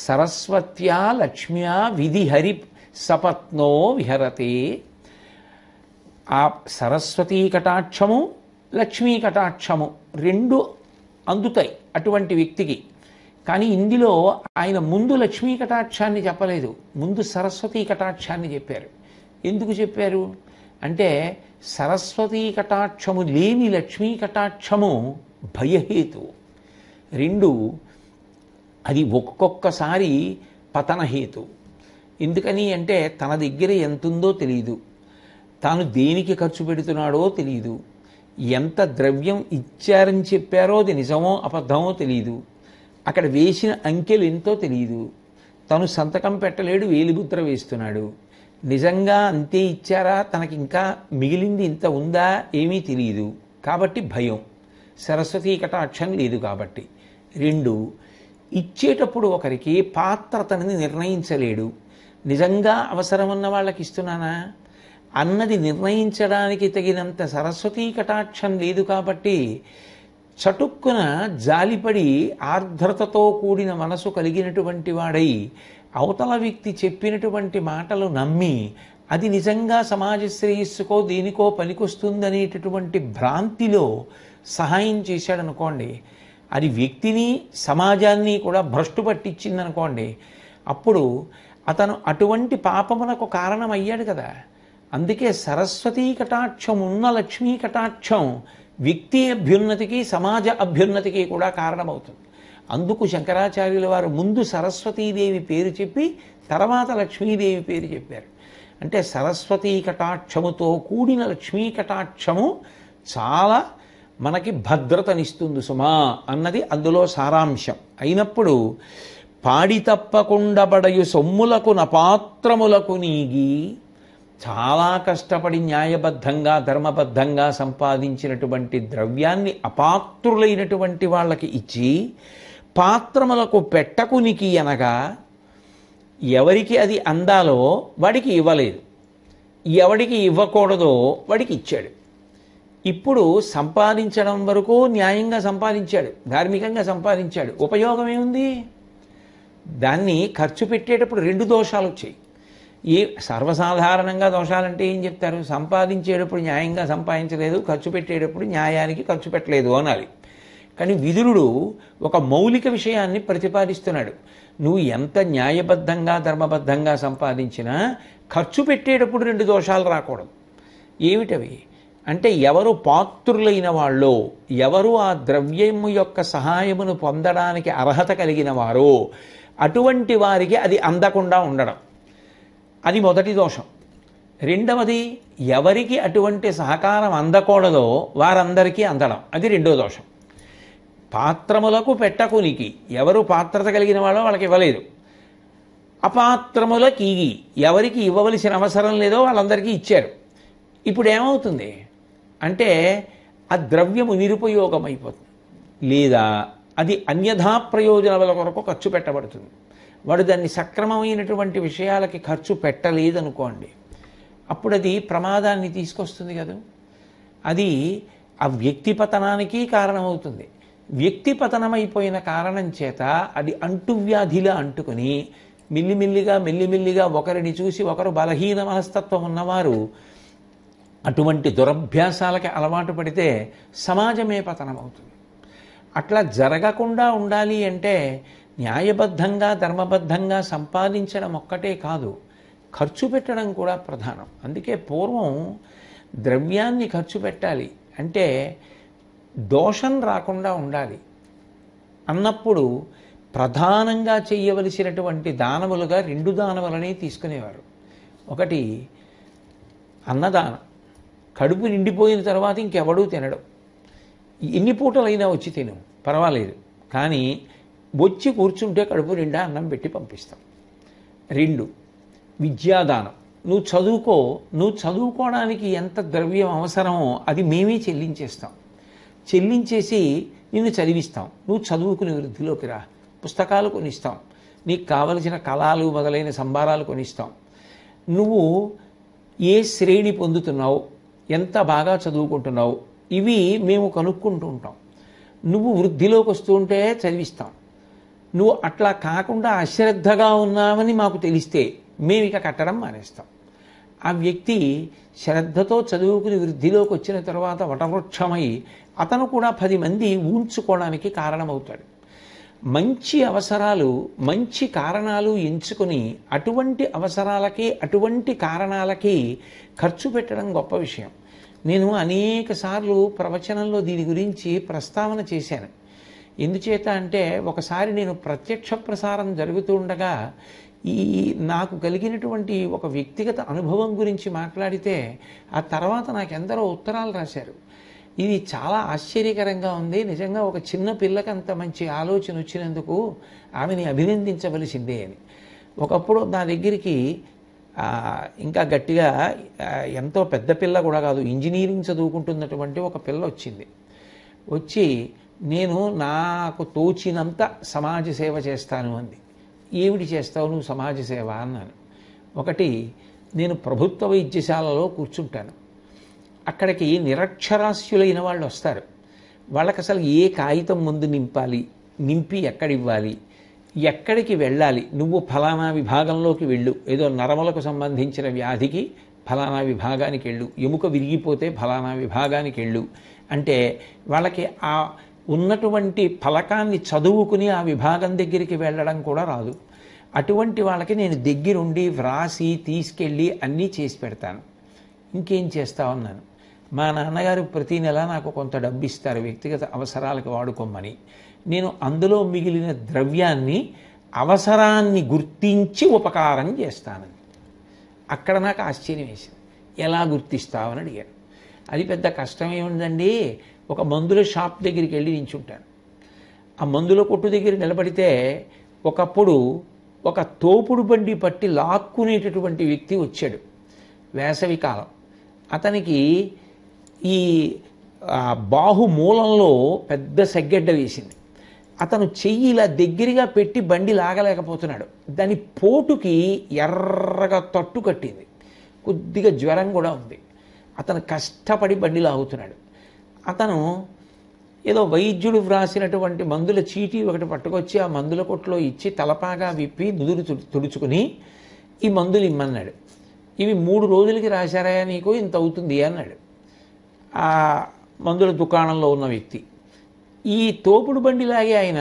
సరస్వత్యా లక్ష్మ్యా విధిహరి సపత్నో విహరతే. ఆ సరస్వతీ కటాక్షము లక్ష్మీ కటాక్షము రెండు అందుతాయి అటువంటి వ్యక్తికి. కానీ ఇందులో ఆయన ముందు లక్ష్మీ కటాక్షాన్ని చెప్పలేదు, ముందు సరస్వతీ కటాక్షాన్ని చెప్పారు. ఎందుకు చెప్పారు అంటే సరస్వతీ కటాక్షము లేని లక్ష్మీ కటాక్షము భయహేతు. రెండు, అది ఒక్కొక్కసారి పతనహేతు. ఎందుకని అంటే తన దగ్గర ఎంతుందో తెలియదు, తాను దేనికి ఖర్చు పెడుతున్నాడో తెలియదు, ఎంత ద్రవ్యం ఇచ్చారని చెప్పారో అది నిజమో అబద్ధమో తెలియదు, అక్కడ వేసిన అంకెలు ఎంతో తెలియదు, తను సంతకం పెట్టలేడు, వేలిముద్ర వేస్తున్నాడు, నిజంగా అంతే ఇచ్చారా, తనకి ఇంకా మిగిలింది ఇంత ఉందా ఏమీ తెలియదు. కాబట్టి భయం, సరస్వతీ కటాక్షం లేదు కాబట్టి. రెండు, ఇచ్చేటప్పుడు ఒకరికి పాత్రతని నిర్ణయించలేడు. నిజంగా అవసరం ఉన్న వాళ్ళకి ఇస్తున్నానా అన్నది నిర్ణయించడానికి తగినంత సరస్వతీ కటాక్షం లేదు కాబట్టి చటుక్కున జాలిపడి ఆర్ద్రతతో కూడిన మనసు కలిగినటువంటి వాడై అవతల వ్యక్తి చెప్పినటువంటి మాటలు నమ్మి అది నిజంగా సమాజ శ్రేయస్సుకో దేనికో పనికొస్తుందనేటటువంటి భ్రాంతిలో సహాయం చేశాడనుకోండి, అది వ్యక్తిని సమాజాన్ని కూడా భ్రష్టు పట్టించిందనుకోండి, అప్పుడు అతను అటువంటి పాపమునకు కారణమయ్యాడు కదా. అందుకే సరస్వతీ కటాక్షం ఉన్న లక్ష్మీ కటాక్షం వ్యక్తి అభ్యున్నతికి సమాజ అభ్యున్నతికి కూడా కారణమవుతుంది. అందుకు శంకరాచార్యుల వారు ముందు సరస్వతీదేవి పేరు చెప్పి తర్వాత లక్ష్మీదేవి పేరు చెప్పారు. అంటే సరస్వతీ కటాక్షముతో కూడిన లక్ష్మీ కటాక్షము చాలా మనకి భద్రతనిస్తుంది సుమా అన్నది అందులో సారాంశం. అయినప్పుడు పాడి తప్పకుండబడయు సొమ్ములకు నపాత్రములకు నీగి, చాలా కష్టపడి న్యాయబద్ధంగా ధర్మబద్ధంగా సంపాదించినటువంటి ద్రవ్యాన్ని అపాత్రులైనటువంటి వాళ్ళకి ఇచ్చి పాత్రములకు పెట్టకునికి అనగా ఎవరికి అది అందాలో వాడికి ఇవ్వలేదు, ఎవడికి ఇవ్వకూడదో వాడికి ఇచ్చాడు. ఇప్పుడు సంపాదించడం వరకు న్యాయంగా సంపాదించాడు, ధార్మికంగా సంపాదించాడు, ఉపయోగం ఏముంది? దాన్ని ఖర్చు పెట్టేటప్పుడు రెండు దోషాలు వచ్చాయి. సర్వసాధారణంగా దోషాలంటే ఏం చెప్తారు? సంపాదించేటప్పుడు న్యాయంగా సంపాదించలేదు, ఖర్చు పెట్టేటప్పుడు న్యాయానికి ఖర్చు పెట్టలేదు అనాలి. కానీ విదురుడు ఒక మౌలిక విషయాన్ని ప్రతిపాదిస్తున్నాడు. నువ్వు ఎంత న్యాయబద్ధంగా ధర్మబద్ధంగా సంపాదించినా ఖర్చు పెట్టేటప్పుడు రెండు దోషాలు రాకూడదు. ఏమిటవి అంటే ఎవరు పాత్రులైన వాళ్ళో, ఎవరు ఆ ద్రవ్యము యొక్క సహాయమును పొందడానికి అర్హత కలిగిన వారో అటువంటి వారికి అది అందకుండా ఉండడం, అది మొదటి దోషం. రెండవది, ఎవరికి అటువంటి సహకారం అందకూడదో వారందరికీ అందడం, అది రెండో దోషం. పాత్రములకు పెట్టకునికి, ఎవరు పాత్రత కలిగిన వాళ్ళో వాళ్ళకి ఇవ్వలేదు. అపాత్రములకి ఎవరికి ఇవ్వవలసిన అవసరం లేదో వాళ్ళందరికీ ఇచ్చారు. ఇప్పుడు ఏమవుతుంది అంటే ఆ ద్రవ్యము నిరుపయోగం అయిపోతుంది, లేదా అది అన్యథా ప్రయోజనాల కొరకు ఖర్చు పెట్టబడుతుంది. వాడు దాన్ని సక్రమమైనటువంటి విషయాలకి ఖర్చు పెట్టలేదనుకోండి, అప్పుడు అది ప్రమాదాన్ని తీసుకొస్తుంది కదా. అది ఆ వ్యక్తి పతనానికి కారణమవుతుంది. వ్యక్తి పతనమైపోయిన కారణం చేత అది అంటువ్యాధిలా అంటుకుని మెల్లిమెల్లిగా ఒకరిని చూసి ఒకరు బలహీన మనస్తత్వం ఉన్నవారు అటువంటి దురభ్యాసాలకి అలవాటు పడితే సమాజమే పతనమవుతుంది. అట్లా జరగకుండా ఉండాలి అంటే న్యాయబద్ధంగా ధర్మబద్ధంగా సంపాదించడం ఒక్కటే కాదు, ఖర్చు పెట్టడం కూడా ప్రధానం. అందుకే పూర్వం ద్రవ్యాన్ని ఖర్చు పెట్టాలి అంటే దోషం రాకుండా ఉండాలి అన్నప్పుడు ప్రధానంగా చేయవలసినటువంటి దానములుగా 2 దానములని తీసుకునేవారు. ఒకటి అన్నదానం, కడుపు నిండిపోయిన తర్వాత ఇంకెవడూ తినడం. ఎన్ని పూటలైనా వచ్చి తిను పర్వాలేదు, కానీ వచ్చి కూర్చుంటే కడుపు నిండా అన్నం పెట్టి పంపిస్తాం. 2 విద్యాదానం, నువ్వు చదువుకో, నువ్వు చదువుకోవడానికి ఎంత ద్రవ్యం అవసరమో అది మేమే చెల్లించేస్తాం, చెల్లించేసి నిన్ను చదివిస్తాం, నువ్వు చదువుకుని వృద్ధిలోకి రా, పుస్తకాలు కొనిస్తాం, నీకు కావలసిన కళలు మొదలైన సంభారాలు కొనిస్తాం, నువ్వు ఏ శ్రేణి పొందుతున్నావు, ఎంత బాగా చదువుకుంటున్నావు, ఇవి మేము కనుక్కుంటూ ఉంటాం. నువ్వు వృద్ధిలోకి వస్తూ ఉంటే చదివిస్తాం. నువ్వు అట్లా కాకుండా అశ్రద్ధగా ఉన్నావని మాకు తెలిస్తే మేము ఇక కట్టడం మానేస్తాం. ఆ వ్యక్తి శ్రద్ధతో చదువుకుని వృద్ధిలోకి వచ్చిన తర్వాత వటవృక్షమై అతను కూడా 10 మంది ఊంచుకోవడానికి కారణమవుతాడు. మంచి అవసరాలు, మంచి కారణాలు ఎంచుకొని అటువంటి అవసరాలకి అటువంటి కారణాలకి ఖర్చు పెట్టడం గొప్ప విషయం. నేను అనేక సార్లు ప్రవచనంలో దీని గురించి ప్రస్తావన చేశాను. ఎందుచేత అంటే ఒకసారి నేను ప్రత్యక్ష ప్రసారం జరుగుతూ ఉండగా నాకు కలిగినటువంటి ఒక వ్యక్తిగత అనుభవం గురించి మాట్లాడితే ఆ తర్వాత నాకు ఎందరో ఉత్తరాలు రాశారు. ఇది చాలా ఆశ్చర్యకరంగా ఉంది, నిజంగా ఒక చిన్న పిల్లకి అంత మంచి ఆలోచన వచ్చినందుకు ఆమెని అభినందించవలసిందే అని. ఒకప్పుడు నా దగ్గరికి ఇంకా గట్టిగా ఎంతో పెద్ద పిల్ల కూడా కాదు, ఇంజనీరింగ్ చదువుకుంటున్నటువంటి ఒక పిల్ల వచ్చింది. వచ్చి నేను నాకు తోచినంత సమాజ సేవ చేస్తాను అంది. ఏమిటి చేస్తావు నువ్వు సమాజ సేవ అన్నాను. ఒకటి, నేను ప్రభుత్వ వైద్యశాలలో కూర్చుంటాను, అక్కడికి నిరక్షరాస్యులైన వాళ్ళు వస్తారు, వాళ్ళకి అసలు ఏ కాగితం ముందు నింపాలి, నింపి ఎక్కడివ్వాలి, ఎక్కడికి వెళ్ళాలి, నువ్వు ఫలానా విభాగంలోకి వెళ్ళు, ఏదో నరములకు సంబంధించిన వ్యాధికి ఫలానా విభాగానికి వెళ్ళు, ఎముక విరిగిపోతే ఫలానా విభాగానికి వెళ్ళు అంటే వాళ్ళకి ఆ ఉన్నటువంటి ఫలకాన్ని చదువుకుని ఆ విభాగం దగ్గరికి వెళ్ళడం కూడా రాదు. అటువంటి వాళ్ళకి నేను దగ్గరుండి వ్రాసి తీసుకెళ్ళి అన్నీ చేసి పెడతాను. ఇంకేం చేస్తావన్నాను. మా నాన్నగారు ప్రతీ నెల నాకు కొంత డబ్బు ఇస్తారు వ్యక్తిగత అవసరాలకు వాడుకోమని. నేను అందులో మిగిలిన ద్రవ్యాన్ని అవసరాన్ని గుర్తించి ఉపకారం చేస్తానని. అక్కడ నాకు ఆశ్చర్యం వేసింది. ఎలా గుర్తిస్తావని అడిగాను. అది పెద్ద కష్టం ఏముందండి, ఒక మందుల షాప్ దగ్గరికి వెళ్ళి నించుంటాను. ఆ మందుల కొట్టు దగ్గర నిలబడితే ఒకప్పుడు ఒక తోపుడు బండి పట్టి లాక్కునేటటువంటి వ్యక్తి వచ్చాడు. వేసవి కాలం. అతనికి ఈ బాహు మూలంలో పెద్ద సెగ్గెడ్డ వేసింది. అతను చెయ్యి ఇలా దగ్గరగా పెట్టి బండి లాగలేకపోతున్నాడు. దాని పోటుకి ఎర్రగా తట్టు కట్టింది, కొద్దిగా జ్వరం కూడా ఉంది. అతను కష్టపడి బండి లాగుతున్నాడు. అతను ఏదో వైద్యుడు వ్రాసినటువంటి మందుల చీటీ ఒకటి పట్టుకొచ్చి ఆ మందుల కొట్లో ఇచ్చి తలపాగా విప్పి నుదురు తుడుచుకుని ఈ మందులు ఇమ్మన్నాడు. ఇవి 3 రోజులకి రాశారా నీకు, ఇంత అవుతుంది అన్నాడు ఆ మందుల దుకాణంలో ఉన్న వ్యక్తి. ఈ తోపుడు బండిలాగే ఆయన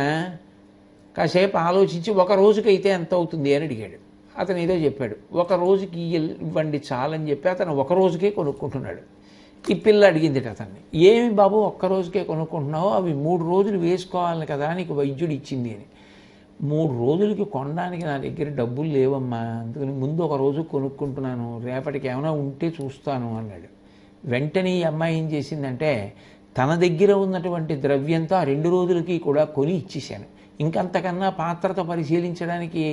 కాసేపు ఆలోచించి 1 రోజుకైతే ఎంత అవుతుంది అని అడిగాడు. అతను ఏదో చెప్పాడు. 1 రోజుకి ఇవ్వండి చాలని చెప్పి అతను 1 రోజుకే కొనుక్కుంటున్నాడు. ఈ పిల్ల అడిగింది అతన్ని, ఏమి బాబు 1 రోజుకే కొనుక్కుంటున్నావు, అవి 3 రోజులు వేసుకోవాలి కదా నీకు వైద్యుడు ఇచ్చింది అని. 3 రోజులకి కొనడానికి నా దగ్గర డబ్బులు లేవమ్మా, అందుకని ముందు 1 రోజు కొనుక్కుంటున్నాను, రేపటికి ఏమైనా ఉంటే చూస్తాను అన్నాడు. వెంటనే ఈ అమ్మాయి ఏం చేసిందంటే తన దగ్గర ఉన్నటువంటి ద్రవ్యంతో ఆ 2 రోజులకి కూడా కొని ఇచ్చేశాను. ఇంకంతకన్నా పాత్రత పరిశీలించడానికి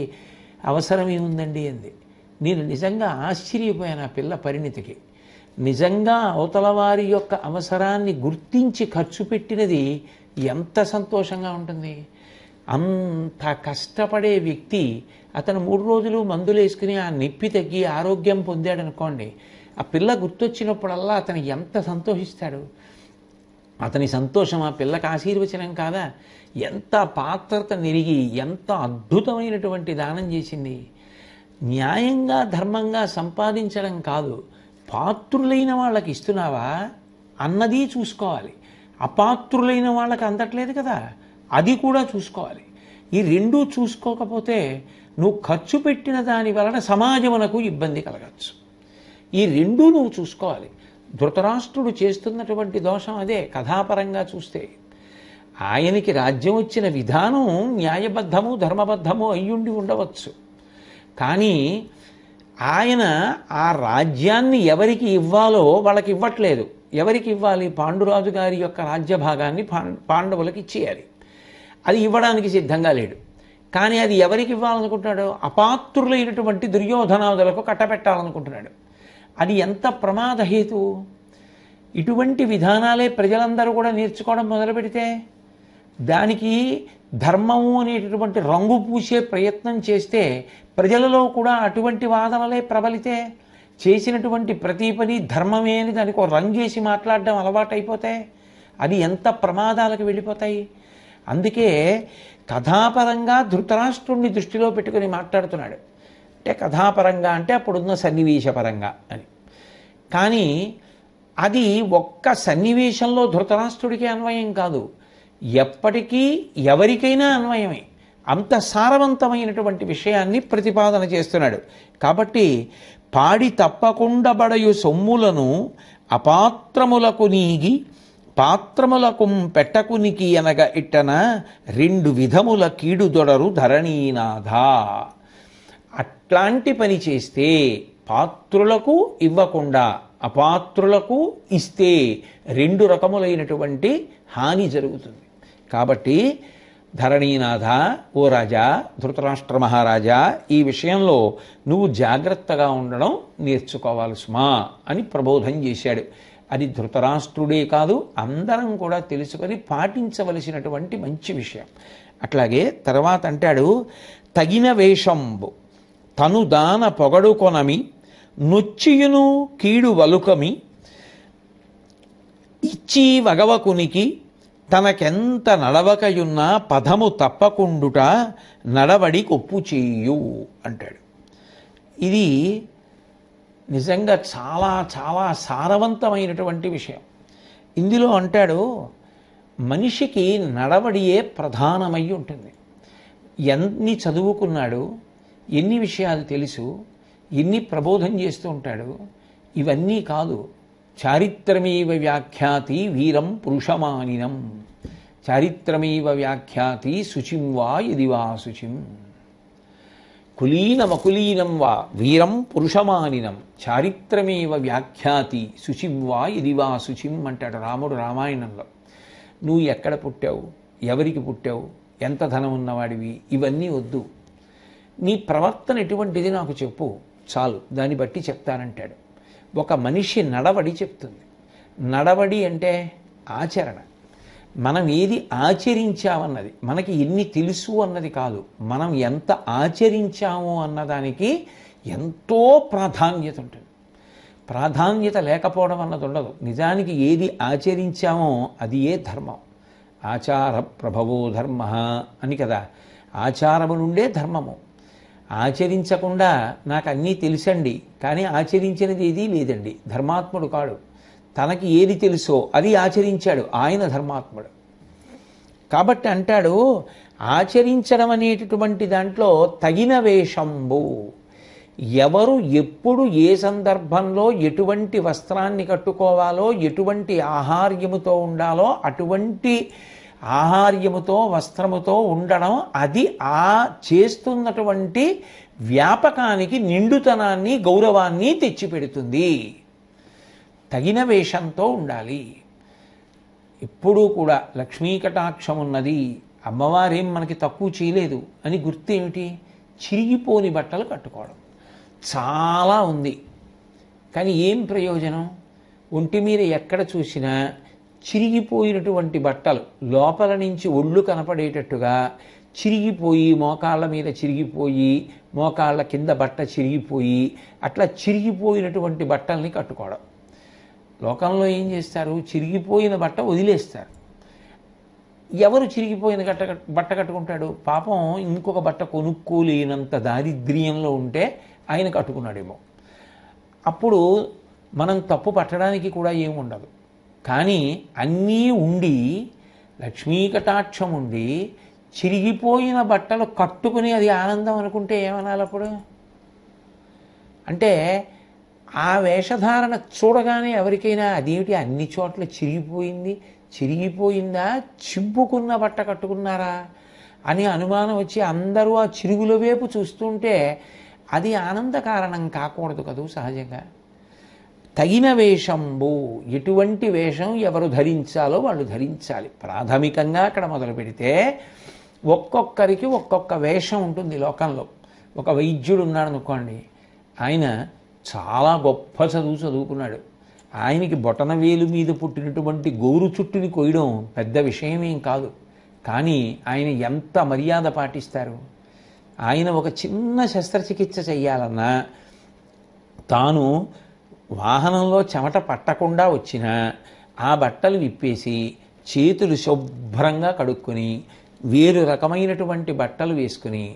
అవసరం ఏముందండి అంది. నేను నిజంగా ఆశ్చర్యపోయాను ఆ పిల్ల పరిణితికి. నిజంగా అవతల వారి యొక్క అవసరాన్ని గుర్తించి ఖర్చు పెట్టినది ఎంత సంతోషంగా ఉంటుంది. అంత కష్టపడే వ్యక్తి అతను 3 రోజులు మందులు వేసుకుని ఆ నొప్పి తగ్గి ఆరోగ్యం పొందాడనుకోండి, ఆ పిల్ల గుర్తొచ్చినప్పుడల్లా అతను ఎంత సంతోషిస్తాడు. అతని సంతోషం ఆ పిల్లకి ఆశీర్వచనం కాదా? ఎంత పాత్రత నెరిగి ఎంత అద్భుతమైనటువంటి దానం చేసింది. న్యాయంగా ధర్మంగా సంపాదించడం కాదు, పాత్రులైన వాళ్ళకి ఇస్తున్నావా అన్నది చూసుకోవాలి. అపాత్రులైన వాళ్ళకి అందట్లేదు కదా, అది కూడా చూసుకోవాలి. ఈ రెండూ చూసుకోకపోతే నువ్వు ఖర్చు పెట్టిన దాని వలన సమాజమునకు ఇబ్బంది కలగచ్చు. ఈ రెండూ నువ్వు చూసుకోవాలి. ధృతరాష్ట్రుడు చేస్తున్నటువంటి దోషం అదే. కథాపరంగా చూస్తే ఆయనకి రాజ్యం వచ్చిన విధానం న్యాయబద్ధము ధర్మబద్ధము అయ్యుండి ఉండవచ్చు. కానీ ఆయన ఆ రాజ్యాన్ని ఎవరికి ఇవ్వాలో వాళ్ళకి ఇవ్వట్లేదు. ఎవరికి ఇవ్వాలి? పాండురాజు గారి యొక్క రాజ్యభాగాన్ని పాండవులకు ఇచ్చేయాలి. అది ఇవ్వడానికి సిద్ధంగా లేడు. కానీ అది ఎవరికి ఇవ్వాలనుకుంటున్నాడు? అపాత్రులైనటువంటి దుర్యోధనాదులకు కట్టబెట్టాలనుకుంటున్నాడు. అది ఎంత ప్రమాదహేతు. ఇటువంటి విధానాలే ప్రజలందరూ కూడా నేర్చుకోవడం మొదలు పెడితే, దానికి ధర్మము అనేటటువంటి రంగు పూసే ప్రయత్నం చేస్తే, ప్రజలలో కూడా అటువంటి వాదనలే ప్రబలితే, చేసినటువంటి ప్రతి పని ధర్మమే అని దానికి ఒక రంగేసి మాట్లాడడం అలవాటైపోతే అది ఎంత ప్రమాదాలకు వెళ్ళిపోతాయి. అందుకే కథాపరంగా ధృతరాష్ట్రుణ్ణి దృష్టిలో పెట్టుకుని మాట్లాడుతున్నాడు. అంటే కథాపరంగా అంటే అప్పుడున్న సన్నివేశపరంగా అని. కానీ అది ఒక్క సన్నివేశంలో ధృతరాష్ట్రుడికి అన్వయం కాదు, ఎప్పటికీ ఎవరికైనా అన్వయమే. అంత సారవంతమైనటువంటి విషయాన్ని ప్రతిపాదన చేస్తున్నాడు. కాబట్టి పాడి తప్పకుండా బడయు సొమ్ములను అపాత్రములకు నీగి పాత్రములకు పెట్టకునికి అనగా ఇట్టన 2 విధముల కీడుదొడరు ధరణీనాథ. అట్లాంటి పని చేస్తే పాత్రులకు ఇవ్వకుండా అపాత్రులకు ఇస్తే 2 రకములైనటువంటి హాని జరుగుతుంది. కాబట్టి ధరణీనాథ, ఓ రాజా, ధృతరాష్ట్ర మహారాజా, ఈ విషయంలో నువ్వు జాగ్రత్తగా ఉండడం నేర్చుకోవాలి సుమా అని ప్రబోధం చేశాడు. అది ధృతరాష్ట్రుడే కాదు, అందరం కూడా తెలుసుకొని పాటించవలసినటువంటి మంచి విషయం. అట్లాగే తర్వాత అంటాడు, తగిన వేషంబు తను దాన పొగడు కొనమి నొచ్చియును కీడు వలుకమి ఇచ్చి వగవకునికి తనకెంత నడవకయున్నా పదము తప్పకుండుట నడవడి కొప్పు చేయు అంటాడు. ఇది నిజంగా చాలా చాలా సారవంతమైనటువంటి విషయం. ఇందులో అంటాడు, మనిషికి నడవడియే ప్రధానమై ఉంటుంది. ఎన్ని చదువుకున్నాడు, ఎన్ని విషయాలు తెలుసు, ఎన్ని ప్రబోధం చేస్తూ ఉంటాడు, ఇవన్నీ కాదు. చారిత్రమేవ వ్యాఖ్యాతి వీరం పురుషమానినం, చారిత్రమేవ వ్యాఖ్యాతి శుచిం వా యది వా శుచిం, కులీనమకులీనం వా వీరం పురుషమానినం, చారిత్రమేవ వ్యాఖ్యాతి శుచిం వా యది వా శుచిం అంటాడు రాముడు రామాయణంలో. నువ్వు ఎక్కడ పుట్టావు, ఎవరికి పుట్టావు, ఎంత ధనం ఉన్నవాడివి, ఇవన్నీ వద్దు. నీ ప్రవర్తన ఎటువంటిది నాకు చెప్పు చాలు, దాన్ని బట్టి చెప్తానంటాడు. ఒక మనిషి నడవడి చెప్తుంది. నడవడి అంటే ఆచరణ. మనం ఏది ఆచరించామన్నది, మనకి ఎన్ని తెలుసు అన్నది కాదు, మనం ఎంత ఆచరించాము అన్నదానికి ఎంతో ప్రాధాన్యత ఉంటుంది. ప్రాధాన్యత లేకపోవడం అన్నది ఉండదు. నిజానికి ఏది ఆచరించామో అది ఏ ధర్మం. ఆచార ప్రభవో ధర్మ అని కదా, ఆచారము నుండే ధర్మము. ఆచరించకుండా నాకు అన్నీ తెలుసండి కానీ ఆచరించినది ఏదీ లేదండి, ధర్మాత్ముడు కాడు. తనకి ఏది తెలుసో అది ఆచరించాడు, ఆయన ధర్మాత్ముడు. కాబట్టి అంటాడు, ఆచరించడం అనేటటువంటి దాంట్లో తగిన వేషంబు, ఎవరు ఎప్పుడు ఏ సందర్భంలో ఎటువంటి వస్త్రాన్ని కట్టుకోవాలో, ఎటువంటి ఆహార్యముతో ఉండాలో అటువంటి ఆహార్యముతో వస్త్రముతో ఉండడం, అది ఆ చేస్తున్నటువంటి వ్యాపకానికి నిండుతనాన్ని గౌరవాన్ని తెచ్చిపెడుతుంది. తగిన వేషంతో ఉండాలి. ఎప్పుడూ కూడా లక్ష్మీ కటాక్షం ఉన్నది, అమ్మవారేం మనకి తక్కువ చేయలేదు అని గుర్తు ఏమిటి? చిరిగిపోని బట్టలు కట్టుకోవడం. చాలా ఉంది, కానీ ఏం ప్రయోజనం? ఒంటి మీద ఎక్కడ చూసినా చిరిగిపోయినటువంటి బట్టలు, లోపల నుంచి ఒళ్ళు కనపడేటట్టుగా చిరిగిపోయి, మోకాళ్ళ మీద చిరిగిపోయి, మోకాళ్ళ కింద బట్ట చిరిగిపోయి, అట్లా చిరిగిపోయినటువంటి బట్టల్ని కట్టుకోవడం. లోకంలో ఏం చేస్తారు? చిరిగిపోయిన బట్ట వదిలేస్తారు. ఎవరు చిరిగిపోయిన బట్ట కట్టుకుంటాడు? పాపం ఇంకొక బట్ట కొనుక్కోలేనంత దారిద్ర్యంలో ఉంటే ఆయన కట్టుకున్నాడేమో. అప్పుడు మనం తప్పు పట్టడానికి కూడా ఏముండదు. కానీ అన్నీ ఉండి, లక్ష్మీ కటాక్షం ఉండి, చిరిగిపోయిన బట్టలు కట్టుకుని అది ఆనందం అనుకుంటే ఏమనాలి అప్పుడు? అంటే ఆ వేషధారణ చూడగానే ఎవరికైనా అదేమిటి అన్ని చోట్ల చిరిగిపోయింది, చిరిగిపోయిందా, చింపుకున్న బట్ట కట్టుకున్నారా అని అనుమానం వచ్చి అందరూ ఆ చిరుగుల వైపు చూస్తుంటే అది ఆనంద కారణం కాకూడదు కదూ సహజంగా. తగిన వేషంబు, ఎటువంటి వేషం ఎవరు ధరించాలో వాళ్ళు ధరించాలి. ప్రాథమికంగా అక్కడ మొదలు పెడితే ఒక్కొక్కరికి ఒక్కొక్క వేషం ఉంటుంది లోకంలో. ఒక వైద్యుడు ఉన్నాడు అనుకోండి, ఆయన చాలా గొప్ప చదువుకున్నాడు. ఆయనకి బొటన వేలు మీద పుట్టినటువంటి గోరు చుట్టుని కొయ్యడం పెద్ద విషయమేం కాదు. కానీ ఆయన ఎంత మర్యాద పాటిస్తారు? ఆయన ఒక చిన్న శస్త్రచికిత్స చెయ్యాలన్నా తాను వాహనంలో చెమట పట్టకుండా వచ్చినా ఆ బట్టలు విప్పేసి చేతులు శుభ్రంగా కడుక్కొని వేరు రకమైనటువంటి బట్టలు వేసుకుని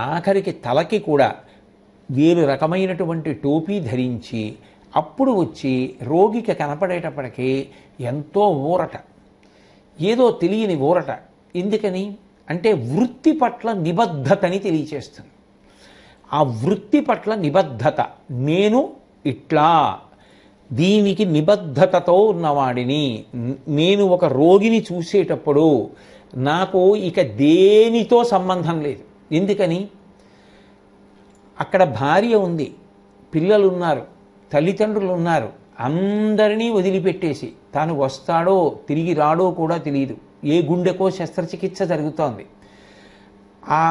ఆఖరికి తలకి కూడా వేరు రకమైనటువంటి టోపీ ధరించి అప్పుడు వచ్చి రోగికి కనపడేటప్పటికీ ఎంతో ఊరట, ఏదో తెలియని ఊరట. ఎందుకని అంటే వృత్తి పట్ల నిబద్ధతని తెలియచేస్తుంది. ఆ వృత్తి పట్ల నిబద్ధత, నేను ఇట్లా దీనికి నిబద్ధతతో ఉన్నవాడిని, నేను ఒక రోగిని చూసేటప్పుడు నాకు ఇక దేనితో సంబంధం లేదు. ఎందుకని? అక్కడ భార్య ఉంది, పిల్లలు ఉన్నారు, తల్లిదండ్రులు ఉన్నారు, అందరినీ వదిలిపెట్టేసి తాను వస్తాడో తిరిగి రాడో కూడా తెలియదు. ఏ గుండెకో శస్త్రచికిత్స జరుగుతోంది. ఆ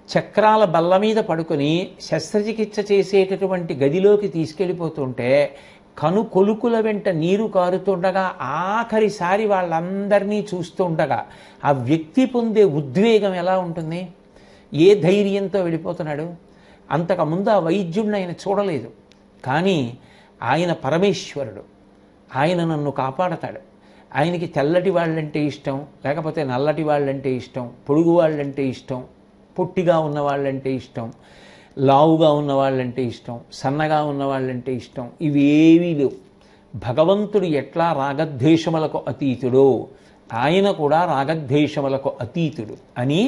చక్రాల బల్ల మీద పడుకొని శస్త్రచికిత్స చేసేటటువంటి గదిలోకి తీసుకెళ్ళిపోతుంటే కను కొలుకుల వెంట నీరు కారుతుండగా ఆఖరిసారి వాళ్ళందరినీ చూస్తుండగా ఆ వ్యక్తి పొందే ఉద్వేగం ఎలా ఉంటుంది? ఏ ధైర్యంతో వెళ్ళిపోతున్నాడు? అంతకుముందు ఆ వైద్యుడిని ఆయన చూడలేదు, కానీ ఆయన పరమేశ్వరుడు, ఆయన నన్ను కాపాడతాడు. ఆయనకి తెల్లటి వాళ్ళంటే ఇష్టం, లేకపోతే నల్లటి వాళ్ళంటే ఇష్టం, పొడుగు వాళ్ళంటే ఇష్టం, పొట్టిగా ఉన్న వాళ్ళంటే ఇష్టం, లావుగా ఉన్న వాళ్ళంటే ఇష్టం, సన్నగా ఉన్న వాళ్ళంటే ఇష్టం. ఇవేవీ లేవు. భగవంతుడు ఎట్లా రాగద్వేషములకు అతీతుడో ఆయన కూడా రాగద్వేషములకు అతీతుడు అని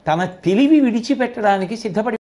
తన తెలివి విడిచిపెట్టడానికి సిద్ధపడి